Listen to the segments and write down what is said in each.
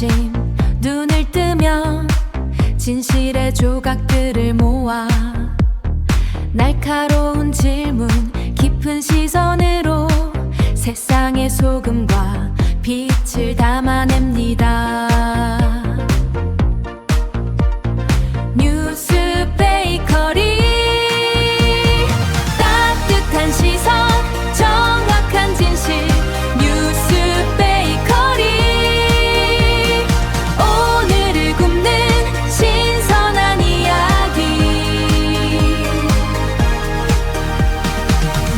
아침 눈을 뜨면 진실의 조각들을 모아 날카로운 질문 깊은 시선으로 세상의 소금과 빛을 담아냅니다. 뉴스 베이커리 따뜻한 시선 정확한 진실 뉴스 베이커리 오늘을 굽는 신선한 이야기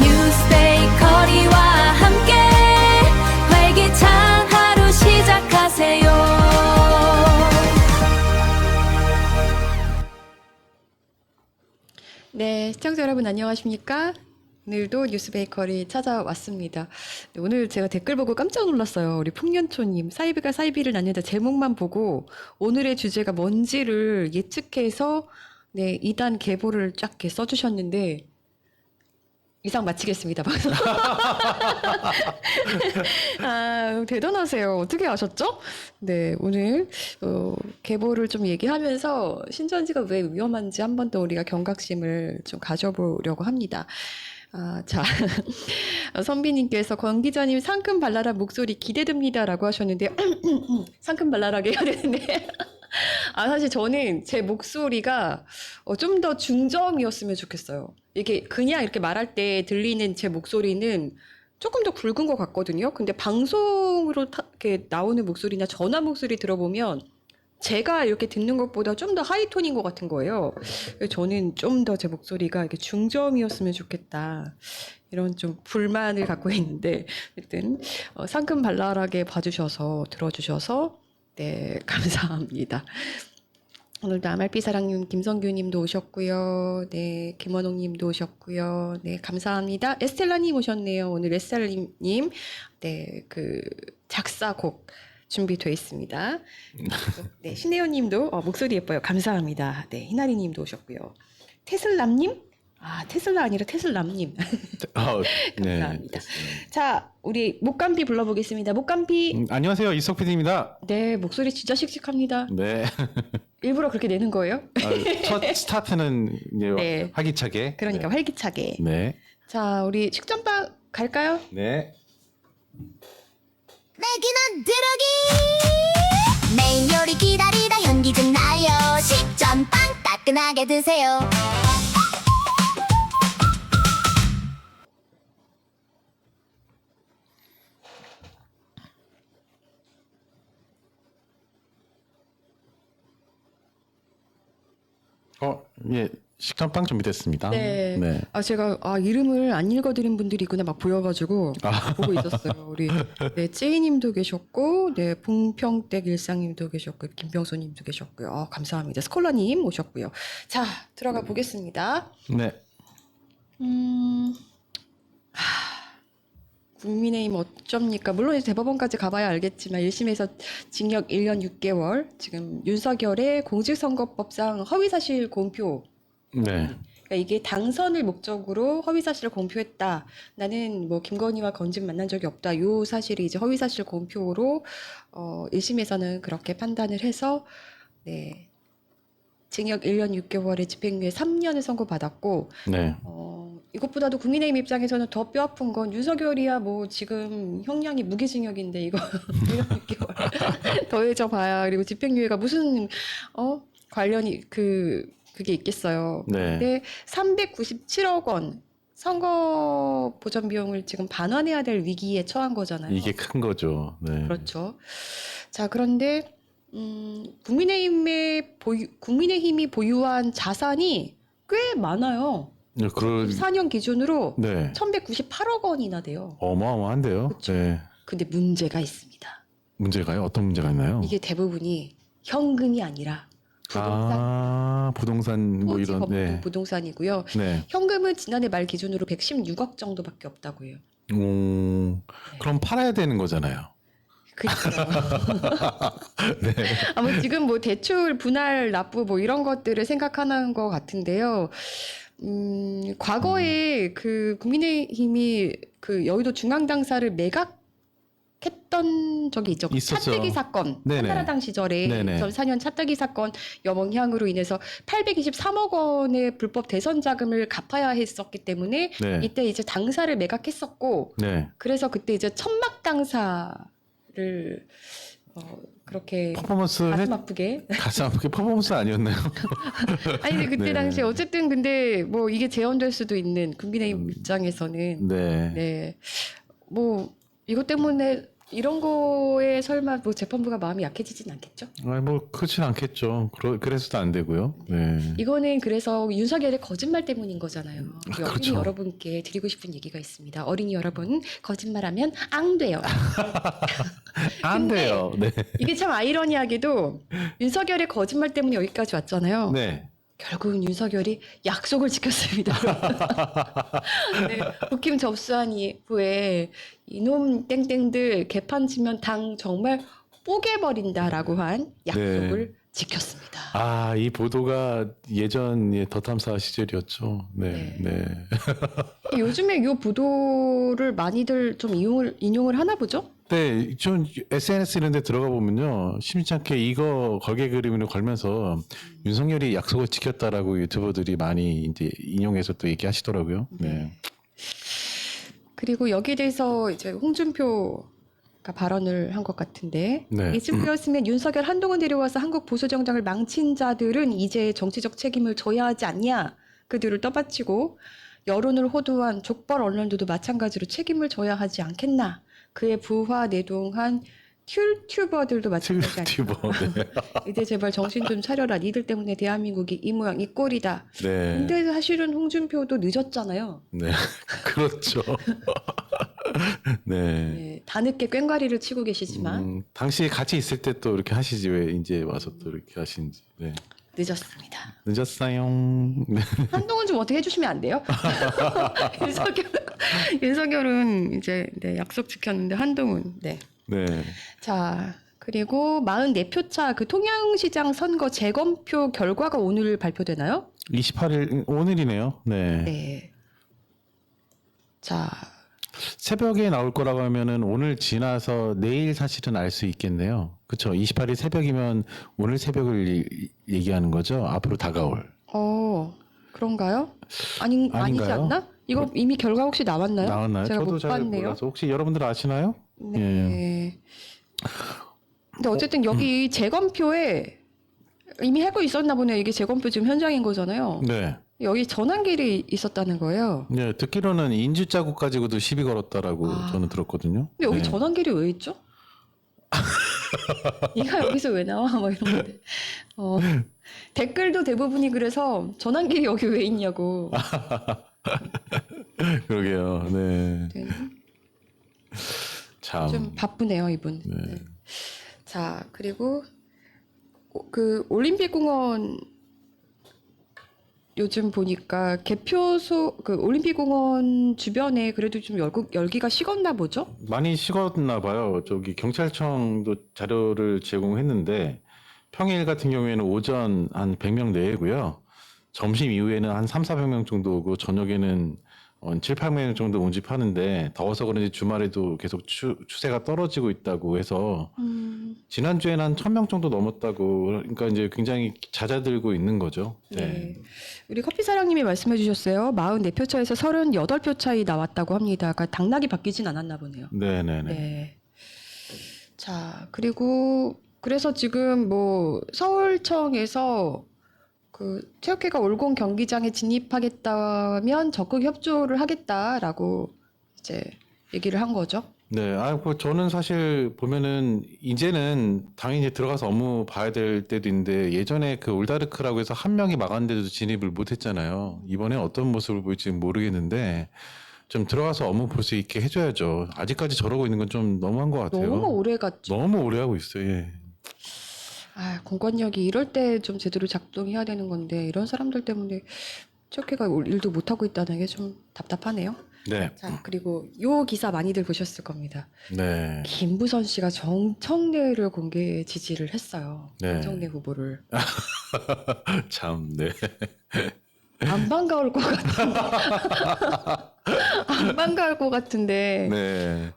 뉴스 베이커리와 함께 활기찬 하루 시작하세요. 네, 시청자 여러분 안녕하십니까? 오늘도 뉴스 베이커리 찾아왔습니다. 네, 오늘 제가 댓글 보고 깜짝 놀랐어요. 우리 풍년초님, 사이비가 사이비를 낳는다 제목만 보고 오늘의 주제가 뭔지를 예측해서 네, 2단 계보를 쫙 이렇게 써주셨는데 이상 마치겠습니다. 방송. 아, 대단하세요. 어떻게 아셨죠? 네, 오늘 계보를 좀 얘기하면서 신천지가 왜 위험한지 한 번 더 우리가 경각심을 좀 가져보려고 합니다. 아, 자, 선비님께서 권 기자님 상큼 발랄한 목소리 기대됩니다라고 하셨는데 상큼 발랄하게 해야 되는데 아, 사실 저는 제 목소리가 좀 더 중저음이었으면 좋겠어요. 이게 그냥 이렇게 말할 때 들리는 제 목소리는 조금 더 굵은 것 같거든요. 근데 방송으로 이렇게 나오는 목소리나 전화 목소리 들어보면 제가 이렇게 듣는 것보다 좀 더 하이톤인 것 같은 거예요. 그래서 저는 좀 더 제 목소리가 이렇게 중저음이었으면 좋겠다. 이런 좀 불만을 갖고 있는데, 하여튼, 상큼 발랄하게 봐주셔서, 들어주셔서, 네, 감사합니다. 오늘도 아말피 사랑님, 김성규님도 오셨고요. 네, 김원홍님도 오셨고요. 네, 감사합니다. 에스텔라님 오셨네요. 오늘 에스텔라님, 네, 그 작사곡 준비되어 있습니다. 네, 신혜연님도 목소리 예뻐요. 감사합니다. 네, 희나리님도 오셨고요. 테슬람님? 아, 테슬라 아니라 테슬람님. 감사합니다. 네. 자, 우리 목감피 불러보겠습니다. 목감피. 안녕하세요. 이석 PD입니다. 네, 목소리 진짜 씩씩합니다. 네. 일부러 그렇게 내는 거예요? 첫 스타트는 이제 네. 활기차게. 그러니까 네. 활기차게. 네. 자, 우리 식전빵 갈까요? 네. 내기는 드러기 메인 요리 기다리다 현기 좀 나요 식전빵 따끈하게 드세요. 예. 식전빵 준비됐습니다. 네. 네. 아, 제가 이름을 안 읽어드린 분들이 있구나 막 보여가지고 보고 있었어요. 우리 네, 찌이님도 계셨고, 네, 봉평댁 일상님도 계셨고, 김병수님도 계셨고요. 감사합니다. 스콜라님 오셨고요. 자, 들어가 보겠습니다. 네. 국민의힘 어쩝니까? 물론 이제 대법원까지 가봐야 알겠지만 1심에서 징역 1년 6개월. 지금 윤석열의 공직선거법상 허위사실 공표. 네. 그러니까 이게 당선을 목적으로 허위사실을 공표했다. 나는 뭐 김건희와 건진 만난 적이 없다. 요 사실이 이제 허위사실 공표로 1심에서는 그렇게 판단을 해서 네. 징역 1년 6개월에 집행유예 3년을 선고받았고 네. 이것보다도 국민의힘 입장에서는 더 뼈아픈 건 윤석열이야 뭐 지금 형량이 무기징역인데 이거 1년 6개월 더해져 봐야 그리고 집행유예가 무슨 관련이 그게 있겠어요. 네. 근데 397억 원 선거 보전 비용을 지금 반환해야 될 위기에 처한 거잖아요. 이게 큰 거죠. 네. 그렇죠. 자, 그런데 국민의힘이 보유한 자산이 꽤 많아요. 네, 4년 기준으로 네. 1198억 원이나 돼요. 어마어마한데요. 그쵸. 네. 근데 문제가 있습니다. 문제가요? 어떤 문제가 있나요? 이게 대부분이 현금이 아니라 부동산 뭐 토지 이런. 법도 네. 부동산이고요. 네. 현금은 지난해 말 기준으로 116억 정도밖에 없다고 해요. 그럼 팔아야 되는 거잖아요. 그렇죠. 네. 아마 지금 뭐 대출 분할 납부 뭐 이런 것들을 생각하는 것 같은데요. 과거에 그 국민의힘이 그 여의도 중앙당사를 매각 했던 적이 있죠. 있었죠. 차떼기 사건, 네네. 한나라당 시절에 네네. 2004년 차떼기 사건 여몽향으로 인해서 823억 원의 불법 대선 자금을 갚아야 했었기 때문에 네. 이때 이제 당사를 매각했었고 네. 그래서 그때 이제 천막 당사를 그렇게 퍼포먼스 가슴 아프게 가슴 아프게 퍼포먼스 아니었나요? 아니 근데 그때 네. 당시에 어쨌든 근데 뭐 이게 재현될 수도 있는 국민의힘 입장에서는 네. 네. 뭐 이것 때문에 이런 거에 설마 뭐 재판부가 마음이 약해지진 않겠죠? 아니 뭐 그렇진 않겠죠. 그래서도 안 되고요. 네. 이거는 그래서 윤석열의 거짓말 때문인 거잖아요. 우리 어린이 그렇죠. 여러분께 드리고 싶은 얘기가 있습니다. 어린이 여러분 거짓말하면 앙 돼요. 안 근데 돼요. 네. 이게 참 아이러니하게도 윤석열의 거짓말 때문에 여기까지 왔잖아요. 네. 결국은 윤석열이 약속을 지켰습니다. 네, 국힘 접수한 이후에 이놈 땡땡들 개판 치면 당 정말 뽀개버린다라고 한 약속을 지켰습니다. 아, 이 보도가 예전 더 탐사 시절이었죠. 네. 네. 요즘에 이 보도를 많이들 좀 인용을 하나 보죠? 네, 좀 SNS 이런 데 들어가 보면요. 심치 않게 이거 걸개 그림으로 걸면서 윤석열이 약속을 지켰다라고 유튜버들이 많이 이제 인용해서 또 얘기하시더라고요. 네. 그리고 여기에 대해서 이제 홍준표가 발언을 한 것 같은데 네. 이쯤이었으면 윤석열 한동훈 데려와서 한국 보수 정당을 망친 자들은 이제 정치적 책임을 져야 하지 않냐 그들을 떠받치고 여론을 호도한 족벌 언론들도 마찬가지로 책임을 져야 하지 않겠나 그의 부하 내동한 튜버들도 마찬가지 아니야. 튜버. 네. 이제 제발 정신 좀 차려라. 니들 때문에 대한민국이 이 모양 이 꼴이다. 네. 근데 사실은 홍준표도 늦었잖아요. 네. 그렇죠. 네. 네, 다 늦게 꽹과리를 치고 계시지만 당시 같이 있을 때 또 이렇게 하시지 왜 이제 와서 또 이렇게 하시는지. 네. 늦었습니다. 늦었어요. 네. 한동훈 좀 어떻게 해주시면 안 돼요? 윤석열은 이제 네, 약속 지켰는데 한동훈. 네. 네. 자 그리고 44표 차 그 통영시장 선거 재검표 결과가 오늘 발표되나요? 28일 오늘이네요. 네. 네. 자 새벽에 나올 거라고 하면은 오늘 지나서 내일 사실은 알 수 있겠네요. 그렇죠. 28일 새벽이면 오늘 새벽을 얘기하는 거죠. 앞으로 다가올. 그런가요? 아니지 아닌가요? 않나? 이거 이미 결과 혹시 나왔나요? 나왔나요? 제가 저도 못 잘 봤네요. 몰라서 혹시 여러분들 아시나요? 네. 예. 근데 어쨌든 여기 재검표에 이미 하고 있었나 보네요. 이게 재검표 지금 현장인 거잖아요. 네. 여기 전환길이 있었다는 거예요. 네, 듣기로는 인주 자국 가지고도 시비 걸었다라고 저는 들었거든요. 근데 여기 네. 전환길이 왜 있죠? 얘가 여기서 왜 나와? 뭐 이런 건데. 댓글도 대부분이 그래서 전환길이 여기 왜 있냐고. 그러게요. 네. 네. 참. 좀 바쁘네요, 이분. 네. 자, 그리고 그 올림픽공원 요즘 보니까 개표소 그 올림픽공원 주변에 그래도 좀 열기가 식었나 보죠? 많이 식었나 봐요. 저기 경찰청도 자료를 제공했는데 평일 같은 경우에는 오전 한 100명 내외고요. 점심 이후에는 한 3, 400명 정도 오고 저녁에는 7, 800명 정도 모집하는데 더워서 그런지 주말에도 계속 추세가 떨어지고 있다고 해서 지난주에는 한 1000명 정도 넘었다고 그러니까 이제 굉장히 잦아들고 있는 거죠. 네. 우리 커피 사랑님이 말씀해 주셨어요. 44표 차에서 38표 차이 나왔다고 합니다. 그러니까 당락이 바뀌진 않았나 보네요. 네네네. 네. 자, 그리고 그래서 지금 뭐 서울청에서 그 체육회가 올공 경기장에 진입하겠다면 적극 협조를 하겠다라고 이제 얘기를 한 거죠. 네, 저는 사실 보면은 이제는 당연히 들어가서 업무 봐야 될 때도 있는데 예전에 그 올다르크라고 해서 한 명이 막았는데도 진입을 못 했잖아요. 이번에 어떤 모습을 보일지 모르겠는데 좀 들어가서 업무 볼 수 있게 해줘야죠. 아직까지 저러고 있는 건 좀 너무한 것 같아요. 너무 오래 갔죠. 너무 오래 하고 있어요. 예. 공권력이 이럴 때 좀 제대로 작동해야 되는 건데 이런 사람들 때문에 체육회가 일도 못 하고 있다는 게 좀 답답하네요. 네, 자, 그리고 요 기사 많이들 보셨을 겁니다. 네, 김부선 씨가 정청래를 공개 지지를 했어요. 네. 정청래 후보를. 참, 네, 안 반가울 것 같은데. 안 반가울 것 같은데. 네.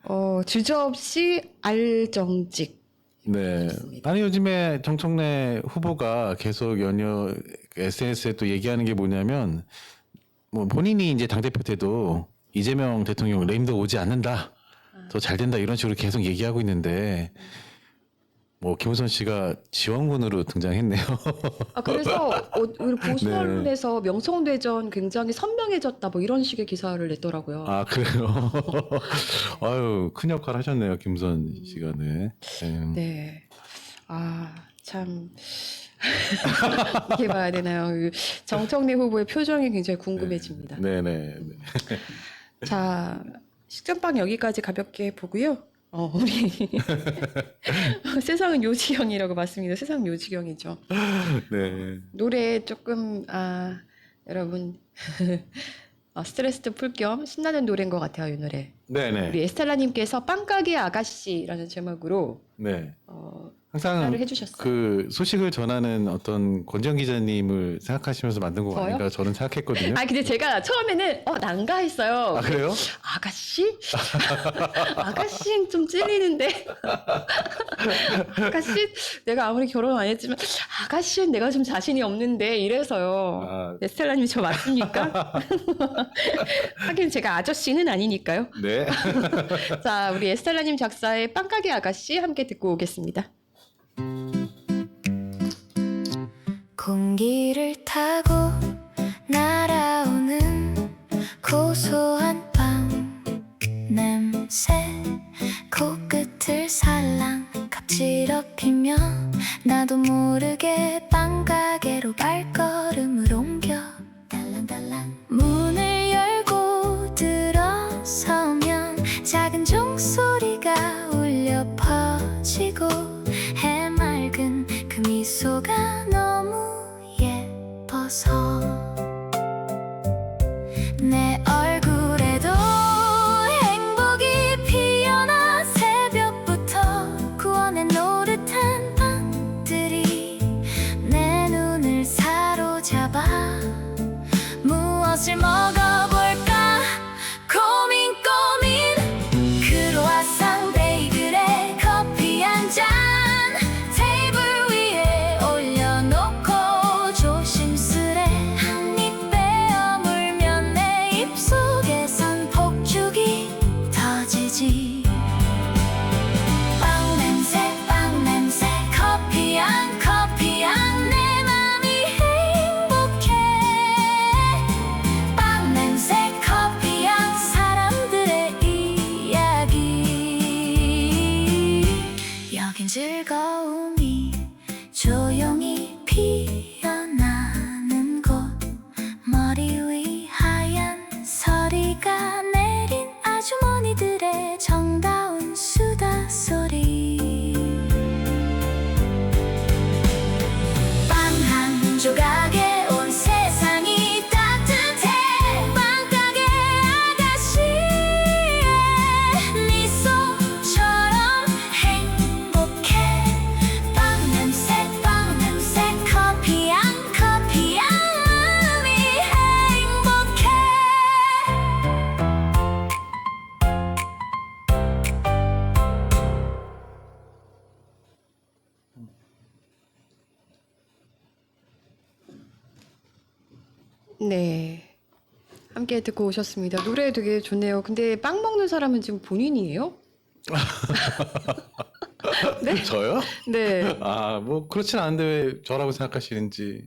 주저없이 알정직. 네. 아니 요즘에 정청래 후보가 계속 연여 SNS에 또 얘기하는 게 뭐냐면 뭐 본인이 이제 당대표 때도 이재명 대통령 레임덕 오지 않는다. 더 잘 된다 이런 식으로 계속 얘기하고 있는데 뭐 김우선 씨가 지원군으로 등장했네요. 그래서 우리 보수 언론에서 명성대전 굉장히 선명해졌다 뭐 이런 식의 기사를 냈더라고요. 아 그래요? 아유 큰 역할 하셨네요 김우선 씨가. 네. 네. 참 어떻게 봐야 되나요? 정청래 후보의 표정이 굉장히 궁금해집니다. 네네. 자, 식전빵 여기까지 가볍게 보고요. 우리 세상은 요지경이라고 봤습니다. 세상은 요지경이죠. 네. 노래 조금 여러분 스트레스도 풀 겸 신나는 노래인 것 같아요. 이 노래. 네네. 우리 에스텔라님께서 빵가게 아가씨라는 제목으로 네. 전화를 항상 해주셨어요. 그 소식을 전하는 어떤 권정 기자님을 생각하시면서 만든 거 저요? 아닌가 저는 생각했거든요. 근데 제가 처음에는 난가했어요. 아 그래요? 아가씨? 아가씨는 좀 찔리는데. 아가씨? 내가 아무리 결혼 안 했지만 아가씨는 내가 좀 자신이 없는데 이래서요. 스텔라님 저 맞습니까? 하긴 제가 아저씨는 아니니까요. 네. 자, 우리 에스텔라님 작사의 빵가게 아가씨 함께 듣고 오겠습니다. 공기를 타고 날아오는 고소한 빵 냄새 코끝을 살랑 갑질럽히며 나도 모르게 빵가게로 발걸음을 옮겨 달랑달랑 문을 열고 들어서면 작은 종소리가 울려 퍼지고 해맑은 그 미소가 너무 예뻐서 내 얼굴에도 행복이 피어나 새벽부터 구워낸 노릇한 빵들이 내 눈을 사로잡아 무엇을 먹어볼까 고민 크로와상 베이글에 커피 한 잔 테이블 위에 올려놓고 조심스레 한 입 베어 물면 내 입속에선 폭죽이 터지지 빵 냄새 커피 향 내 맘이 행복해 빵 냄새 커피 향 사람들의 이야기 여긴 즐거움이 조용히 피어나는 곳 머리 위 하얀 서리가 내린 아주머니들의 정다운 수다 소리 빵 한 조각에 온 세상이 따뜻해 빵가게 아가씨의 미소처럼 행복해 빵 냄새 커피 향 마음이 행복해 네. 함께 듣고 오셨습니다. 노래 되게 좋네요. 근데 빵 먹는 사람은 지금 본인이에요? 네? 저요? 네. 뭐 그렇진 않은데 왜 저라고 생각하시는지.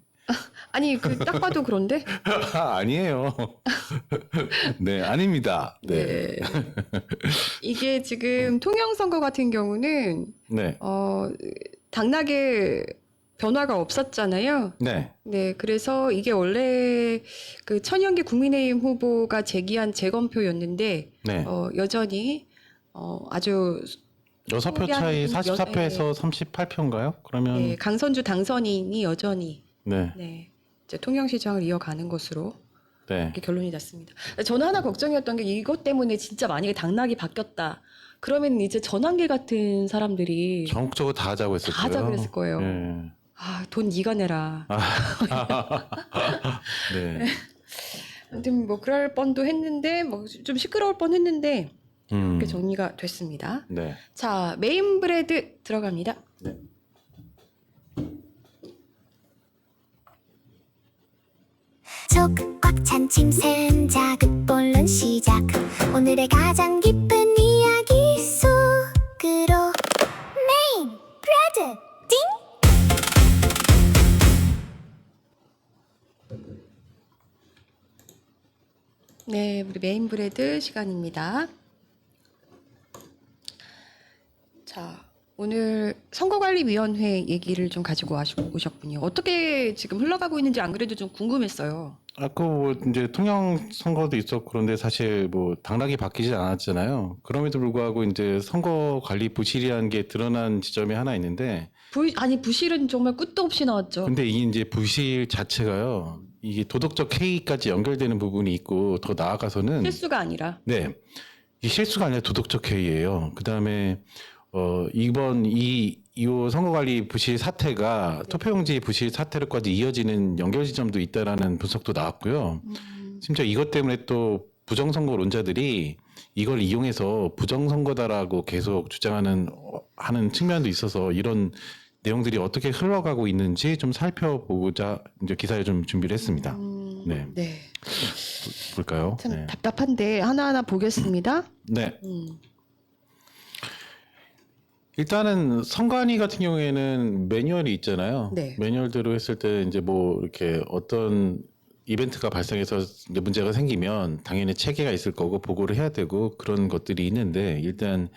아니, 딱 봐도 그런데? 아니에요. 네, 아닙니다. 네. 네. 이게 지금 통영선거 같은 경우는, 네. 당락에 변화가 없었잖아요. 네. 네, 그래서 이게 원래 그 천연기 국민의힘 후보가 제기한 재검표였는데, 네. 여전히, 아주, 6표 차이 44표에서 38표인가요? 그러면 네, 강선주 당선인이 여전히, 네. 네, 이제 통영시장을 이어가는 것으로 네. 이렇게 결론이 났습니다. 저는 하나 걱정이었던 게 이것 때문에 진짜 만약에 당락이 바뀌었다. 그러면 이제 전환기 같은 사람들이 전국적으로 다 하자고 했을 다 거예요. 하자 그랬을 거예요. 네. 아, 돈 네가 내라. 네. 아무튼 뭐 그럴 뻔도 했는데 뭐 좀 시끄러울 뻔했는데 이렇게 음. 정리가 됐습니다. 네. 자, 메인 브레드 들어갑니다. 네. 속 꽉 찬 침샘 자극본론 시작 오늘의 가장 기쁜 이야기 속으로 메인 브레드 띵 네, 우리 메인 브레드 시간입니다. 자, 오늘 선거관리위원회 얘기를 좀 가지고 오셨군요. 어떻게 지금 흘러가고 있는지 안 그래도 좀 궁금했어요. 아까 뭐 이제 통영 선거도 있었고 그런데 사실 뭐 당락이 바뀌지 않았잖아요. 그럼에도 불구하고 이제 선거 관리 부실이라는 게 드러난 지점이 하나 있는데 아니 부실은 정말 끝도 없이 나왔죠. 근데 이 이제 부실 자체가요. 이게 도덕적 해이까지 연결되는 부분이 있고 더 나아가서는 실수가 아니라. 네. 이 실수가 아니라 도덕적 해이예요. 그다음에 이번 이 선거관리 부실 사태가 투표용지 부실 사태로까지 이어지는 연결 지점도 있다라는 분석도 나왔고요. 심지어 이것 때문에 또 부정선거론자들이 이걸 이용해서 부정선거다라고 계속 주장하는 하는 측면도 있어서 이런 내용들이 어떻게 흘러가고 있는지 좀 살펴보고자 이제 기사를 좀 준비를 했습니다. 네, 네. 볼까요? 참 네. 답답한데 하나하나 보겠습니다. 네. 음. 일단은 선관위 같은 경우에는 매뉴얼이 있잖아요. 네. 매뉴얼대로 했을 때 이제 뭐 이렇게 어떤 이벤트가 발생해서 이제 문제가 생기면 당연히 체계가 있을 거고 보고를 해야 되고 그런 것들이 있는데 일단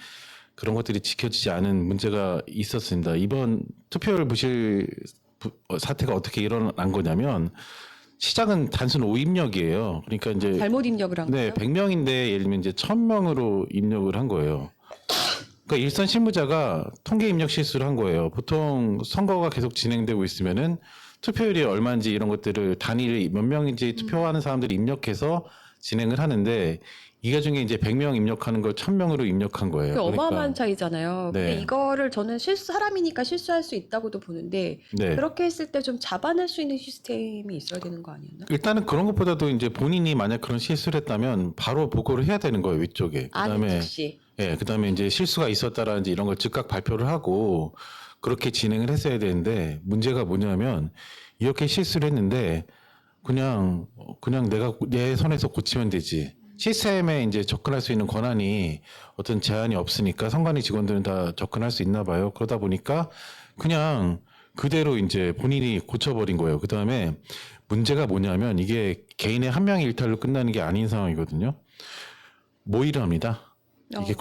그런 것들이 지켜지지 않은 문제가 있었습니다. 이번 투표율 부실 사태가 어떻게 일어난 거냐면 시작은 단순 오입력이에요. 그러니까 이제 잘못 입력을 한 네, 거예요. 100명인데 예를 들면 이제 1000명으로 입력을 한 거예요. 그러니까 일선 실무자가 통계 입력 실수를 한 거예요. 보통 선거가 계속 진행되고 있으면은 투표율이 얼마인지 이런 것들을 단일 몇 명인지 투표하는 사람들이 입력해서 진행을 하는데 이 중에 이제 100명 입력하는 걸 1000명으로 입력한 거예요. 그 그러니까 어마어마한 차이잖아요. 네. 근데 이거를 저는 사람이니까 실수할 수 있다고도 보는데 네. 그렇게 했을 때 좀 잡아낼 수 있는 시스템이 있어야 되는 거 아니었나? 일단은 그런 것보다도 이제 본인이 만약 그런 실수를 했다면 바로 보고를 해야 되는 거예요, 위쪽에. 아는 즉시. 예, 그다음에 이제 실수가 있었다라든지 이런 걸 즉각 발표를 하고 그렇게 진행을 했어야 되는데 문제가 뭐냐면 이렇게 실수를 했는데 그냥 내가 내 선에서 고치면 되지. 시스템에 이제 접근할 수 있는 권한이 어떤 제한이 없으니까 선관위 직원들은 다 접근할 수 있나 봐요. 그러다 보니까 그냥 그대로 이제 본인이 고쳐버린 거예요. 그다음에 문제가 뭐냐면 이게 개인의 한 명의 일탈로 끝나는 게 아닌 상황이거든요. 모의를 합니다. 이게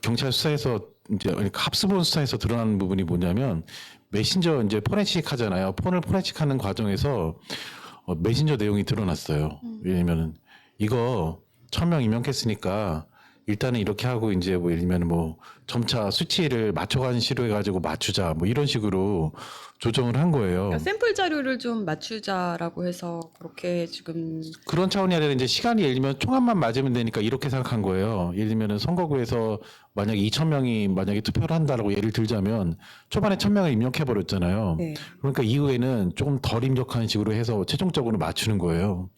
경찰 수사에서 이제 합수본 수사에서 드러나는 부분이 뭐냐면 메신저 이제 포렌식 하잖아요. 폰을 포렌식하는 과정에서 메신저 내용이 드러났어요. 왜냐면은 이거 1000명 임명했으니까 일단은 이렇게 하고 이제 뭐 예를 들면 뭐 점차 수치를 맞춰가는 시로 해가지고 맞추자 뭐 이런 식으로 조정을 한 거예요. 그러니까 샘플 자료를 좀 맞추자라고 해서 그렇게 지금 그런 차원이 아니라 이제 시간이 예를 들면 총합만 맞으면 되니까 이렇게 생각한 거예요. 예를 들면은 선거구에서 만약에 2,000명이 만약에 투표를 한다라고 예를 들자면 초반에 1,000명을 입력해 버렸잖아요. 네. 그러니까 이후에는 조금 덜 입력하는 식으로 해서 최종적으로 맞추는 거예요.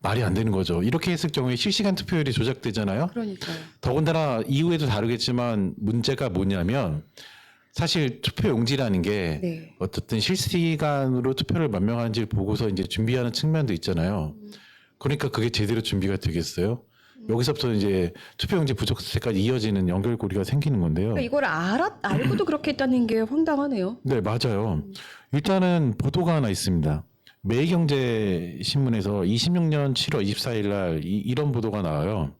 말이 안 되는 거죠. 이렇게 했을 경우에 실시간 투표율이 조작되잖아요. 그러니까요. 더군다나 이후에도 다르겠지만 문제가 뭐냐면 사실 투표 용지라는 게 네. 어떻든 실시간으로 투표를 몇 명 하는지를 보고서 이제 준비하는 측면도 있잖아요. 그러니까 그게 제대로 준비가 되겠어요? 여기서부터 이제 투표용지 부족세까지 이어지는 연결고리가 생기는 건데요. 그러니까 이걸 알고도 그렇게 했다는 게 황당하네요. 네, 맞아요. 일단은 보도가 하나 있습니다. 매일경제신문에서 26년 7월 24일 날 이런 보도가 나와요.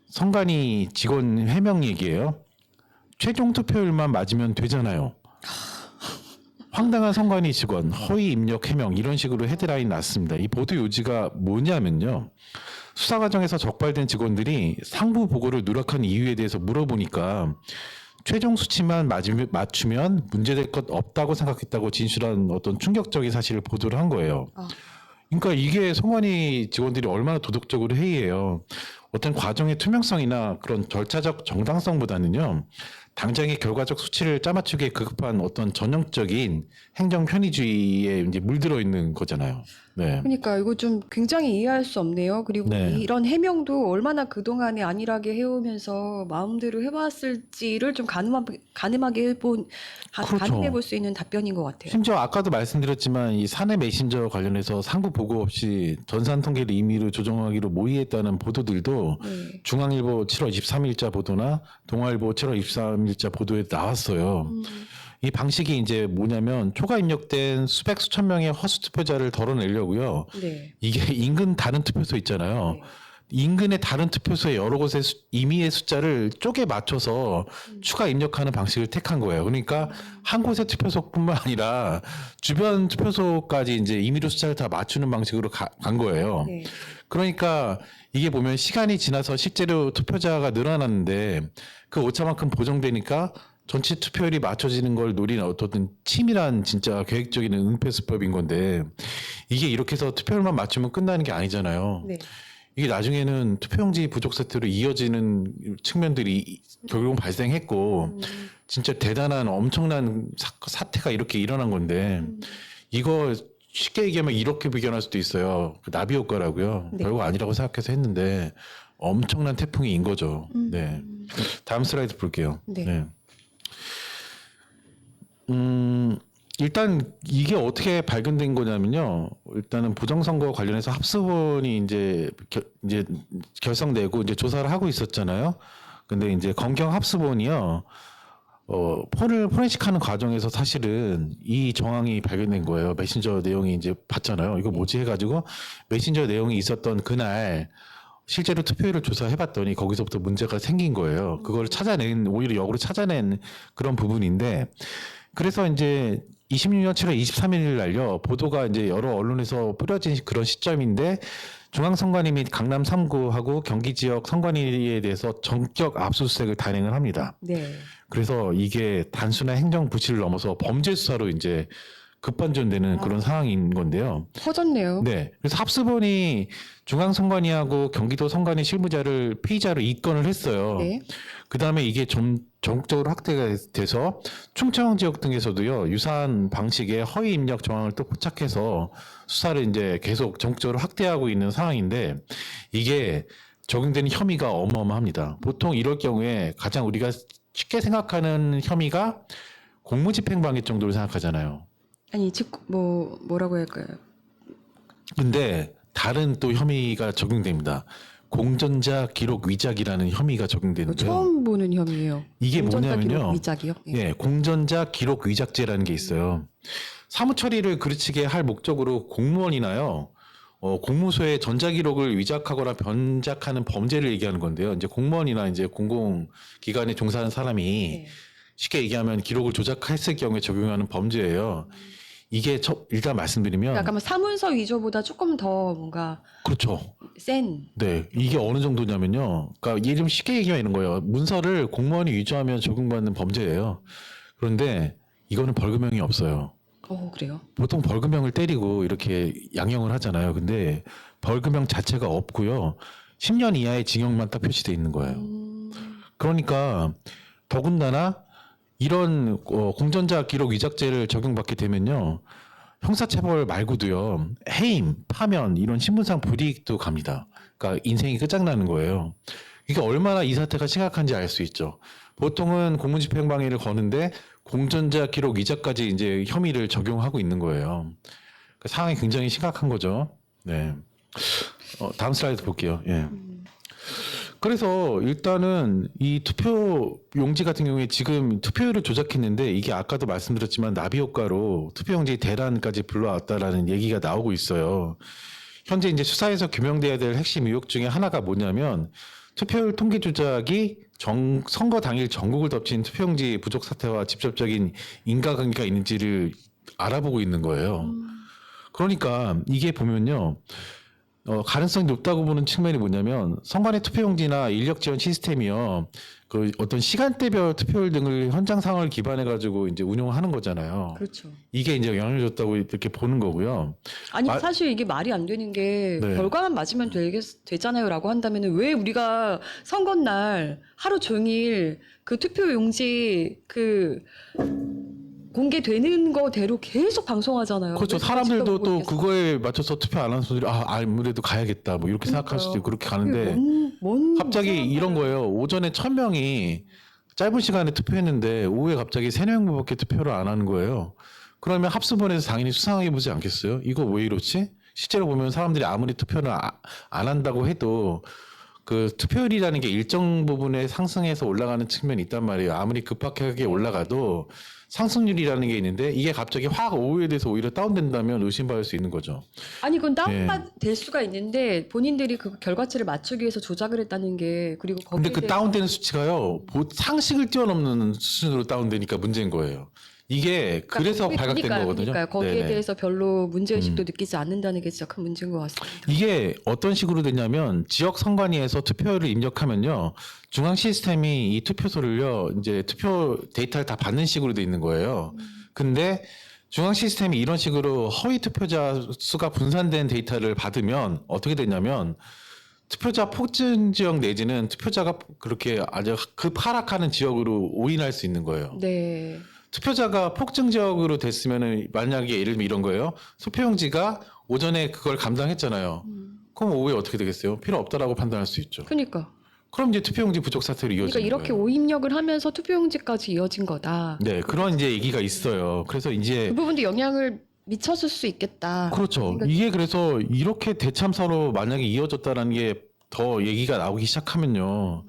선관위 직원 해명 얘기예요. 최종 투표율만 맞으면 되잖아요. 황당한 선관위 직원 허위 입력 해명 이런 식으로 헤드라인 났습니다. 이 보도 요지가 뭐냐면요. 수사 과정에서 적발된 직원들이 상부 보고를 누락한 이유에 대해서 물어보니까 최종 수치만 맞추면 문제될 것 없다고 생각했다고 진술한 어떤 충격적인 사실을 보도를 한 거예요. 그러니까 이게 선관위 직원들이 얼마나 도덕적으로 해이해요. 어떤 과정의 투명성이나 그런 절차적 정당성보다는요. 당장의 결과적 수치를 짜맞추기에 급급한 어떤 전형적인 행정 편의주의에 이제 물들어 있는 거잖아요. 네. 그러니까 이거 좀 굉장히 이해할 수 없네요. 그리고 네. 이런 해명도 얼마나 그동안에 안일하게 해오면서 마음대로 해왔을지를 좀 가늠하게 그렇죠. 가늠해볼 수 있는 답변인 것 같아요. 심지어 아까도 말씀드렸지만 이 사내 메신저 관련해서 상부 보고 없이 전산 통계를 임의로 조정하기로 모의했다는 보도들도 네. 중앙일보 7월 23일자 보도나 동아일보 7월 23일자 보도에 나왔어요. 이 방식이 이제 뭐냐면 초과 입력된 수백 수천 명의 허수 투표자를 덜어내려고요. 네. 이게 인근 다른 투표소 있잖아요. 네. 인근의 다른 투표소의 여러 곳의 임의의 숫자를 쪼개 맞춰서 추가 입력하는 방식을 택한 거예요. 그러니까 한 곳의 투표소뿐만 아니라 주변 투표소까지 이제 임의로 숫자를 다 맞추는 방식으로 간 거예요. 네. 그러니까 이게 보면 시간이 지나서 실제로 투표자가 늘어났는데 그 오차만큼 보정되니까 전체 투표율이 맞춰지는 걸 노리는 어떤 치밀한 진짜 계획적인 은폐 수법인 건데 이게 이렇게 해서 투표율만 맞추면 끝나는 게 아니잖아요. 네. 이게 나중에는 투표용지 부족 사태로 이어지는 측면들이 결국은 발생했고 진짜 대단한 엄청난 사태가 이렇게 일어난 건데 이거 쉽게 얘기하면 이렇게 비견할 수도 있어요. 그 나비 효과라고요. 네. 별거 아니라고 생각해서 했는데 엄청난 태풍이 인 거죠. 네. 다음 슬라이드 볼게요. 네. 일단 이게 어떻게 발견된 거냐면요. 일단은 부정선거 관련해서 합수본이 이제 결성되고 이제 조사를 하고 있었잖아요. 근데 이제 검경 합수본이요. 폰을 포렌식하는 과정에서 사실은 이 정황이 발견된 거예요. 메신저 내용이 이제 봤잖아요. 이거 뭐지 해가지고 메신저 내용이 있었던 그날 실제로 투표율을 조사해봤더니 거기서부터 문제가 생긴 거예요. 그걸 오히려 역으로 찾아낸 그런 부분인데 그래서 이제 26년 7월 23일 날요 보도가 이제 여러 언론에서 뿌려진 그런 시점인데 중앙선관위 및 강남 3구하고 경기 지역 선관위에 대해서 전격 압수수색을 단행을 합니다. 네. 그래서 이게 단순한 행정 부실을 넘어서 범죄 수사로 이제 급반전되는 그런 상황인 건데요. 퍼졌네요. 네. 그래서 합수본이 중앙선관위하고 경기도 선관위 실무자를 피의자로 입건을 했어요. 네. 그 다음에 이게 좀 전국적으로 확대가 돼서 충청 지역 등에서도요 유사한 방식의 허위 입력 정황을 또 포착해서 수사를 이제 계속 전국적으로 확대하고 있는 상황인데 이게 적용되는 혐의가 어마어마합니다. 보통 이럴 경우에 가장 우리가 쉽게 생각하는 혐의가 공무집행방해 정도로 생각하잖아요. 아니 뭐라고 할까요? 근데 다른 또 혐의가 적용됩니다. 공전자 기록 위작이라는 혐의가 적용되는데요. 처음 보는 혐의예요. 이게 공전자 뭐냐면요. 기록 위작이요? 예, 공전자 기록 위작죄라는 게 있어요. 사무 처리를 그르치게 할 목적으로 공무원이나요, 공무소의 전자기록을 위작하거나 변작하는 범죄를 얘기하는 건데요. 이제 공무원이나 이제 공공기관에 종사하는 사람이 네. 쉽게 얘기하면 기록을 조작했을 경우에 적용하는 범죄예요. 이게 일단 말씀드리면 약간 뭐 사문서 위조보다 조금 더 뭔가 그렇죠. 센. 네, 이게 어느 정도냐면요. 그러니까 예를 쉽게 얘기하면 이런 거예요. 문서를 공무원이 위조하면 적용받는 범죄예요. 그런데 이거는 벌금형이 없어요. 그래요? 보통 벌금형을 때리고 이렇게 양형을 하잖아요. 근데 벌금형 자체가 없고요. 10년 이하의 징역만 딱 표시돼 있는 거예요. 그러니까 더군다나 이런 공전자 기록 위작죄를 적용받게 되면요. 형사처벌 말고도요. 해임, 파면 이런 신분상 불이익도 갑니다. 그러니까 인생이 끝장나는 거예요. 이게 얼마나 이 사태가 심각한지 알 수 있죠. 보통은 공무집행방해를 거는데 공전자 기록 위작까지 이제 혐의를 적용하고 있는 거예요. 그 상황이 굉장히 심각한 거죠. 네. 다음 슬라이드 볼게요. 예. 그래서 일단은 이 투표 용지 같은 경우에 지금 투표율을 조작했는데 이게 아까도 말씀드렸지만 나비 효과로 투표 용지 대란까지 불러왔다라는 얘기가 나오고 있어요. 현재 이제 수사에서 규명돼야 될 핵심 의혹 중에 하나가 뭐냐면 투표율 통계 조작이 선거 당일 전국을 덮친 투표용지 부족 사태와 직접적인 인과관계가 있는지를 알아보고 있는 거예요. 그러니까 이게 보면요. 가능성이 높다고 보는 측면이 뭐냐면 선관위 투표용지나 인력 지원 시스템이요. 그 어떤 시간대별 투표율 등을 현장 상황을 기반해 가지고 이제 운영하는 거잖아요. 그렇죠. 이게 이제 영향을 줬다고 이렇게 보는 거고요. 아니 마- 사실 이게 말이 안 되는 게 네. 결과만 맞으면 되잖아요라고 한다면은 왜 우리가 선거날 하루 종일 그 투표 용지 그 공개되는 거대로 계속 방송하잖아요. 그렇죠. 왜 사람들도 지켜보고 또 있겠어요? 그거에 맞춰서 투표 안 하는 분들이 아무래도 가야겠다 뭐 이렇게 생각할 수도 있고 그렇게 가는데 갑자기 이런 거예요. 오전에 1,000명이 짧은 시간에 투표했는데 오후에 갑자기 3명밖에 투표를 안 하는 거예요. 그러면 합수본에서 당연히 수상하게 보지 않겠어요? 이거 왜 이렇지? 실제로 보면 사람들이 아무리 투표를 안 한다고 해도 그 투표율이라는 게 일정 부분에 상승해서 올라가는 측면이 있단 말이에요. 아무리 급박하게 올라가도 상승률이라는 게 있는데 이게 갑자기 확 오후에 대해서 오히려 다운된다면 의심받을 수 있는 거죠. 아니 그건 네. 다운될 수가 있는데 본인들이 그 결과치를 맞추기 위해서 조작을 했다는 게 그리고 거기에 근데 그 대해서 다운되는 수치가요, 상식을 뛰어넘는 수준으로 다운되니까 문제인 거예요. 이게 그래서 발각된 거거든요. 그러니까 거기에 네네. 대해서 별로 문제의식도 느끼지 않는다는 게 진짜 큰 문제인 것 같습니다. 이게 어떤 식으로 되냐면 지역 선관위에서 투표율을 입력하면요, 중앙 시스템이 이 투표소를요, 이제 투표 데이터를 다 받는 식으로 돼 있는 거예요. 근데 중앙 시스템이 이런 식으로 허위 투표자 수가 분산된 데이터를 받으면 어떻게 되냐면 투표자 폭증 지역 내지는 투표자가 그렇게 아주 하락하는 지역으로 오인할 수 있는 거예요. 네. 투표자가 폭증 지역으로 됐으면은 만약에 예를 들면 이런 거예요. 투표용지가 오전에 그걸 감당했잖아요. 그럼 오후에 어떻게 되겠어요? 필요 없다라고 판단할 수 있죠. 그러니까 그럼 이제 투표용지 부족 사태로 이어지는 그러니까 이렇게 거예요. 오입력을 하면서 투표용지까지 이어진 거다. 네, 그런 이제 얘기가 있어요. 그래서 이제 그 부분도 영향을 미쳤을 수 있겠다. 그렇죠. 그러니까 이게 그래서 이렇게 대참사로 만약에 이어졌다라는 게 더 얘기가 나오기 시작하면요.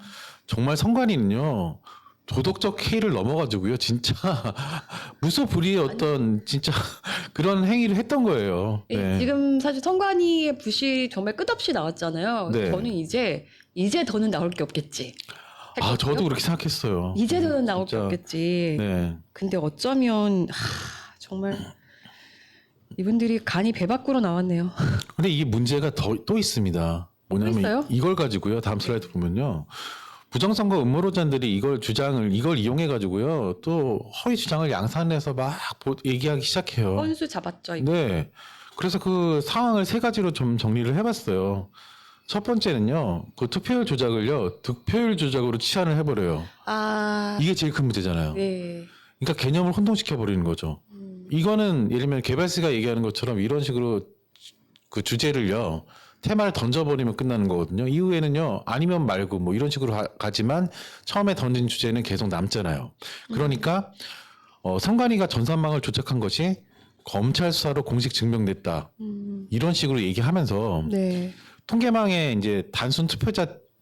정말 선관위는요. 도덕적 해이를 넘어가지고요. 진짜 무소불위의 어떤 진짜 그런 행위를 했던 거예요. 예, 네. 지금 사실 선관위의 부시 정말 끝없이 나왔잖아요. 네. 저는 이제 더는 나올 게 없겠지. 아, 했거든요. 저도 그렇게 생각했어요. 이제 더는 나올 게 진짜. 없겠지. 네. 근데 어쩌면 정말 이분들이 간이 배 밖으로 나왔네요. 근데 이게 문제가 또 있습니다. 또 있어요? 뭐냐면 이걸 가지고요. 다음 슬라이드 보면요. 부정선거 음모론자들이 이걸 이용해 가지고요. 또 허위 주장을 양산해서 막 얘기하기 시작해요. 건수 잡았죠. 이거. 네. 그래서 그 상황을 세 가지로 좀 정리를 해봤어요. 첫 번째는요. 그 투표율 조작을요. 득표율 조작으로 치환을 해버려요. 아, 이게 제일 큰 문제잖아요. 네. 그러니까 개념을 혼동시켜 버리는 거죠. 이거는 예를 들면 개발사가 얘기하는 것처럼 이런 식으로 그 주제를요. 테마를 던져버리면 끝나는 거거든요. 이후에는요. 아니면 말고 뭐 이런 식으로 가지만 처음에 던진 주제는 계속 남잖아요. 그러니까 선관위가 전산망을 조작한 것이 검찰 수사로 공식 증명됐다. 이런 식으로 얘기하면서 네. 통계망에 이제 단순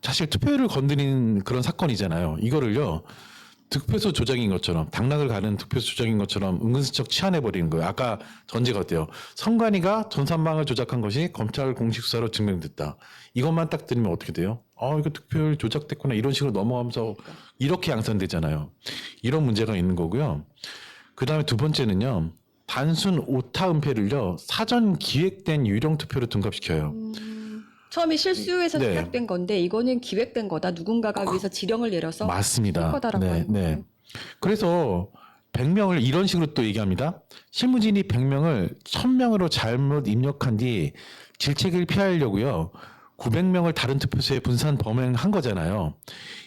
사실 투표율을 건드리는 그런 사건이잖아요. 이거를요. 득표소 조작인 것처럼 당락을 가는 득표소 조작인 것처럼 은근슬쩍 치환해버리는 거예요. 아까 전제가 어때요? 선관위가 전산망을 조작한 것이 검찰 공식 수사로 증명됐다. 이것만 딱 들으면 어떻게 돼요? 이거 득표율 조작됐구나 이런 식으로 넘어가면서 이렇게 양산되잖아요. 이런 문제가 있는 거고요. 그 다음에 두 번째는요. 단순 오타 은폐를요. 사전 기획된 유령 투표로 둔갑시켜요. 처음에 실수해서 네. 시작된 건데 이거는 기획된 거다. 누군가가 위해서 지령을 내려서 맞습니다. 할 거다라고 네, 하는 네. 거예요. 그래서 100명을 이런 식으로 또 얘기합니다. 실무진이 100명을 1000명으로 잘못 입력한 뒤 질책을 피하려고요. 900명을 다른 투표소에 분산 범행한 거잖아요.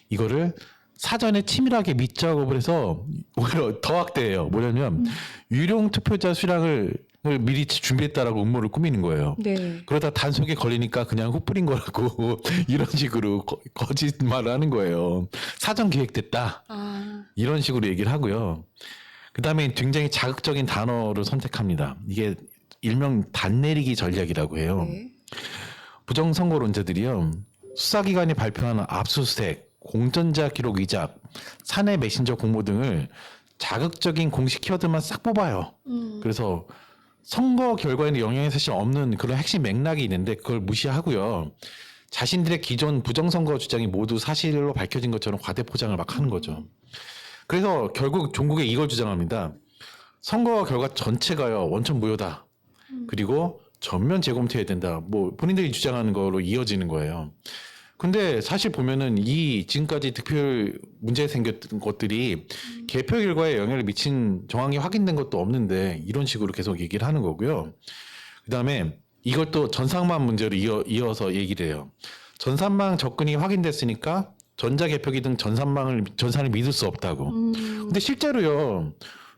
이거를 사전에 치밀하게 밑작업을 해서 오히려 더 확대해요. 뭐냐면 유령 투표자 수량을 미리 준비했다라고 음모를 꾸미는 거예요. 네. 그러다 단속에 걸리니까 그냥 훅 뿌린 거라고 이런 식으로 거짓말을 하는 거예요. 사전 기획됐다. 아, 이런 식으로 얘기를 하고요. 그 다음에 굉장히 자극적인 단어를 선택합니다. 이게 일명 단내리기 전략이라고 해요. 네. 부정선거론자들이요. 수사기관이 발표하는 압수수색, 공전자 기록 위작, 사내 메신저 공모 등을 자극적인 공식 키워드만 싹 뽑아요. 그래서 선거 결과에는 영향이 사실 없는 그런 핵심 맥락이 있는데 그걸 무시하고요. 자신들의 기존 부정선거 주장이 모두 사실로 밝혀진 것처럼 과대포장을 막 하는 거죠. 그래서 결국 종국에 이걸 주장합니다. 선거 결과 전체가요. 원천 무효다. 그리고 전면 재검토해야 된다. 뭐 본인들이 주장하는 거로 이어지는 거예요. 근데 사실 보면은 이 지금까지 득표율 문제 생겼던 것들이 개표 결과에 영향을 미친 정황이 확인된 것도 없는데 이런 식으로 계속 얘기를 하는 거고요. 그다음에 이것도 전산망 문제로 이어서 얘기를 해요. 전산망 접근이 확인됐으니까 전자개표기 등 전산을 믿을 수 없다고. 근데 실제로요.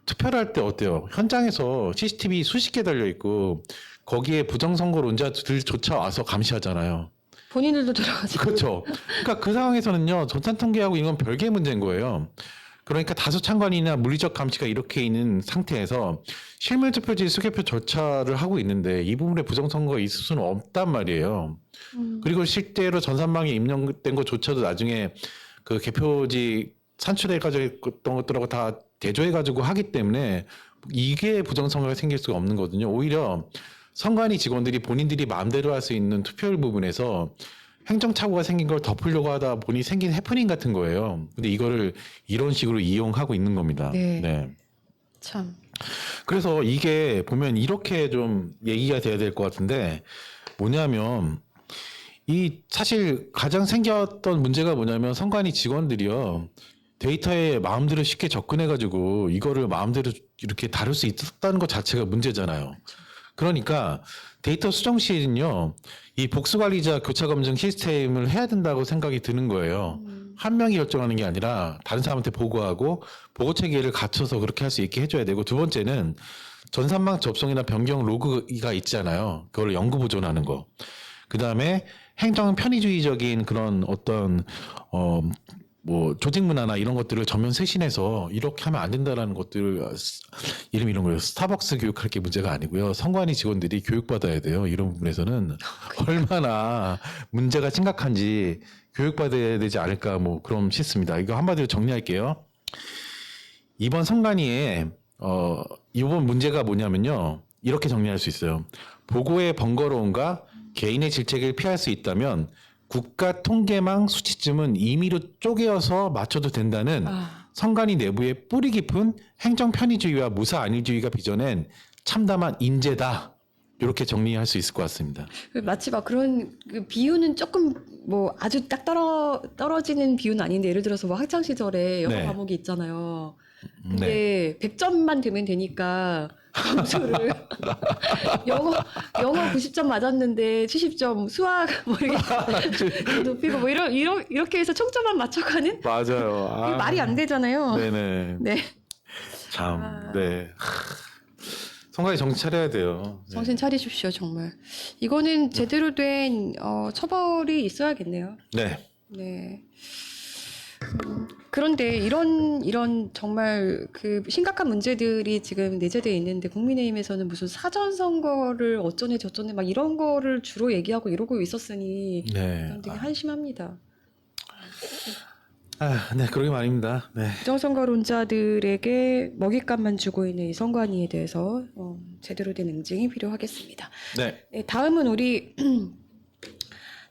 투표를 할 때 어때요? 현장에서 CCTV 수십 개 달려 있고 거기에 부정선거론자들조차 와서 감시하잖아요. 본인들도 들어가지고. 그렇죠. 그러니까 그 상황에서는요. 전산 통계하고 이건 별개의 문제인 거예요. 그러니까 다수 참관이나 물리적 감시가 이렇게 있는 상태에서 실물 투표지 수개표 절차를 하고 있는데 이 부분에 부정선거가 있을 수는 없단 말이에요. 그리고 실제로 전산망에 입력된 것조차도 나중에 그 개표지 산출해가지고 있던 것들하고 다 대조해가지고 하기 때문에 이게 부정선거가 생길 수가 없는 거거든요. 오히려 선관위 직원들이 본인들이 마음대로 할 수 있는 투표율 부분에서 행정착오가 생긴 걸 덮으려고 하다 보니 생긴 해프닝 같은 거예요. 근데 이거를 이런 식으로 이용하고 있는 겁니다. 네. 참. 그래서 이게 보면 이렇게 좀 얘기가 돼야 될 것 같은데 뭐냐면 이 사실 가장 생겼던 문제가 뭐냐면 선관위 직원들이요. 데이터에 마음대로 쉽게 접근해가지고 이거를 마음대로 이렇게 다룰 수 있었다는 것 자체가 문제잖아요. 그러니까 데이터 수정 시에는요, 이 복수관리자 교차검증 시스템을 해야 된다고 생각이 드는 거예요. 한 명이 결정하는 게 아니라 다른 사람한테 보고하고 보고 체계를 갖춰서 그렇게 할 수 있게 해줘야 되고 두 번째는 전산망 접속이나 변경 로그가 있잖아요. 그걸 영구 보존하는 거. 그 다음에 행정 편의주의적인 그런 어떤 뭐 조직 문화나 이런 것들을 전면 쇄신해서 이렇게 하면 안 된다라는 것들 이런 거예요. 스타벅스 교육할 게 문제가 아니고요. 선관위 직원들이 교육받아야 돼요. 이런 부분에서는 얼마나 문제가 심각한지 교육받아야 되지 않을까 뭐 그럼 싶습니다. 이거 한마디로 정리할게요. 이번 선관위에 이번 문제가 뭐냐면요. 이렇게 정리할 수 있어요. 보고의 번거로움과 개인의 질책을 피할 수 있다면 국가 통계망 수치쯤은 임의로 쪼개어서 맞춰도 된다는 선관위 내부의 뿌리 깊은 행정 편의주의와 무사 안일주의가 빚어낸 참담한 인재다. 이렇게 정리할 수 있을 것 같습니다. 마치 막 그런 그 비유는 조금 뭐 아주 딱 떨어지는 비유는 아닌데 예를 들어서 뭐 학창 시절에 영어 네. 과목이 있잖아요. 근데 100점만 되면 되니까 점수를 영어 90점 맞았는데 70점 수학 뭐 이렇게 높이고 뭐 이렇게 해서 총점만 맞춰가는 맞아요. 이거 말이 안 되잖아요. 네네. 네. 참, 네. 선관위 정신 차려야 돼요. 네. 정신 차리십시오, 정말. 이거는 제대로 된 처벌이 있어야겠네요. 네. 네. 그런데 이런 정말 그 심각한 문제들이 지금 내재되어 있는데 국민의힘에서는 무슨 사전 선거를 어쩌네 저쩌네 막 이런 거를 주로 얘기하고 이러고 있었으니 네. 되게 한심합니다. 네, 그러게 말입니다. 네. 부정선거론자들에게 먹잇감만 주고 있는 이 선관위에 대해서 제대로 된 응징이 필요하겠습니다. 네. 네, 다음은 우리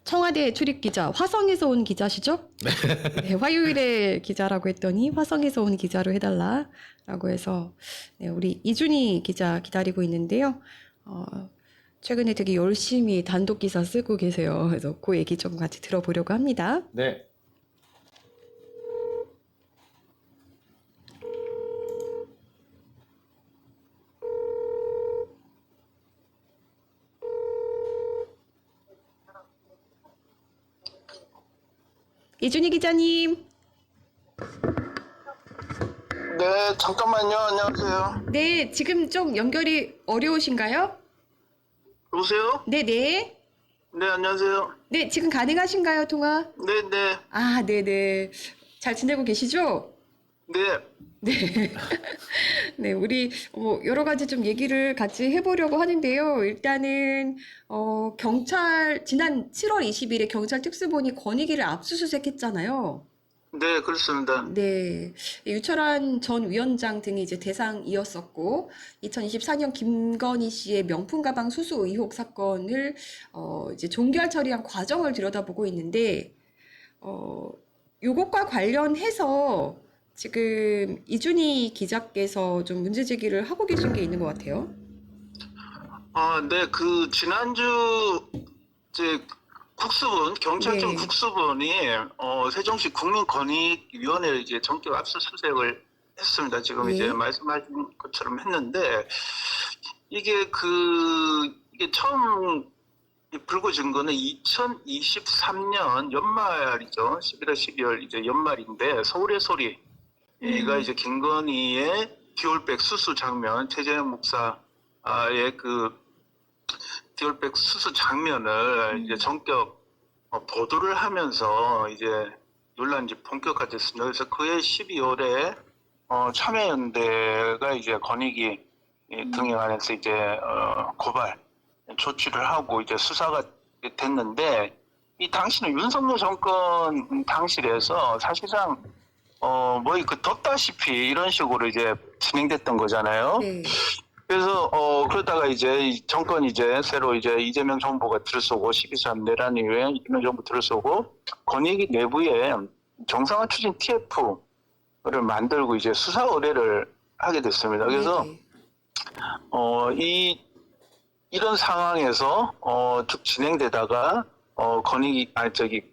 청와대 출입 기자, 화성에서 온 기자시죠? 네, 화요일에 기자라고 했더니 화성에서 온 기자로 해달라라고 해서 네, 우리 이준희 기자 기다리고 있는데요. 최근에 되게 열심히 단독 기사 쓰고 계세요. 그래서 그 얘기 좀 같이 들어보려고 합니다. 네. 이준희 기자님. 네, 잠깐만요. 안녕하세요. 네, 지금 좀 연결이 어려우신가요? 여보세요? 네네. 네, 안녕하세요. 네, 지금 가능하신가요, 통화? 네, 네, 아, 네네. 잘 지내고 계시죠? 네. 네. 네, 우리 여러 가지 좀 얘기를 같이 해보려고 하는데요. 일단은 경찰 지난 7월 20일에 경찰 특수본이 권익위를 압수수색했잖아요. 네, 그렇습니다. 네, 유철한 전 위원장 등이 이제 대상이었었고, 2024년 김건희 씨의 명품 가방 수수 의혹 사건을 이제 종결 처리한 과정을 들여다보고 있는데, 요것과 관련해서 지금 이준희 기자께서 좀 문제 제기를 하고 계신 게 있는 것 같아요. 네, 그 지난주 이제 국수본 경찰청 네. 국수본이 세종시 국민권익위원회를 이제 전격 압수수색을 했습니다. 지금 예. 이제 말씀하신 것처럼 했는데 이게 이게 처음 불거진 거는 2023년 연말이죠. 11월, 12월 이제 연말인데 서울의 소리가 이제 김건희의 디올백 수수 장면, 최재형 목사의 그 디올백 수수 장면을 이제 전격 보도를 하면서 이제 논란이 본격화됐습니다. 그래서 그해 12월에 참여연대가 이제 권익위 등에 관해서 이제 고발 조치를 하고 이제 수사가 됐는데 이 당시는 윤석열 정권 당시에서 사실상 뭐 그 덮다시피 이런 식으로 이제 진행됐던 거잖아요. 네. 그래서 그러다가 이제 이 정권이 이제 새로 이제 이재명 정부가 들어서고 12.3 내란 이후에 이재명 정부 들어서고 권익위 내부에 정상화 추진 TF를 만들고 이제 수사 의뢰를 하게 됐습니다. 그래서 네. 이런 상황에서 쭉 진행되다가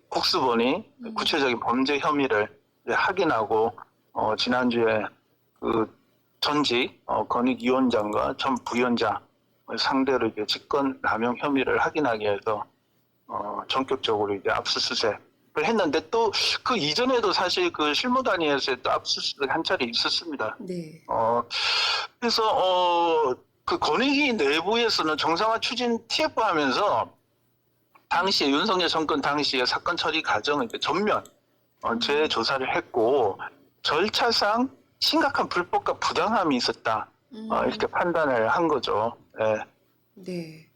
국수본이 구체적인 범죄 혐의를 이제 확인하고 지난주에 그 전직 권익위원장과 전 부위원장 상대로 이제 직권 남용 혐의를 확인하기 위해서 전격적으로 이제 압수수색을 했는데 또 그 이전에도 사실 그 실무단위에서 또 압수수색 한 차례 있었습니다. 네. 그래서 그 권익위 내부에서는 정상화 추진 TF 하면서 당시에 윤석열 정권 당시에 사건 처리 과정을 이제 전면 재조사를 했고 절차상 심각한 불법과 부당함이 있었다 이렇게 판단을 한 거죠. 네. 네.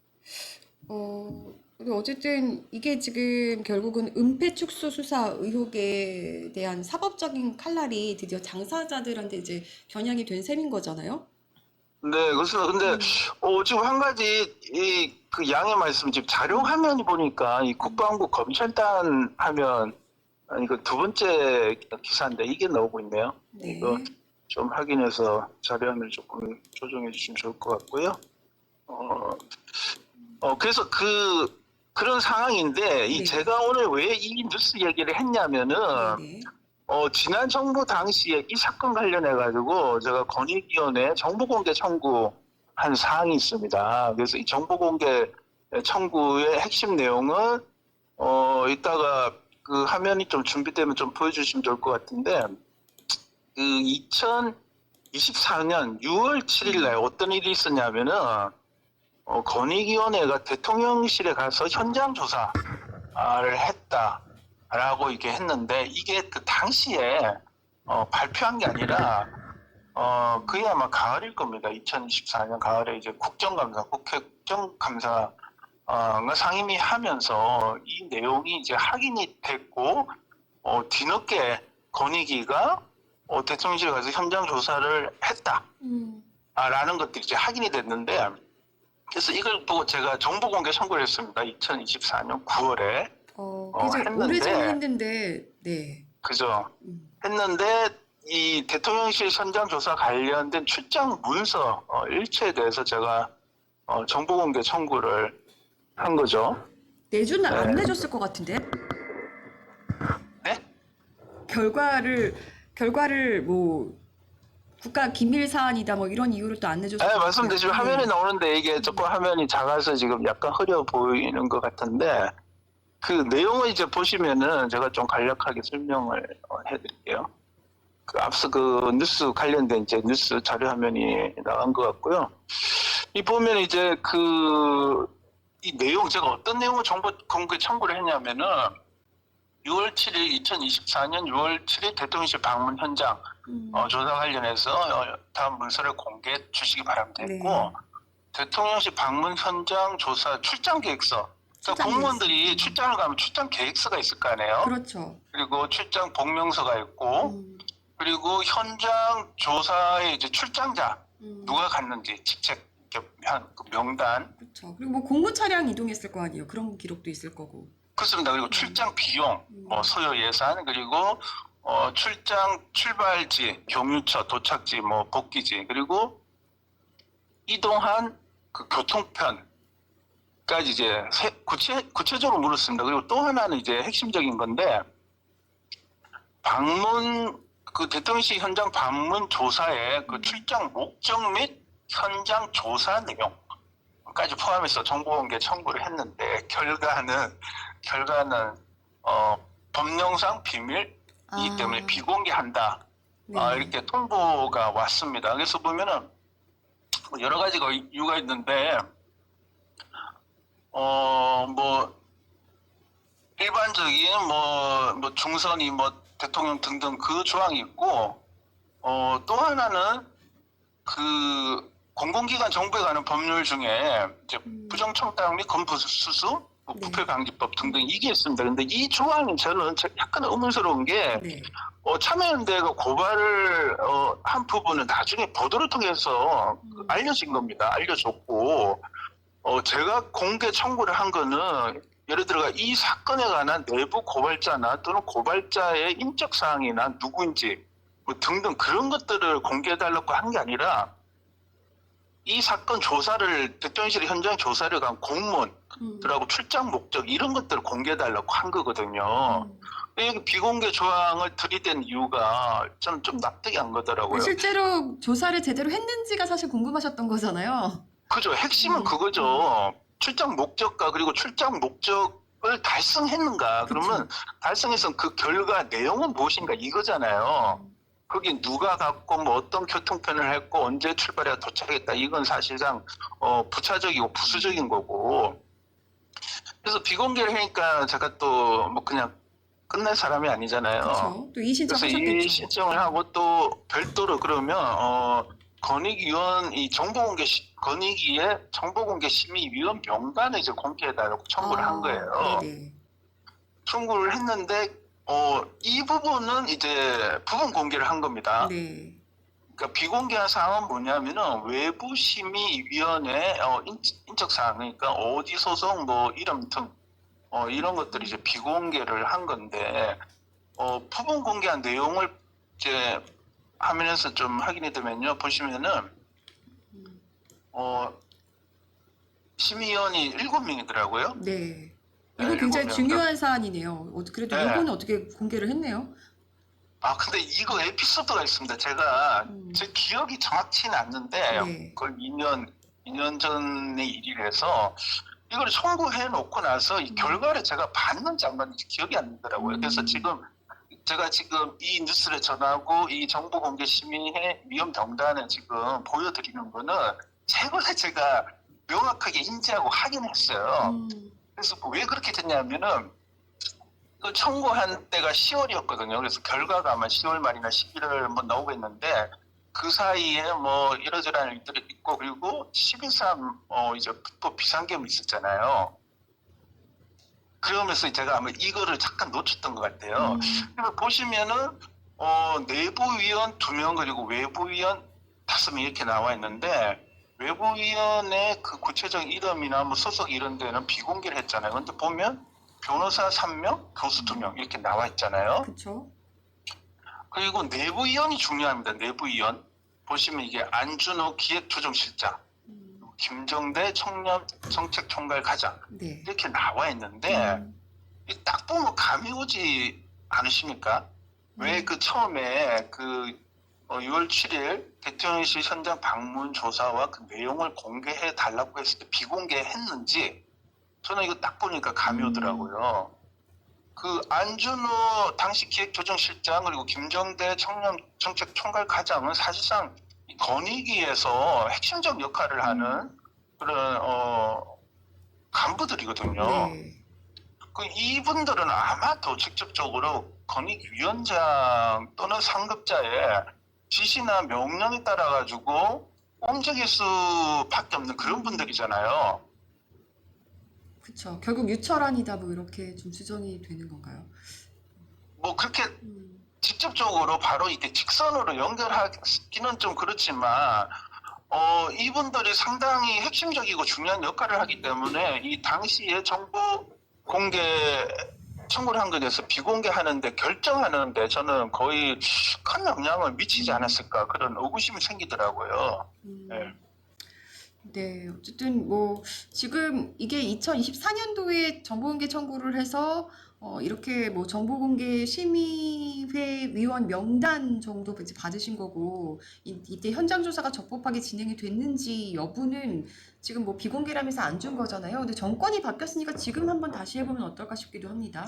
근데 어쨌든 이게 지금 결국은 은폐 축소 수사 의혹에 대한 사법적인 칼날이 드디어 당사자들한테 이제 겨냥이 된 셈인 거잖아요. 네, 그렇습니다. 근데 지금 한 가지 그 양해 말씀 지금 자료 화면이 보니까 이 국방부 검찰단 화면 이거 두 번째 기사인데 이게 나오고 있네요. 네. 이거 좀 확인해서 자료 화면을 조금 조정해 주시면 좋을 것 같고요. 그래서 그런 상황인데 네. 제가 오늘 왜 이 뉴스 얘기를 했냐면은 네. 지난 정부 당시에 이 사건 관련해 가지고 제가 권익위원회 정보공개 청구한 사항이 있습니다. 그래서 이 정보공개 청구의 핵심 내용은 이따가 그 화면이 좀 준비되면 좀 보여주시면 좋을 것 같은데 그 2024년 6월 7일 날 어떤 일이 있었냐면은 권익위원회가 대통령실에 가서 현장 조사를 했다라고 이렇게 했는데 이게 그 당시에 발표한 게 아니라 그게 아마 가을일 겁니다. 2024년 가을에 이제 국회 국정감사가 상임위하면서 이 내용이 이제 확인이 됐고 뒤늦게 권익위가 대통령실에 가서 현장 조사를 했다라는 것들이 이제 확인이 됐는데. 그래서 이걸 보고 제가 정보공개 청구를 했습니다. 2024년 9월에. 그래서 했는데, 오래전에 했는데, 네. 그죠. 했는데 이 대통령실 현장 조사 관련된 출장 문서 일체에 대해서 제가 정보공개 청구를 한 거죠. 내주는 안 내줬을 것 같은데? 네? 결과를 뭐 국가 기밀 사안이다 뭐 이런 이유로 또 안 내줬을 네, 것 맞습니다. 지금 같아요. 화면에 나오는데 이게 조금 화면이 작아서 지금 약간 흐려 보이는 것 같은데 그 내용을 이제 보시면은 제가 좀 간략하게 설명을 해드릴게요. 앞서 그 뉴스 관련된 이제 뉴스 자료 화면이 나간 것 같고요. 이 보면 이제 이 내용 제가 어떤 내용을 정보 공개 청구를 했냐면은 6월 7일 2024년 6월 7일 대통령실 방문 현장 조사 관련해서 다음 문서를 공개해 주시기 바랍니다 했고 네. 대통령실 방문 현장 조사 출장 계획서 그러니까 공무원들이 출장을 가면 출장 계획서가 있을 거 아니에요. 그렇죠. 그리고 출장 복명서가 있고 그리고 현장 조사의 이제 출장자 누가 갔는지 직책 그 명단 그렇죠. 그리고 뭐 공무 차량 이동했을 거 아니에요. 그런 기록도 있을 거고. 그렇습니다. 그리고 출장 비용, 뭐 소요 예산, 그리고 출장 출발지, 경유처, 도착지, 뭐 복귀지, 그리고 이동한 그 교통편까지 이제 구체적으로 물었습니다. 그리고 또 하나는 이제 핵심적인 건데 그 대통령실 현장 방문 조사의 그 출장 목적 및 현장 조사 내용까지 포함해서 정보공개 청구를 했는데 결과는 법령상 비밀이기 때문에 비공개한다. 이렇게 통보가 왔습니다. 그래서 보면은 여러 가지가 이유가 있는데 뭐 일반적인 뭐 중선이 뭐 대통령 등등 그 조항이 있고 또 하나는 그 공공기관 정보에 관한 법률 중에 이제 부정청탁 및 검부수수 부패방지법 등등 이게 있습니다. 근데 이 조항이 저는 약간 의문스러운 게 참여연대가 고발을 한 부분은 나중에 보도를 통해서 알려진 겁니다. 알려졌고 제가 공개 청구를 한 거는 예를 들어 이 사건에 관한 내부 고발자나 또는 고발자의 인적 사항이나 누구인지 뭐 등등 그런 것들을 공개해달라고 한 게 아니라 이 사건 조사를 대통령실 현장 조사를 간 공무원들하고 출장 목적 이런 것들을 공개해달라고 한 거거든요. 여기 비공개 조항을 들이댄 이유가 저는 좀 납득이 안 가더라고요. 실제로 조사를 제대로 했는지가 사실 궁금하셨던 거잖아요. 그죠. 핵심은 그거죠. 출장 목적과 그리고 출장 목적을 달성했는가. 그러면 달성해서 그 결과 내용은 무엇인가 이거잖아요. 거기 누가 갔고 뭐 어떤 교통편을 했고 언제 출발해야 도착했다. 이건 사실상 부차적이고 부수적인 거고. 그래서 비공개를 하니까 제가 또 뭐 그냥 끝날 사람이 아니잖아요. 그렇죠. 또 이의신청 그래서 하셨겠죠. 이 신청을 하고 또 별도로 그러면 건의위원 이 건의위의 정보공개 심의위원 명단을 이제 공개해달라고 청구를 한 거예요. 네네. 청구를 했는데 이 부분은 이제 부분 공개를 한 겁니다. 네. 그러니까 비공개한 사항은 뭐냐면은 외부심의위원회 인적 사항 그러니까 어디 소속 뭐 이름 등 이런 것들이 이제 비공개를 한 건데 부분 공개한 내용을 이제 화면에서 좀 확인해 두면요 보시면은 심의위원이 7명이더라고요. 네. 네, 이거 굉장히 7명. 중요한 사안이네요. 그래도 네. 이거는 어떻게 공개를 했네요. 근데 이거 에피소드가 있습니다. 제가 제 기억이 정확치는 않는데 네. 그걸 2년 전의 일이라서 이걸 청구해 놓고 나서 이 결과를 제가 봤는지 안 봤는지 기억이 안 나더라고요. 그래서 제가 지금 이 뉴스를 전하고 이 정보공개심의회 위원 명단을 지금 보여드리는 거는 최근에 제가 명확하게 인지하고 확인했어요. 그래서 왜 그렇게 됐냐면은 그 청구한 때가 10월이었거든요. 그래서 결과가 아마 10월 말이나 11월 뭐 나오겠는데 그 사이에 뭐 이러저러한 일들이 있고 그리고 12.3 이제 또 비상계엄이 있었잖아요. 그러면서 제가 아마 이거를 잠깐 놓쳤던 것 같아요. 그래서 보시면은 내부위원 2명 그리고 외부위원 5명 이렇게 나와 있는데 외부위원의 그 구체적 이름이나 뭐 소속 이런 데는 비공개를 했잖아요. 근데 보면 변호사 3명, 교수 2명 이렇게 나와 있잖아요. 그렇죠. 그리고 내부위원이 중요합니다. 내부위원 보시면 이게 안준호 기획조정실장, 김정대 청년 정책총괄 과장 네. 이렇게 나와 있는데 딱 보면 감이 오지 않으십니까? 왜 그 처음에 그 6월 7일 대통령실 현장 방문 조사와 그 내용을 공개해 달라고 했을 때 비공개했는지 저는 이거 딱 보니까 감이 오더라고요. 그 안준호 당시 기획조정실장 그리고 김정대 청년 정책 총괄 과장은 사실상 이 건의기에서 핵심적 역할을 하는 그런 간부들이거든요. 네. 그 이분들은 아마도 직접적으로 건의위원장 또는 상급자의 지시나 명령에 따라 가지고 움직일 수밖에 없는 그런 분들이잖아요. 그렇죠. 결국 유철안이다 뭐 이렇게 좀 추정이 되는 건가요? 뭐 그렇게 직접적으로 바로 이렇게 직선으로 연결하기는 좀 그렇지만 이분들이 상당히 핵심적이고 중요한 역할을 하기 때문에 이 당시에 정보 공개 청구를 한 것에 대해서 비공개하는데 결정하는데 저는 거의 큰 영향을 미치지 않았을까 그런 의구심이 생기더라고요. 네. 네, 어쨌든 뭐 지금 이게 2024년도에 정보공개 청구를 해서 이렇게 뭐 정보공개 심의회 위원 명단 정도 이제 받으신 거고 이때 현장 조사가 적법하게 진행이 됐는지 여부는 지금 뭐 비공개라면서 안 준 거잖아요. 근데 정권이 바뀌었으니까 지금 한번 다시 해보면 어떨까 싶기도 합니다.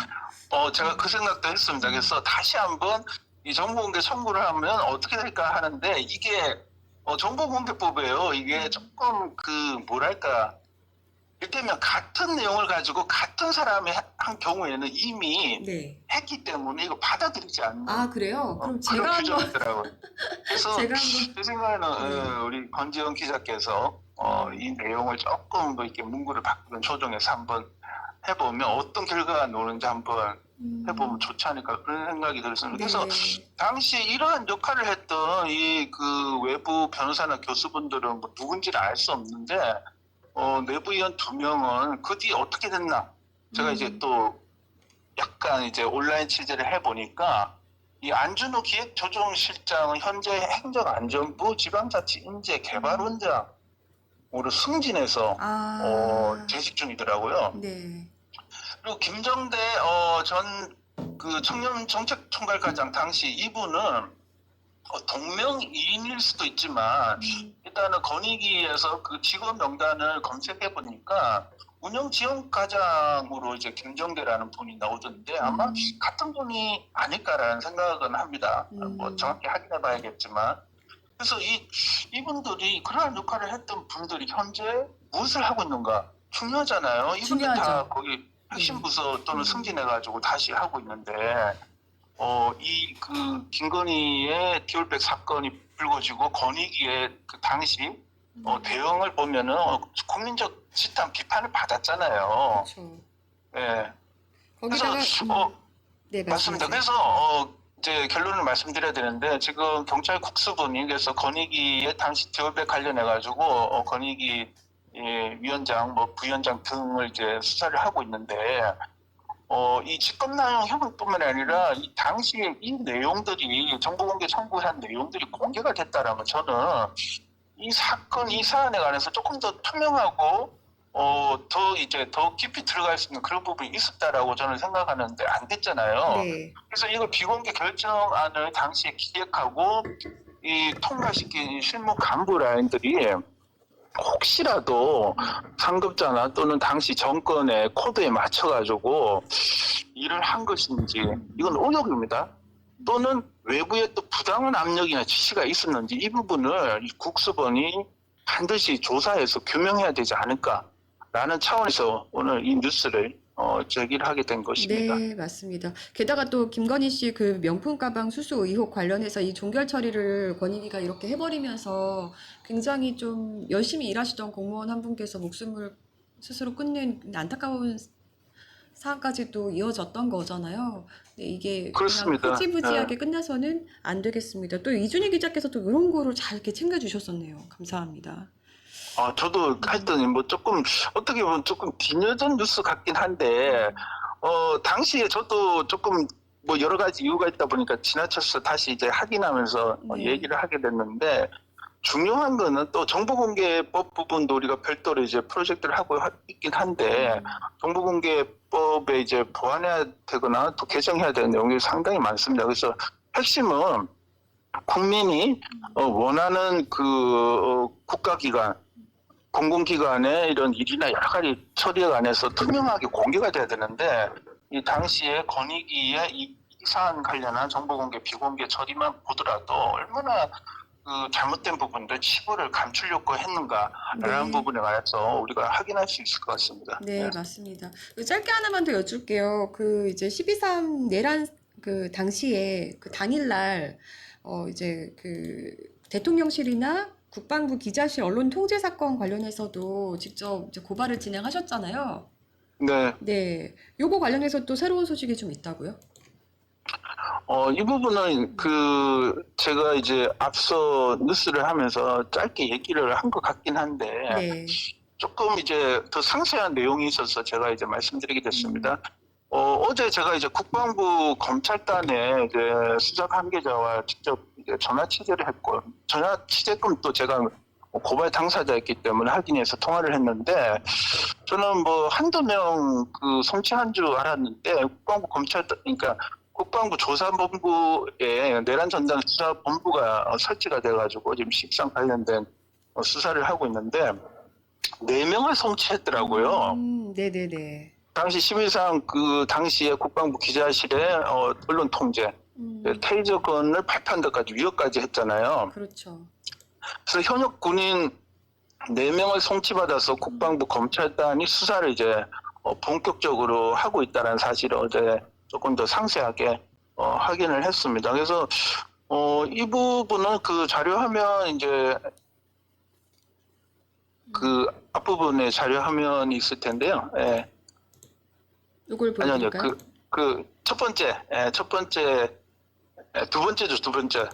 제가 그 생각도 했습니다. 그래서 다시 한번 이 정보공개 청구를 하면 어떻게 될까 하는데 이게 정보공개법이에요. 이게 조금 뭐랄까 이를테면 같은 내용을 가지고 같은 사람이 한 경우에는 이미 네. 했기 때문에 이거 받아들이지 않는 아, 그래요? 그럼 그런 제가 한번 규정이더라고요. 그래서 제가 한번 제 생각에는 우리 권지영 기자께서 이 내용을 조금 뭐 이렇게 문구를 바꾸는 조정해서 한번 해보면 어떤 결과가 나오는지 한번 해보면 좋지 않을까 그런 생각이 들었습니다. 그래서 네. 당시 이러한 역할을 했던 이 외부 변호사나 교수분들은 뭐 누군지를 알 수 없는데 내부위원 2명은 그 뒤에 어떻게 됐나? 제가 이제 또 약간 이제 온라인 취재를 해보니까 이 안준호 기획조정실장은 현재 행정안전부 지방자치인재개발원장으로 승진해서 재직 중이더라고요. 네. 그리고 김정대 전 청년정책총괄과장 당시 이분은 동명이인일 수도 있지만 일단은 건의기에서 그 직원 명단을 검색해 보니까 운영지원과장으로 이제 김정대라는 분이 나오던데 아마 같은 분이 아닐까라는 생각은 합니다. 뭐 정확히 확인해 봐야겠지만 그래서 이분들이 그러한 역할을 했던 분들이 현재 무엇을 하고 있는가 중요하잖아요. 이분들 다 중요하죠. 거기 핵심 부서 또는 승진해가지고 다시 하고 있는데 김건희의 디올백 사건이 불거지고 건의기에 그 당시 대응을 보면은 국민적 집단 비판을 받았잖아요. 그렇죠. 예. 거기다가 그래서 네, 맞습니다. 말씀하세요. 그래서 이제 결론을 말씀드려야 되는데 지금 경찰 국수본이 그래서 건의기에 당시 디올백 관련해 가지고 건의기 위원장, 뭐 부위원장 등을 이제 수사를 하고 있는데 이 직권남용 혐의뿐만 아니라 이 당시에 이 내용들이 정보공개 청구한 내용들이 공개가 됐다라면 저는 이 사안에 관해서 조금 더 투명하고 더 깊이 들어갈 수 있는 그런 부분이 있었다라고 저는 생각하는데 안 됐잖아요. 네. 그래서 이걸 비공개 결정안을 당시에 기획하고 이 통과시킨 실무 간부 라인들이 혹시라도 상급자나 또는 당시 정권의 코드에 맞춰가지고 일을 한 것인지 이건 의혹입니다. 또는 외부에 또 부당한 압력이나 지시가 있었는지 이 부분을 이 국수본이 반드시 조사해서 규명해야 되지 않을까라는 차원에서 오늘 이 뉴스를 제기를 하게 된 것입니다. 네, 맞습니다. 게다가 또 김건희 씨 그 명품 가방 수수 의혹 관련해서 이 종결 처리를 권익위가 이렇게 해버리면서 굉장히 좀 열심히 일하시던 공무원 한 분께서 목숨을 스스로 끊는 안타까운 사안까지도 이어졌던 거잖아요. 네, 이게 그렇습니다. 그냥 흐지부지하게 끝나서는 안 되겠습니다. 또 이준희 기자께서 또 이런 거를 잘 이렇게 챙겨주셨었네요. 감사합니다. 저도 하여튼 뭐 조금 어떻게 보면 조금 뒤늦은 뉴스 같긴 한데 당시에 저도 조금 뭐 여러 가지 이유가 있다 보니까 지나쳐서 다시 이제 확인하면서 얘기를 하게 됐는데 중요한 거는 또 정보공개법 부분도 우리가 별도로 이제 프로젝트를 하고 있긴 한데 정보공개법에 이제 보완해야 되거나 또 개정해야 되는 내용이 상당히 많습니다. 그래서 핵심은 국민이 원하는 국가기관 공공기관의 이런 일이나 여러 가지 처리에 관해서 투명하게 공개가 돼야 되는데 이 당시에 권익위의 이 사안 관련한 정보공개 비공개 처리만 보더라도 얼마나 잘못된 부분들 치부를 감추려고 했는가라는 부분에 관해서 우리가 확인할 수 있을 것 같습니다. 네, 맞습니다. 짧게 하나만 더 여쭐게요. 이제 12.3 내란 당시에 당일날 이제 대통령실이나 국방부 기자실 언론 통제 사건 관련해서도 직접 이제 고발을 진행하셨잖아요. 네. 네. 요거 관련해서 또 새로운 소식이 좀 있다고요? 이 부분은 제가 이제 앞서 뉴스를 하면서 짧게 얘기를 한 것 같긴 한데 네. 조금 이제 더 상세한 내용이 있어서 제가 이제 말씀드리게 됐습니다. 어제 제가 이제 국방부 검찰단의 수사 관계자와 직접 이제 전화 취재를 했고 전화 취재금 또 제가 고발 당사자였기 때문에 확인해서 통화를 했는데 저는 뭐 한두 명 그 송치한 줄 알았는데 국방부 검찰 그러니까 국방부 조사본부에 내란 전단 수사본부가 설치가 돼가지고 지금 식상 관련된 수사를 하고 있는데 4명을 송치했더라고요. 네네네. 당시 심의상 그 당시에 국방부 기자실에 언론 통제, 테이저건을 발표한 데까지 위협까지 했잖아요. 그렇죠. 그래서 현역 군인 4명을 송치받아서 국방부 검찰단이 수사를 이제 본격적으로 하고 있다는 사실을 어제 조금 더 상세하게 확인을 했습니다. 그래서 이 부분은 그 자료화면 이제 그 앞부분에 자료화면이 있을 텐데요. 예. 이걸 아니요, 보여드릴까요? 그 첫 번째, 두 번째죠, 두 번째.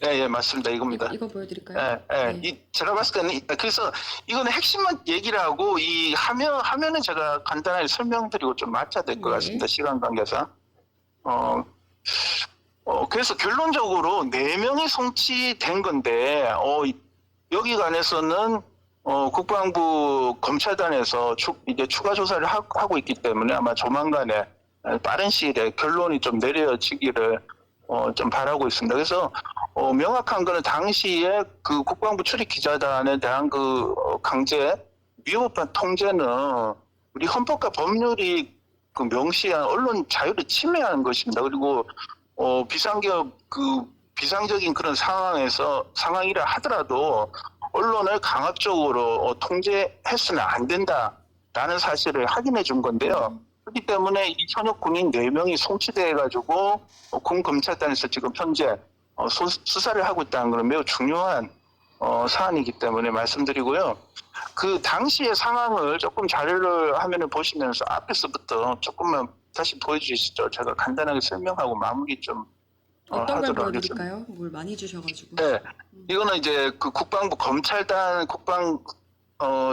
예, 맞습니다. 이겁니다. 이거 보여드릴까요? 네. 제가 봤을 때는, 그래서 이거는 핵심만 얘기를 하고, 이 화면은 제가 간단하게 설명드리고 좀 맞춰야 될 것 네. 같습니다. 시간 관계상. 그래서 결론적으로 4명이 송치된 건데, 여기 관해서는 국방부 검찰단에서 이제 추가 조사를 하고 있기 때문에 아마 조만간에 빠른 시일에 결론이 좀 내려지기를 좀 바라고 있습니다. 그래서 명확한 거는 당시에 그 국방부 출입 기자단에 대한 그 강제 위협한 통제는 우리 헌법과 법률이 그 명시한 언론 자유를 침해하는 것입니다. 그리고 비상적인 그런 상황이라 하더라도 언론을 강압적으로 통제해서는 안 된다라는 사실을 확인해 준 건데요. 그렇기 때문에 이 현역 군인 4명이 송치돼가지고 군 검찰단에서 지금 현재 수사를 하고 있다는 것은 매우 중요한 사안이기 때문에 말씀드리고요. 그 당시의 상황을 조금 자료를 화면을 보시면서 앞에서부터 조금만 다시 보여주시죠. 제가 간단하게 설명하고 마무리 좀 어떤 걸 하도록 보여드릴까요? 뭘 많이 주셔가지고. 네, 이거는 이제 그 국방부 검찰단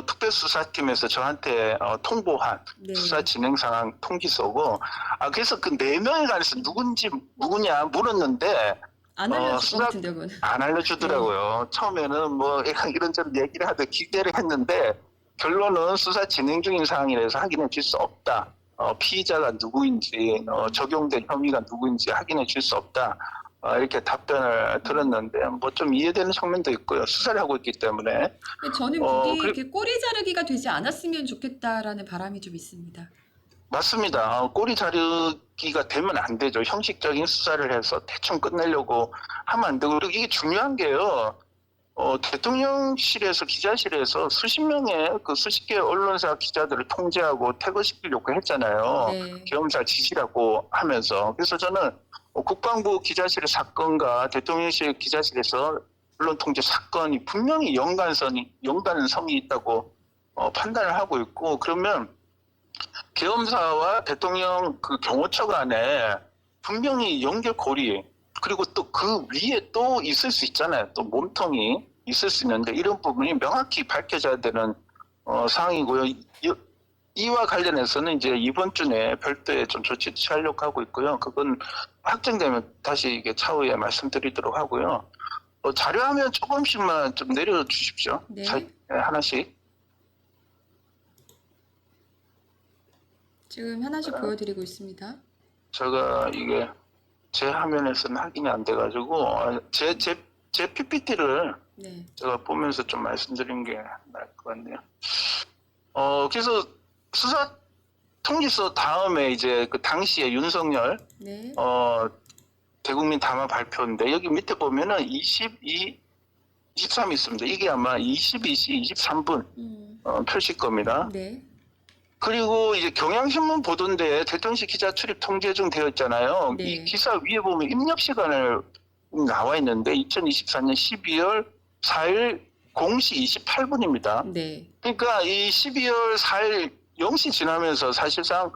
특별수사팀에서 저한테 통보한 네. 수사 진행 상황 통지서고, 그래서 그 4명에 관해서 누구냐 물었는데 안 알려줄 수사- 것 같은데요, 그거는. 안 알려주더라고요. 처음에는 뭐 이런저런 얘기를 하듯 기대를 했는데 결론은 수사 진행 중인 상황이라서 확인해 줄 수 없다. 피의자가 누구인지 적용된 혐의가 누구인지 확인해 줄 수 없다. 이렇게 답변을 들었는데 뭐 좀 이해되는 측면도 있고요. 수사를 하고 있기 때문에 근데 저는 그게 이렇게 꼬리 자르기가 되지 않았으면 좋겠다라는 바람이 좀 있습니다. 맞습니다. 꼬리 자르기가 되면 안 되죠. 형식적인 수사를 해서 대충 끝내려고 하면 안 되고, 그리고 이게 중요한 게요. 대통령실에서 기자실에서 수십 개의 언론사 기자들을 통제하고 퇴거시키려고 했잖아요. 네. 계엄사 지시라고 하면서. 그래서 저는 국방부 기자실의 사건과 대통령실 기자실에서 언론 통제 사건이 분명히 연관성이 있다고 판단을 하고 있고, 그러면 계엄사와 대통령 그 경호처 간에 분명히 연결고리, 그리고 또 그 위에 또 있을 수 있잖아요. 또 몸통이 있을 수 있는데 이런 부분이 명확히 밝혀져야 되는 상황이고요. 이와 관련해서는 이제 이번 주 내에 별도의 좀 조치 취하려고 하고 있고요. 그건 확정되면 다시 이게 차후에 말씀드리도록 하고요. 자료화면 조금씩만 좀 내려주십시오. 네. 하나씩. 지금 하나씩 보여드리고 있습니다. 제가 이게 제 화면에서는 확인이 안 돼가지고 제 PPT를 네. 제가 보면서 좀 말씀드린 게 나을 것 같네요. 그래서 수사 통지서 다음에 이제 그 당시에 윤석열 네. 대국민 담화 발표인데 여기 밑에 보면은 23 있습니다. 이게 아마 22시 23분 표실 겁니다. 네. 그리고 이제 경향신문 보도인데 대통령실 기자 출입 통제 중 되어 있잖아요. 네. 이 기사 위에 보면 입력 시간을 나와 있는데 2024년 12월 4일 0시 28분입니다. 네. 그러니까 이 12월 4일 0시 지나면서 사실상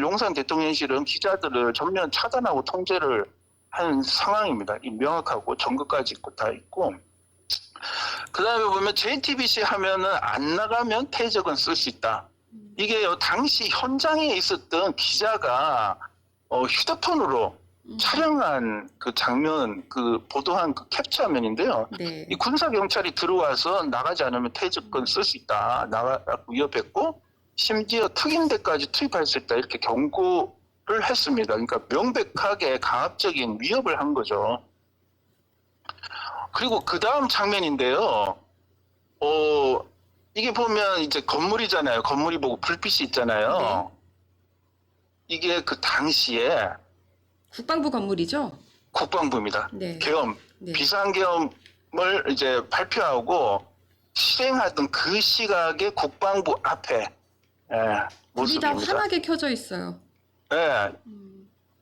용산 대통령실은 기자들을 전면 차단하고 통제를 한 상황입니다. 이 명확하고 증거까지 있고 다 있고. 그 다음에 보면 JTBC 하면은 안 나가면 테이저건 쓸 수 있다. 이게 당시 현장에 있었던 기자가 휴대폰으로 촬영한 그 장면, 그 보도한 그 캡처 화면인데요. 네. 이 군사 경찰이 들어와서 나가지 않으면 퇴직권 쓸 수 있다. 나가라고 위협했고 심지어 특임대까지 투입할 수 있다. 이렇게 경고를 했습니다. 그러니까 명백하게 강압적인 위협을 한 거죠. 그리고 그 다음 장면인데요. 이게 보면 이제 건물이잖아요. 건물이 보고 불빛이 있잖아요. 이게 그 당시에 국방부 건물이죠? 국방부입니다. 네. 계엄, 네. 비상계엄을 이제 발표하고 실행하던 그 시각의 국방부 앞에 불이 다 모습입니다. 환하게 켜져 있어요. 예.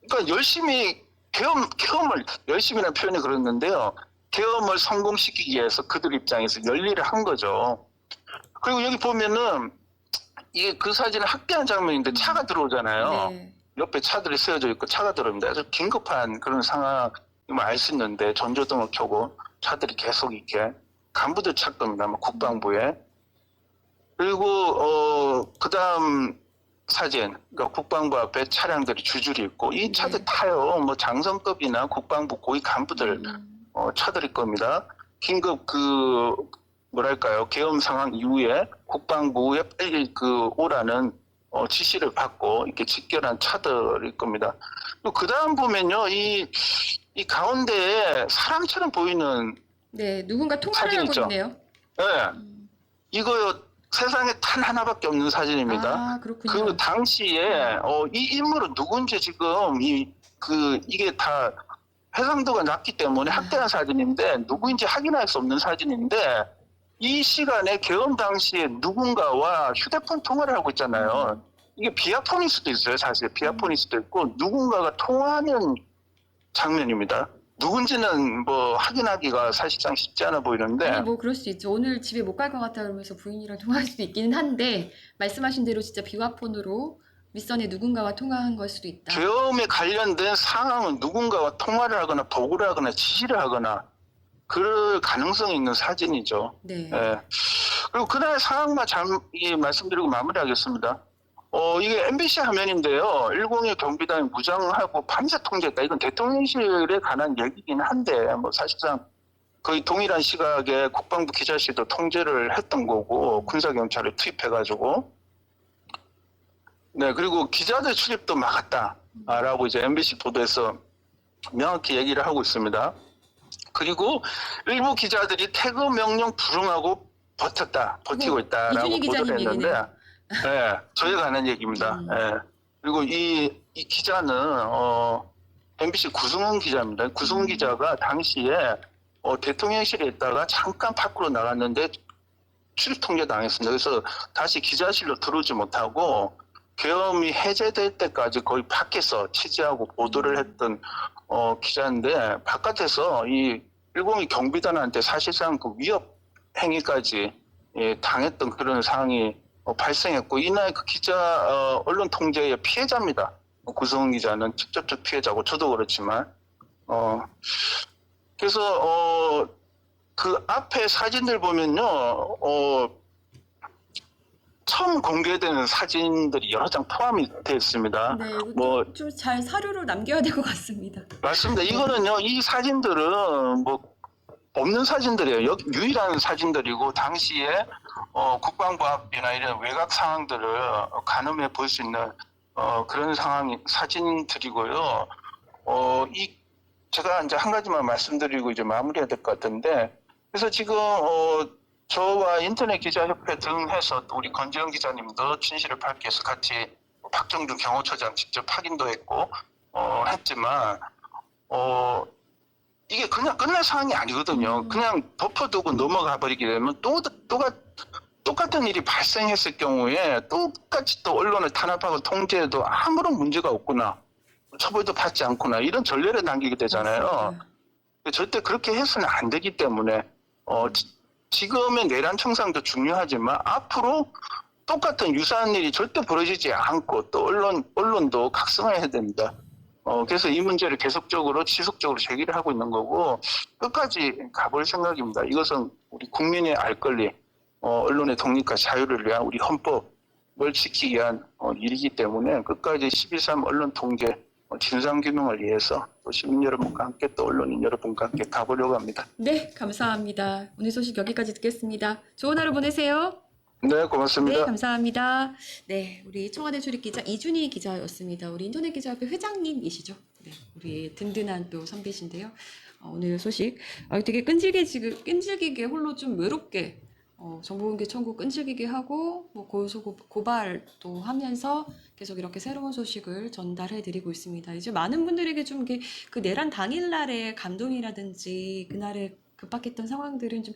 그러니까 열심히 계엄을 열심히라는 표현이 그랬는데요. 계엄을 성공시키기 위해서 그들 입장에서 열일을 한 거죠. 그리고 여기 보면은 이게 그 사진을 확대한 장면인데 차가 들어오잖아요. 네. 옆에 차들이 세워져 있고 차가 들어옵니다. 그래서 긴급한 그런 상황임을 알 수 있는데 전조등을 켜고 차들이 계속 이렇게 간부들 차 겁니다. 국방부에. 그리고 그다음 사진, 그러니까 국방부 앞에 차량들이 줄줄이 있고 이 차들 타요. 뭐 장성급이나 국방부 고위 간부들 차들일 겁니다. 긴급 뭐랄까요, 계엄 상황 이후에 국방부에 빨리 오라는 지시를 받고 이렇게 직결한 차들일 겁니다. 그 다음 보면요, 이 가운데에 사람처럼 보이는 네, 누군가 통화를 사진 하고 있죠? 있네요. 예, 이거 세상에 단 하나밖에 없는 사진입니다. 아, 그렇군요. 그 당시에 이 인물은 누군지 지금 이게 다 해상도가 낮기 때문에 확대한 사진인데 누구인지 확인할 수 없는 사진인데 이 시간에 계엄 당시에 누군가와 휴대폰 통화를 하고 있잖아요. 이게 비아폰일 수도 있어요. 사실 비아폰일 수도 있고 누군가가 통화하는 장면입니다. 누군지는 뭐 확인하기가 사실상 쉽지 않아 보이는데 아니, 뭐 그럴 수 있죠. 오늘 집에 못 갈 것 같다 그러면서 부인이랑 통화할 수도 있기는 한데 말씀하신 대로 진짜 비화폰으로 윗선에 누군가와 통화한 걸 수도 있다. 계엄에 관련된 상황은 누군가와 통화를 하거나 보고를 하거나 지시를 하거나 그럴 가능성이 있는 사진이죠. 네. 예. 그리고 그날 상황만 말씀드리고 마무리하겠습니다. 이게 MBC 화면인데요. 101 경비단이 무장하고 밤새 통제했다. 이건 대통령실에 관한 얘기긴 한데, 뭐 사실상 거의 동일한 시각에 국방부 기자실도 통제를 했던 거고, 군사경찰을 투입해가지고. 네, 그리고 기자들 출입도 막았다라고 이제 MBC 보도에서 명확히 얘기를 하고 있습니다. 그리고 일부 기자들이 태그 명령 불응하고 버티고 있다라고 이준희 보도를 기자님 했는데, 얘기네요. 네, 저에 관한 얘기입니다. 네. 그리고 이 기자는 MBC 구승훈 기자입니다. 구승훈 기자가 당시에 대통령실에 있다가 잠깐 밖으로 나갔는데 출입 통제 당했습니다. 그래서 다시 기자실로 들어오지 못하고 계엄이 해제될 때까지 거의 밖에서 취재하고 보도를 했던 기자인데 바깥에서 이 102 경비단한테 사실상 그 위협 행위까지 당했던 그런 상황이 발생했고 이날 그 기자 언론 통제의 피해자입니다. 구성훈 기자는 직접적 피해자고 저도 그렇지만 그래서 그 앞에 사진들 보면요 처음 공개되는 사진들이 여러 장 포함이 되어 있습니다. 네, 뭐 좀 잘 사료로 남겨야 될 것 같습니다. 맞습니다. 이거는요 이 사진들은 뭐 없는 사진들이에요. 유일한 사진들이고 당시에 국방부 앞이나 이런 외곽 상황들을 가늠해 볼 수 있는 그런 상황 사진들이고요. 제가 이제 한 가지만 말씀드리고 이제 마무리해야 될 것 같은데 그래서 지금 저와 인터넷 기자협회 등 해서 또 우리 권재영 기자님도 진실을 밝기 위해서 같이 박정준 경호처장 직접 확인도 했고 했지만 이게 그냥 끝날 상황이 아니거든요. 그냥 덮어두고 넘어가 버리게 되면 똑같은 일이 발생했을 경우에 똑같이 또 언론을 탄압하고 통제해도 아무런 문제가 없구나. 처벌도 받지 않구나. 이런 전례를 남기게 되잖아요. 맞습니다. 절대 그렇게 해서는 안 되기 때문에 지금의 내란 청산도 중요하지만 앞으로 똑같은 유사한 일이 절대 벌어지지 않고 또 언론도 각성해야 됩니다. 그래서 이 문제를 계속적으로 지속적으로 제기를 하고 있는 거고 끝까지 가볼 생각입니다. 이것은 우리 국민의 알 권리, 언론의 독립과 자유를 위한 우리 헌법을 지키기 위한 일이기 때문에 끝까지 12.3 언론 통제 진상 규명을 위해서 또 시민 여러분과 함께 또 언론인 여러분과 함께 가보려고 합니다. 네, 감사합니다. 오늘 소식 여기까지 듣겠습니다. 좋은 하루 보내세요. 네, 고맙습니다. 네, 감사합니다. 네, 우리 청와대 출입 기자 이준희 기자였습니다. 우리 인터넷 기자협회 회장님이시죠? 네, 우리 든든한 또 선배신데요. 오늘 소식 되게 끈질기게 홀로 좀 외롭게 정보공개 청구 끈질기게 하고 뭐 고발도 하면서 계속 이렇게 새로운 소식을 전달해드리고 있습니다. 이제 많은 분들에게 좀 이게 그 내란 당일날의 감동이라든지 그날에 급박했던 상황들은 좀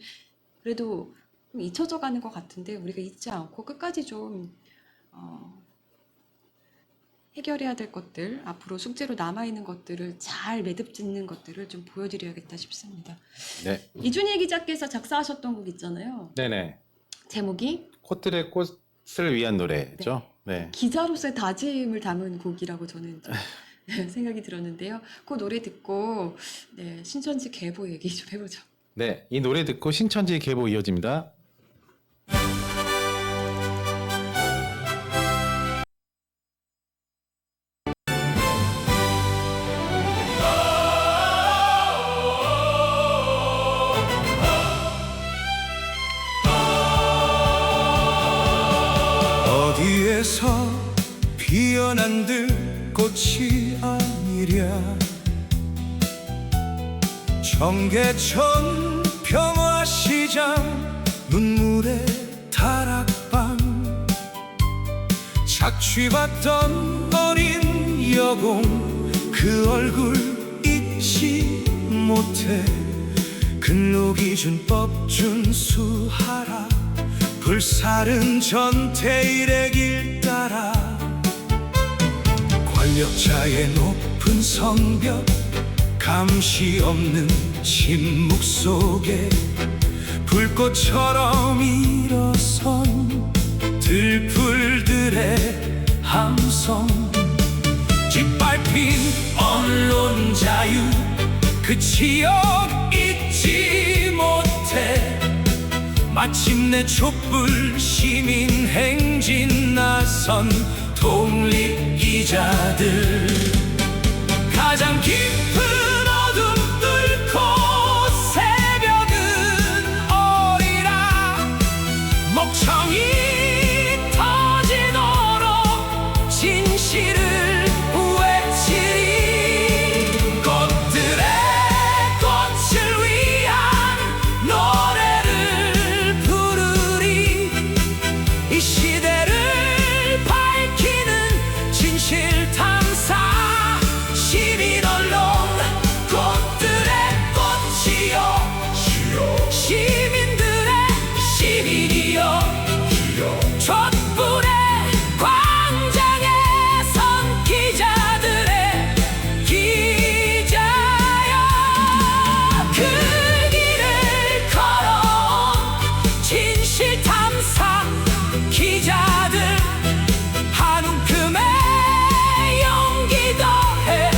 그래도 좀 잊혀져 가는 것 같은데 우리가 잊지 않고 끝까지 좀 해결해야 될 것들, 앞으로 숙제로 남아있는 것들을 잘 매듭 짓는 것들을 좀 보여드려야겠다 싶습니다. 네. 이준희 기자께서 작사하셨던 곡 있잖아요. 네네. 제목이 꽃들의 꽃을 위한 노래죠. 네. 기자로서의 다짐을 담은 곡이라고 저는 좀 생각이 들었는데요. 그 노래 듣고 네, 신천지 개보 얘기 좀 해보죠. 네. 이 노래 듣고 신천지 개보 이어집니다. 어디에서 피어난 들꽃이 아니랴 청계천 평화시장 눈물의 다락방 착취받던 어린 여공 그 얼굴 잊지 못해 근로기준법 준수하라 불사른 전태일의 길 따라 권력자의 높은 성벽 감시 없는 침묵 속에 불꽃처럼 일어선 들풀들의 함성 짓밟힌 언론 자유 그 치욕 잊지 못해 마침내 촛불 시민 행진 나선 독립 기자들 가장 깊은 어둠 뚫고 새벽은 어리라 목청이 터지도록 진실을 외치리 꽃들의 꽃을 위한 노래를 부르리 이 시대를 밝히는 진실 탐사 시민 언론 꽃들의 꽃이여 시민들의 시민이여 촛불의 광장에 선 기자들의 기자여 그 길을 걸어온 진실 탐사 기자들 한 움큼의 용기 더해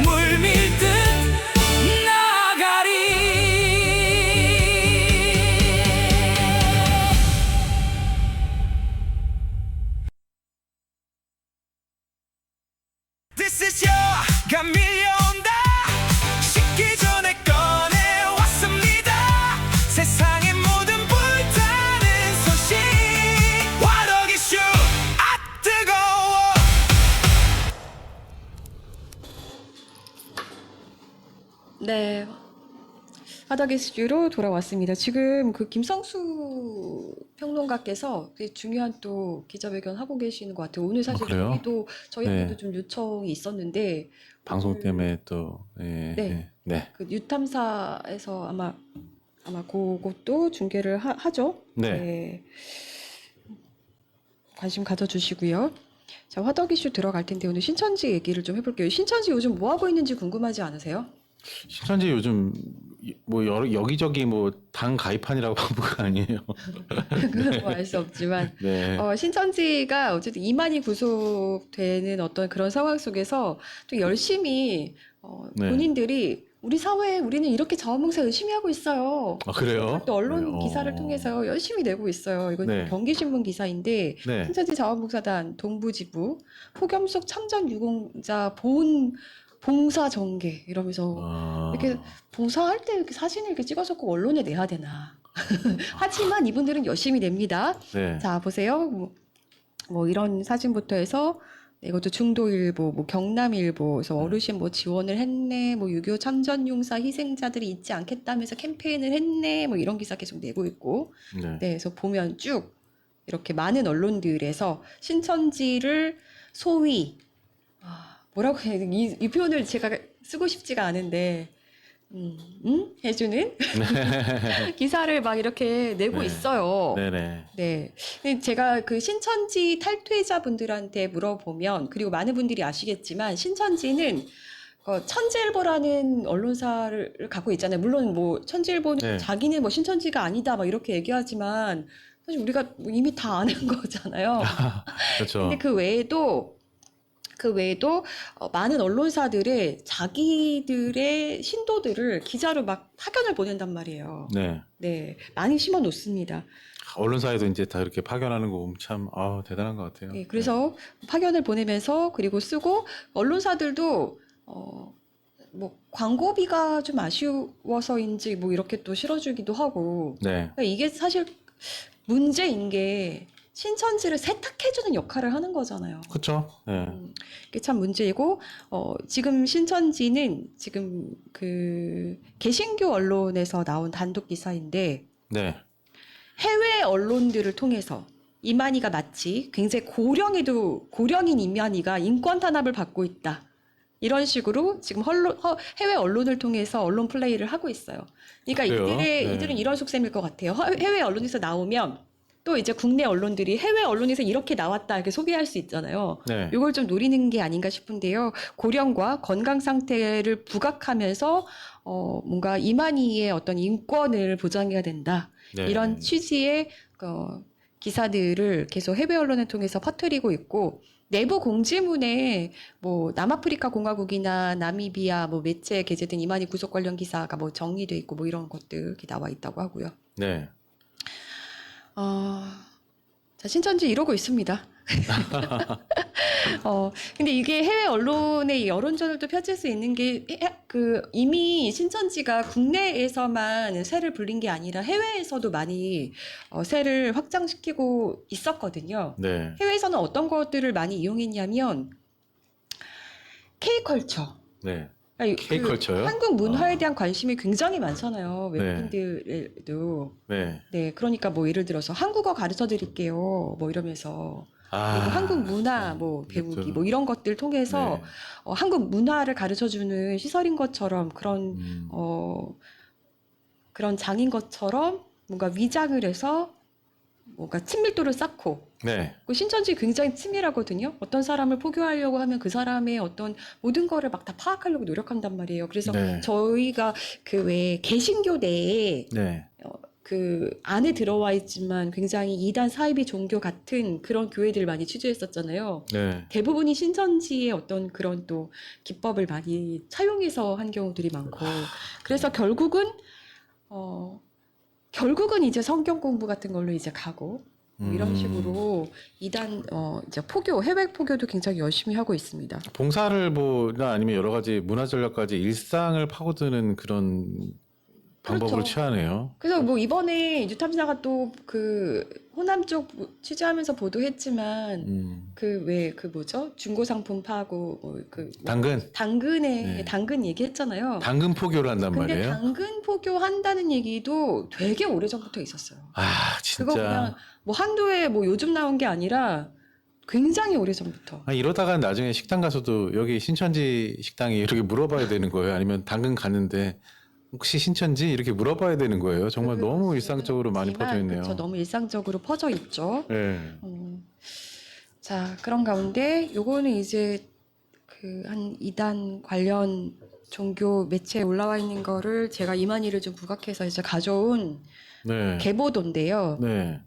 물밀듯 나가리 This is your 밀려온다 식기 전에 꺼내왔습니다 세상의 모든 불타는 소식 화덕 이슈 아 뜨거워 네. 바닥 이슈로 돌아왔습니다. 지금 그 김성수 평론가께서 되게 중요한 또 기자회견 하고 계시는 것 같아요. 오늘 사실 그래요? 저희한테도 네. 좀 요청이 있었는데 방송 때문에 또 네. 네. 그 유탐사에서 아마 그것도 중계를 하죠. 네. 관심 가져주시고요. 자, 화덕 이슈 들어갈 텐데 오늘 신천지 얘기를 좀 해볼게요. 신천지 요즘 뭐 하고 있는지 궁금하지 않으세요? 신천지 요즘 뭐 여기저기 뭐 당 가입한이라고 바쁜 아니에요. 그건 뭐 알 수 없지만 네. 신천지가 어쨌든 이만희 구속되는 어떤 그런 상황 속에서 또 열심히 네. 본인들이 우리 사회에 우리는 이렇게 자원봉사 열심히 하고 있어요. 아, 그래요? 또 언론 네, 기사를 통해서 열심히 내고 있어요. 이건 네. 경기신문 기사인데 네. 신천지 자원봉사단 동부지부 폭염 속 참전 유공자 보훈 봉사 전개 이러면서 아, 이렇게 봉사할 때 이렇게 사진을 이렇게 찍어서 꼭 언론에 내야 되나? 하지만 이분들은 열심히 냅니다. 네. 자 보세요. 뭐 이런 사진부터 해서 이것도 중도일보, 뭐 경남일보, 그래서 어르신 뭐 지원을 했네, 뭐 6.25 참전용사 희생자들이 잊지 않겠다면서 캠페인을 했네, 뭐 이런 기사 계속 내고 있고, 네. 네, 그래서 보면 쭉 이렇게 많은 언론들에서 신천지를 소위 뭐라고 해야 되나 이 표현을 제가 쓰고 싶지가 않은데. 해주는 기사를 막 이렇게 내고 네. 있어요. 네네. 네. 근데 제가 그 신천지 탈퇴자분들한테 물어보면, 그리고 많은 분들이 아시겠지만, 신천지는 천지일보라는 언론사를 갖고 있잖아요. 물론 뭐, 천지일보는 네. 자기는 뭐 신천지가 아니다, 막 이렇게 얘기하지만, 사실 우리가 뭐 이미 다 아는 거잖아요. 그렇죠. 근데 그 외에도 많은 언론사들의 자기들의 신도들을 기자로 막 파견을 보낸단 말이에요. 네. 네. 많이 심어 놓습니다. 언론사에도 이제 다 이렇게 파견하는 거 보면 참, 대단한 것 같아요. 네, 그래서 파견을 보내면서 그리고 쓰고 언론사들도 뭐 광고비가 좀 아쉬워서인지 뭐 이렇게 또 실어주기도 하고 네. 그러니까 이게 사실 문제인 게 신천지를 세탁해주는 역할을 하는 거잖아요. 그렇죠. 네. 이게 참 문제이고 지금 신천지는 지금 그 개신교 언론에서 나온 단독 기사인데 네. 해외 언론들을 통해서 이만희가 마치 굉장히 고령인 이만희가 인권 탄압을 받고 있다. 이런 식으로 지금 해외 언론을 통해서 언론 플레이를 하고 있어요. 그러니까 그래요? 네. 이들은 이런 속셈일 것 같아요. 해외 언론에서 나오면 또 이제 국내 언론들이 해외 언론에서 이렇게 나왔다 이렇게 소개할 수 있잖아요. 네. 이걸 좀 노리는 게 아닌가 싶은데요. 고령과 건강 상태를 부각하면서 뭔가 이만희의 어떤 인권을 보장해야 된다. 네. 이런 취지의 기사들을 계속 해외 언론을 통해서 퍼뜨리고 있고 내부 공지문에 뭐 남아프리카 공화국이나 나미비아 뭐 매체에 게재된 이만희 구속 관련 기사가 뭐 정리돼 있고 뭐 이런 것들 이렇게 나와 있다고 하고요. 네. 자, 신천지 이러고 있습니다. 근데 이게 해외 언론의 여론전을 또 펼칠 수 있는 게, 이미 신천지가 국내에서만 세를 불린 게 아니라 해외에서도 많이 세를 확장시키고 있었거든요. 네. 해외에서는 어떤 것들을 많이 이용했냐면, K컬처. 네. 그러니까 K컬처요? 한국 문화에 대한 관심이 굉장히 많잖아요. 네. 외국인들에도. 네. 네, 그러니까 뭐 예를 들어서 한국어 가르쳐 드릴게요. 뭐 이러면서 그리고 한국 문화 뭐 배우기 그렇죠. 뭐 이런 것들 통해서 네. 한국 문화를 가르쳐 주는 시설인 것처럼 그런 그런 장인 것처럼 뭔가 위장을 해서 뭔가 친밀도를 쌓고 네. 그 신천지 굉장히 치밀하거든요. 어떤 사람을 포교하려고 하면 그 사람의 어떤 모든 거를 막 다 파악하려고 노력한단 말이에요. 그래서 네. 저희가 그 왜 개신교 내에 네. 그 안에 들어와 있지만 굉장히 이단 사이비 종교 같은 그런 교회들을 많이 취재했었잖아요. 네. 대부분이 신천지의 어떤 그런 또 기법을 많이 차용해서 한 경우들이 많고 그래서 결국은 이제 성경 공부 같은 걸로 이제 가고 뭐 이런 식으로 이단 이제 해외 포교도 굉장히 열심히 하고 있습니다. 봉사를 뭐나 아니면 여러 가지 문화 전략까지 일상을 파고드는 그런 방법으로 그렇죠. 취하네요. 그래서 뭐 이번에 유탐사가 또 그 호남 쪽 취재하면서 보도했지만 그 뭐죠? 중고 상품 파고 당근. 당근에 네. 당근 얘기했잖아요. 당근 포교를 한단 근데 말이에요. 당근 포교 한다는 얘기도 되게 오래전부터 있었어요. 그거 그냥 진짜. 뭐 한두 해 뭐 요즘 나온 게 아니라 굉장히 오래전부터. 이러다가 나중에 식당 가서도 여기 신천지 식당이 이렇게 물어봐야 되는 거예요. 아니면 당근 갔는데 혹시 신천지 이렇게 물어봐야 되는 거예요. 정말 너무 일상적으로 많이 퍼져 있네요. 그렇죠. 너무 일상적으로 퍼져 있죠. 네. 자, 그런 가운데 요거는 이제 그 한 이단 관련 종교 매체에 올라와 있는 거를 제가 이만희를 좀 부각해서 이제 가져온 네. 계보도인데요. 네.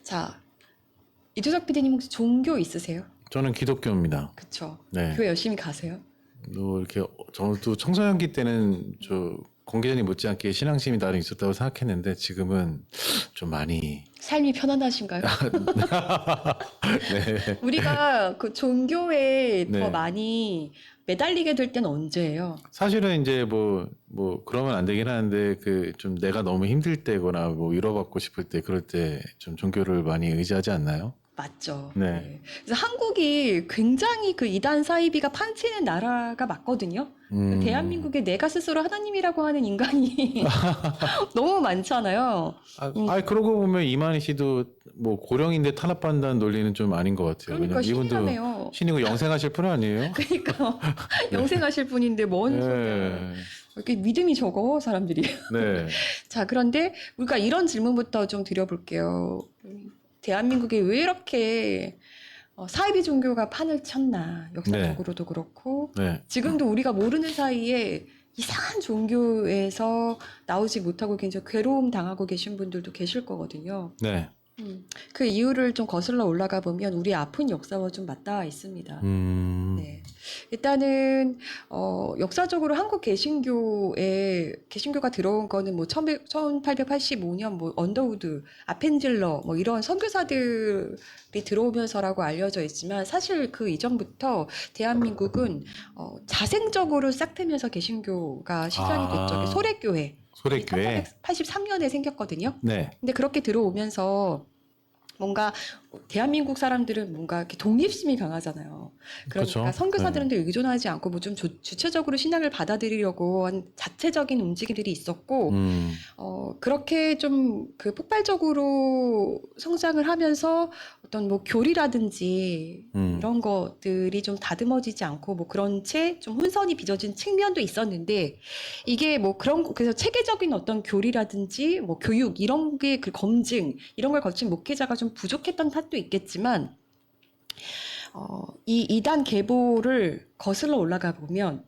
자, 이두석 PD님 혹시 종교 있으세요? 저는 기독교입니다. 그쵸? 네. 교회 열심히 가세요? 이렇게 저도 청소년기 때는 공계전이 못지않게 신앙심이 나름 있었다고 생각했는데 지금은 좀 많이 삶이 편안하신가요? 네. 우리가 그 종교에 네. 더 많이 매달리게 될 때는 언제예요? 사실은 이제 뭐 그러면 안 되긴 하는데 그 좀 내가 너무 힘들 때거나 뭐 위로받고 싶을 때 그럴 때 좀 종교를 많이 의지하지 않나요? 맞죠. 네. 그래서 한국이 굉장히 그 이단 사이비가 판치는 나라가 맞거든요. 대한민국에 내가 스스로 하나님이라고 하는 인간이 너무 많잖아요. 그러고 보면 이만희 씨도 뭐 고령인데 탄압받는다는 논리는 좀 아닌 것 같아요. 그러니까 왜냐면 이분도 신이라며요. 신이고 영생하실 분 아니에요? 그러니까 영생하실 분인데 뭔 소리야. 네. 이렇게 믿음이 적어 사람들이. 네. 자, 그런데 우리가 이런 질문부터 좀 드려볼게요. 대한민국이 왜 이렇게 사이비 종교가 판을 쳤나, 역사적으로도 그렇고 네. 지금도 우리가 모르는 사이에 이상한 종교에서 나오지 못하고 굉장히 괴로움 당하고 계신 분들도 계실 거거든요. 네. 그 이유를 좀 거슬러 올라가 보면 우리 아픈 역사와 좀 맞닿아 있습니다. 네. 일단은 역사적으로 한국 개신교가 들어온 거는 뭐 1885년 뭐 언더우드, 아펜젤러 뭐 이런 선교사들이 들어오면서라고 알려져 있지만 사실 그 이전부터 대한민국은 자생적으로 싹트면서 개신교가 시작이 됐죠. 소래교회. 소래교회. 1883년에 생겼거든요. 네. 근데 그렇게 들어오면서 뭔가 대한민국 사람들은 뭔가 이렇게 독립심이 강하잖아요. 그러니까 그렇죠. 선교사들한테 의존하지 않고 뭐 좀 주체적으로 신앙을 받아들이려고 한 자체적인 움직임들이 있었고, 그렇게 좀 그 폭발적으로 성장을 하면서 어떤 뭐 교리라든지 이런 것들이 좀 다듬어지지 않고 뭐 그런 채 좀 혼선이 빚어진 측면도 있었는데 이게 뭐 그래서 체계적인 어떤 교리라든지 뭐 교육 이런 게 그 검증 이런 걸 거친 목회자가 좀 부족했던 탓도 있겠지만 이 이단 계보를 거슬러 올라가 보면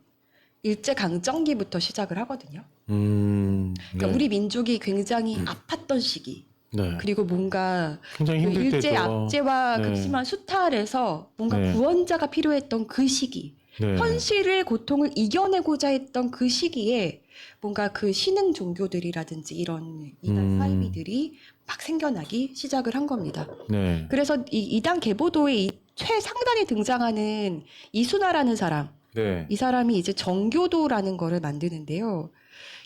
일제 강점기부터 시작을 하거든요. 그러니까 네. 우리 민족이 굉장히 아팠던 시기. 네. 그리고 뭔가 굉장히 그 힘들 일제 때죠. 압제와 네. 극심한 수탈에서 뭔가 네. 구원자가 필요했던 그 시기, 네. 현실의 고통을 이겨내고자 했던 그 시기에 뭔가 그 신흥 종교들이라든지 이런 이단 사이비들이 막 생겨나기 시작을 한 겁니다. 네. 그래서 이 이단 계보도의 이 최상단에 등장하는 이순화라는 사람, 네. 이 사람이 이제 정교도라는 거를 만드는데요.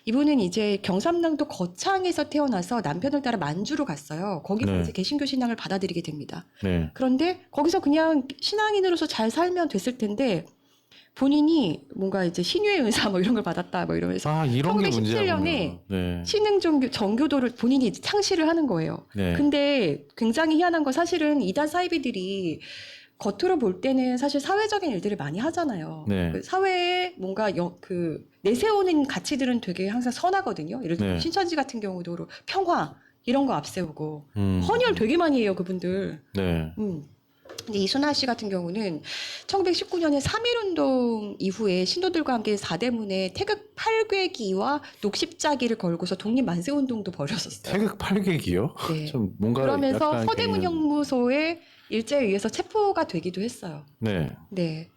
이분은 이제 경상남도 거창에서 태어나서 남편을 따라 만주로 갔어요. 거기서 네. 이제 개신교 신앙을 받아들이게 됩니다. 네. 그런데 거기서 그냥 신앙인으로서 잘 살면 됐을 텐데 본인이 뭔가 이제 신유의 은사 뭐 이런 걸 받았다 뭐 이러면서 이런 게 1917년에 문제군요. 네. 신흥 정교도를 본인이 이제 창시를 하는 거예요. 네. 근데 굉장히 희한한 건 사실은 이단 사이비들이 겉으로 볼 때는 사실 사회적인 일들을 많이 하잖아요. 네. 그 사회에 뭔가 내세우는 가치들은 되게 항상 선하거든요. 예를 들면 네. 신천지 같은 경우도 평화 이런 거 앞세우고 헌혈 되게 많이 해요 그분들. 네. 근데 이순화 씨 같은 경우는 1919년에 3.1운동 이후에 신도들과 함께 사대문에 태극 8괴기와 녹십자기를 걸고서 독립 만세운동도 벌였었어요. 태극 8객이요? 네. 좀 뭔가 그러면서 약간 서대문 개념- 형무소에 일제에 의해서 체포가 되기도 했어요. 네. 네.